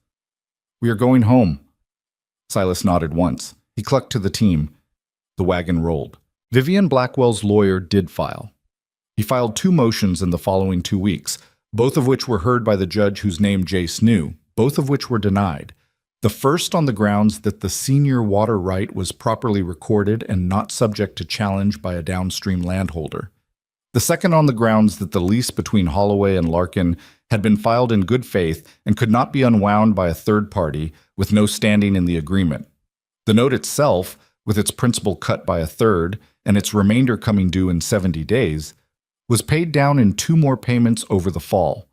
We are going home. Silas nodded once. He clucked to the team. The wagon rolled. Vivian Blackwell's lawyer did file. He filed 2 motions in the following 2 weeks, both of which were heard by the judge whose name Jace knew, both of which were denied. The first on the grounds that the senior water right was properly recorded and not subject to challenge by a downstream landholder. The second on the grounds that the lease between Holloway and Larkin had been filed in good faith and could not be unwound by a third party with no standing in the agreement. The note itself, with its principal cut by a third and its remainder coming due in 70 days, was paid down in 2 more payments over the fall,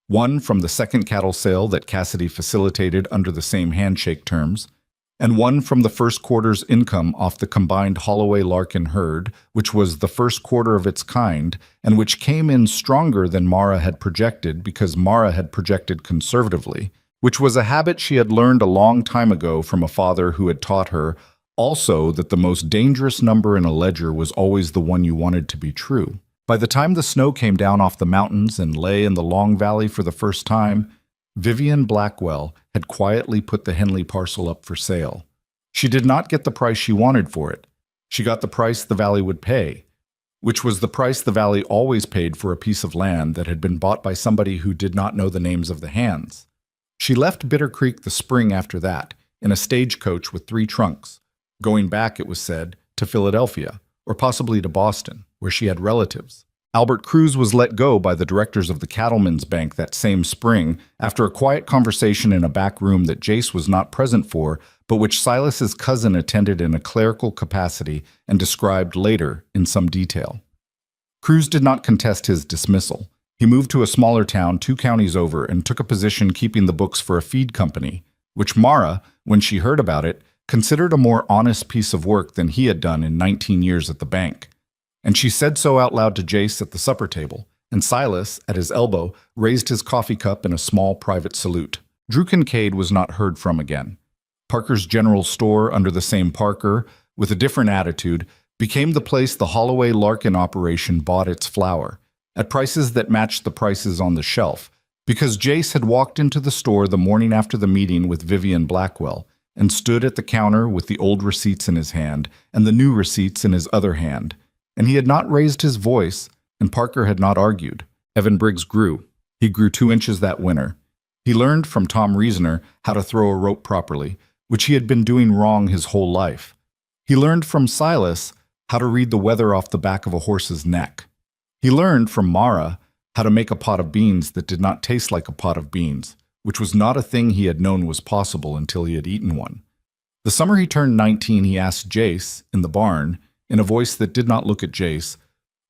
one from the second cattle sale that Cassidy facilitated under the same handshake terms, and one from the first quarter's income off the combined Holloway-Larkin herd, which was the first quarter of its kind, and which came in stronger than Mara had projected because Mara had projected conservatively, which was a habit she had learned a long time ago from a father who had taught her also that the most dangerous number in a ledger was always the one you wanted to be true. By the time the snow came down off the mountains and lay in the Long Valley for the first time, Vivian Blackwell had quietly put the Henley parcel up for sale. She did not get the price she wanted for it. She got the price the valley would pay, which was the price the valley always paid for a piece of land that had been bought by somebody who did not know the names of the hands. She left Bitter Creek the spring after that, in a stagecoach with 3 trunks, going back, it was said, to Philadelphia, or possibly to Boston, where she had relatives. Albert Cruz was let go by the directors of the Cattlemen's Bank that same spring after a quiet conversation in a back room that Jace was not present for, but which Silas's cousin attended in a clerical capacity and described later in some detail. Cruz did not contest his dismissal. He moved to a smaller town 2 counties over and took a position keeping the books for a feed company, which Mara, when she heard about it, considered a more honest piece of work than he had done in 19 years at the bank. And she said so out loud to Jace at the supper table, and Silas, at his elbow, raised his coffee cup in a small private salute. Drew Kincaid was not heard from again. Parker's General Store under the same Parker, with a different attitude, became the place the Holloway Larkin operation bought its flour, at prices that matched the prices on the shelf, because Jace had walked into the store the morning after the meeting with Vivian Blackwell and stood at the counter with the old receipts in his hand and the new receipts in his other hand, and he had not raised his voice, and Parker had not argued. Evan Briggs grew. He grew 2 inches that winter. He learned from Tom Reasoner how to throw a rope properly, which he had been doing wrong his whole life. He learned from Silas how to read the weather off the back of a horse's neck. He learned from Mara how to make a pot of beans that did not taste like a pot of beans, which was not a thing he had known was possible until he had eaten one. The summer he turned 19, he asked Jace, in the barn, in a voice that did not look at Jace,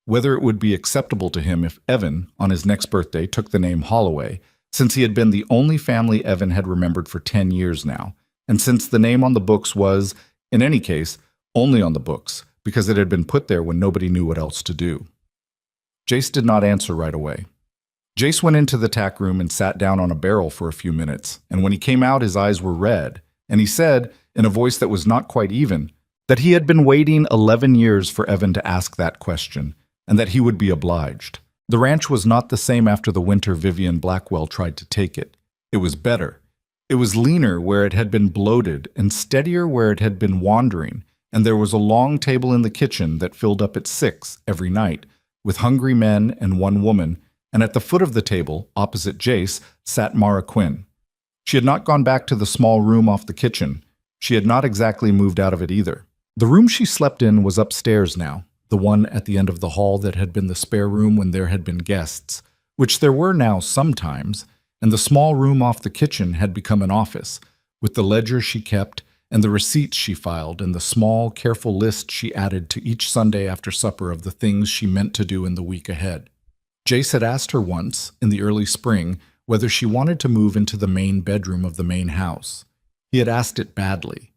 whether it would be acceptable to him if Evan, on his next birthday, took the name Holloway, since he had been the only family Evan had remembered for 10 years now, and since the name on the books was, in any case, only on the books, because it had been put there when nobody knew what else to do. Jace did not answer right away. Jace went into the tack room and sat down on a barrel for a few minutes, and when he came out his eyes were red, and he said, in a voice that was not quite even, that he had been waiting 11 years for Evan to ask that question, and that he would be obliged. The ranch was not the same after the winter Vivian Blackwell tried to take it. It was better. It was leaner where it had been bloated and steadier where it had been wandering, and there was a long table in the kitchen that filled up at 6 every night, with hungry men and one woman, and at the foot of the table, opposite Jace, sat Mara Quinn. She had not gone back to the small room off the kitchen. She had not exactly moved out of it either. The room she slept in was upstairs now, the one at the end of the hall that had been the spare room when there had been guests, which there were now sometimes, and the small room off the kitchen had become an office, with the ledger she kept and the receipts she filed and the small, careful list she added to each Sunday after supper of the things she meant to do in the week ahead. Jace had asked her once, in the early spring, whether she wanted to move into the main bedroom of the main house. He had asked it badly.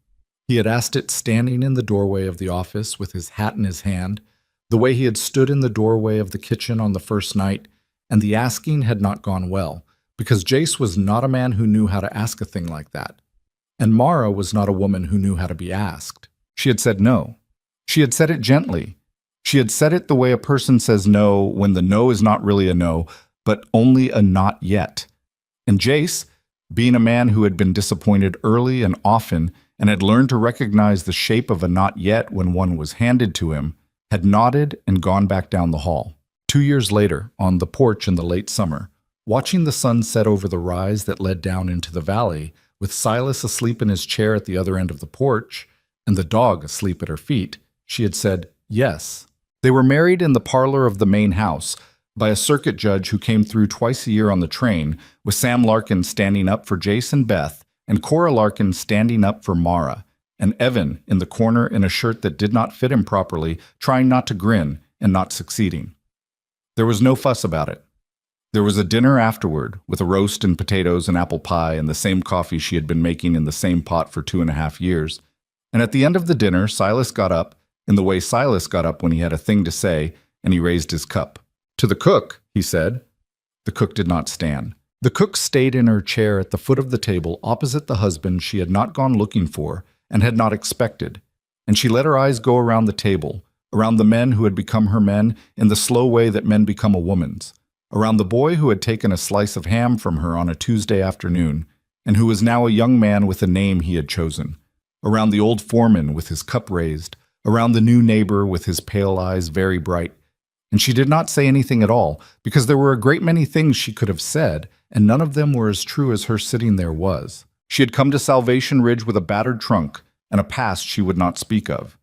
He had asked it standing in the doorway of the office with his hat in his hand, the way he had stood in the doorway of the kitchen on the first night, and the asking had not gone well, because Jace was not a man who knew how to ask a thing like that. And Mara was not a woman who knew how to be asked. She had said no. She had said it gently. She had said it the way a person says no when the no is not really a no, but only a not yet. And Jace, being a man who had been disappointed early and often and had learned to recognize the shape of a not yet when one was handed to him, had nodded and gone back down the hall. 2 years later, on the porch in the late summer, watching the sun set over the rise that led down into the valley, with Silas asleep in his chair at the other end of the porch, and the dog asleep at her feet, she had said yes. They were married in the parlor of the main house by a circuit judge who came through twice a year on the train, with Sam Larkin standing up for Jace and Beth, and Cora Larkin standing up for Mara, and Evan in the corner in a shirt that did not fit him properly, trying not to grin and not succeeding. There was no fuss about it. There was a dinner afterward, with a roast and potatoes and apple pie and the same coffee she had been making in the same pot for 2.5 years. And at the end of the dinner, Silas got up, in the way Silas got up when he had a thing to say, and he raised his cup. "To the cook," he said. The cook did not stand. The cook stayed in her chair at the foot of the table opposite the husband she had not gone looking for and had not expected, and she let her eyes go around the table, around the men who had become her men in the slow way that men become a woman's, around the boy who had taken a slice of ham from her on a Tuesday afternoon, and who was now a young man with a name he had chosen, around the old foreman with his cup raised, around the new neighbor with his pale eyes very bright. And she did not say anything at all, because there were a great many things she could have said, and none of them were as true as her sitting there was. She had come to Salvation Ridge with a battered trunk and a past she would not speak of.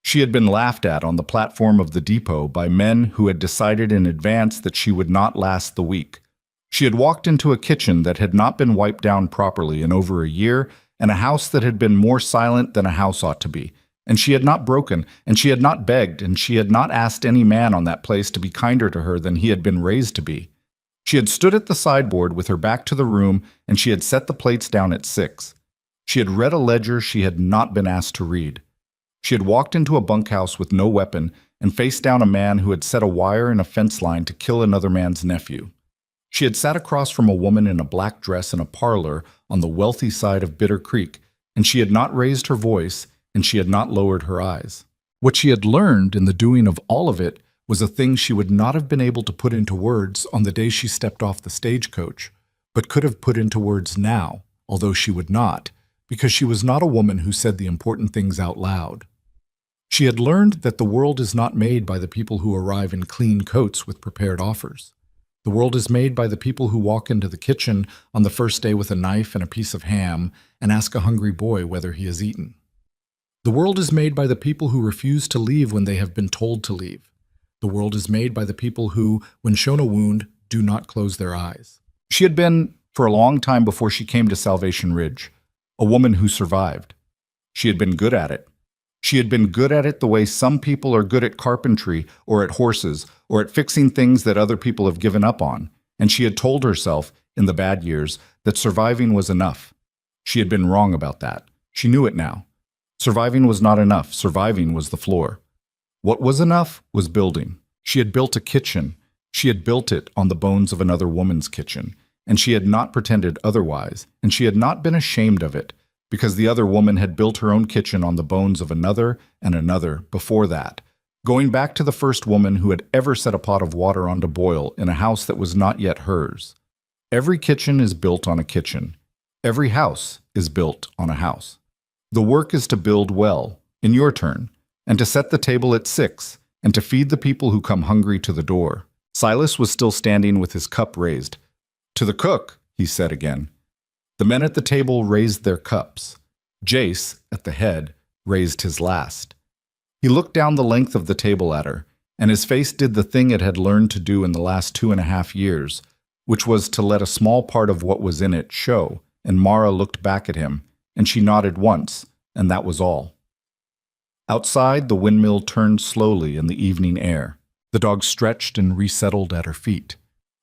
She had been laughed at on the platform of the depot by men who had decided in advance that she would not last the week. She had walked into a kitchen that had not been wiped down properly in over a year, and a house that had been more silent than a house ought to be. And she had not broken, and she had not begged, and she had not asked any man on that place to be kinder to her than he had been raised to be. She had stood at the sideboard with her back to the room, and she had set the plates down at 6. She had read a ledger she had not been asked to read. She had walked into a bunkhouse with no weapon and faced down a man who had set a wire in a fence line to kill another man's nephew. She had sat across from a woman in a black dress in a parlor on the wealthy side of Bitter Creek and she had not raised her voice, and she had not lowered her eyes. What she had learned in the doing of all of it was a thing she would not have been able to put into words on the day she stepped off the stagecoach, but could have put into words now, although she would not, because she was not a woman who said the important things out loud. She had learned that the world is not made by the people who arrive in clean coats with prepared offers. The world is made by the people who walk into the kitchen on the first day with a knife and a piece of ham and ask a hungry boy whether he has eaten. The world is made by the people who refuse to leave when they have been told to leave. The world is made by the people who, when shown a wound, do not close their eyes. She had been, for a long time before she came to Salvation Ridge, a woman who survived. She had been good at it. She had been good at it the way some people are good at carpentry or at horses or at fixing things that other people have given up on, and she had told herself, in the bad years, that surviving was enough. She had been wrong about that. She knew it now. Surviving was not enough. Surviving was the floor. What was enough was building. She had built a kitchen. She had built it on the bones of another woman's kitchen, and she had not pretended otherwise, and she had not been ashamed of it, because the other woman had built her own kitchen on the bones of another and another before that, going back to the first woman who had ever set a pot of water on to boil in a house that was not yet hers. Every kitchen is built on a kitchen. Every house is built on a house. The work is to build well, in your turn, and to set the table at 6, and to feed the people who come hungry to the door. Silas was still standing with his cup raised. "To the cook," he said again. The men at the table raised their cups. Jace, at the head, raised his last. He looked down the length of the table at her, and his face did the thing it had learned to do in the last 2.5 years, which was to let a small part of what was in it show, and Mara looked back at him, and she nodded once, and that was all. Outside, the windmill turned slowly in the evening air. The dog stretched and resettled at her feet.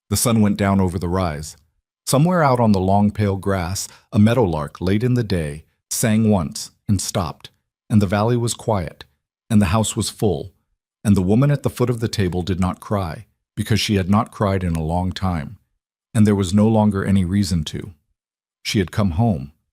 The sun went down over the rise. Somewhere out on the long pale grass, a meadowlark late in the day sang once and stopped, and the valley was quiet, and the house was full, and the woman at the foot of the table did not cry, because she had not cried in a long time, and there was no longer any reason to. She had come home.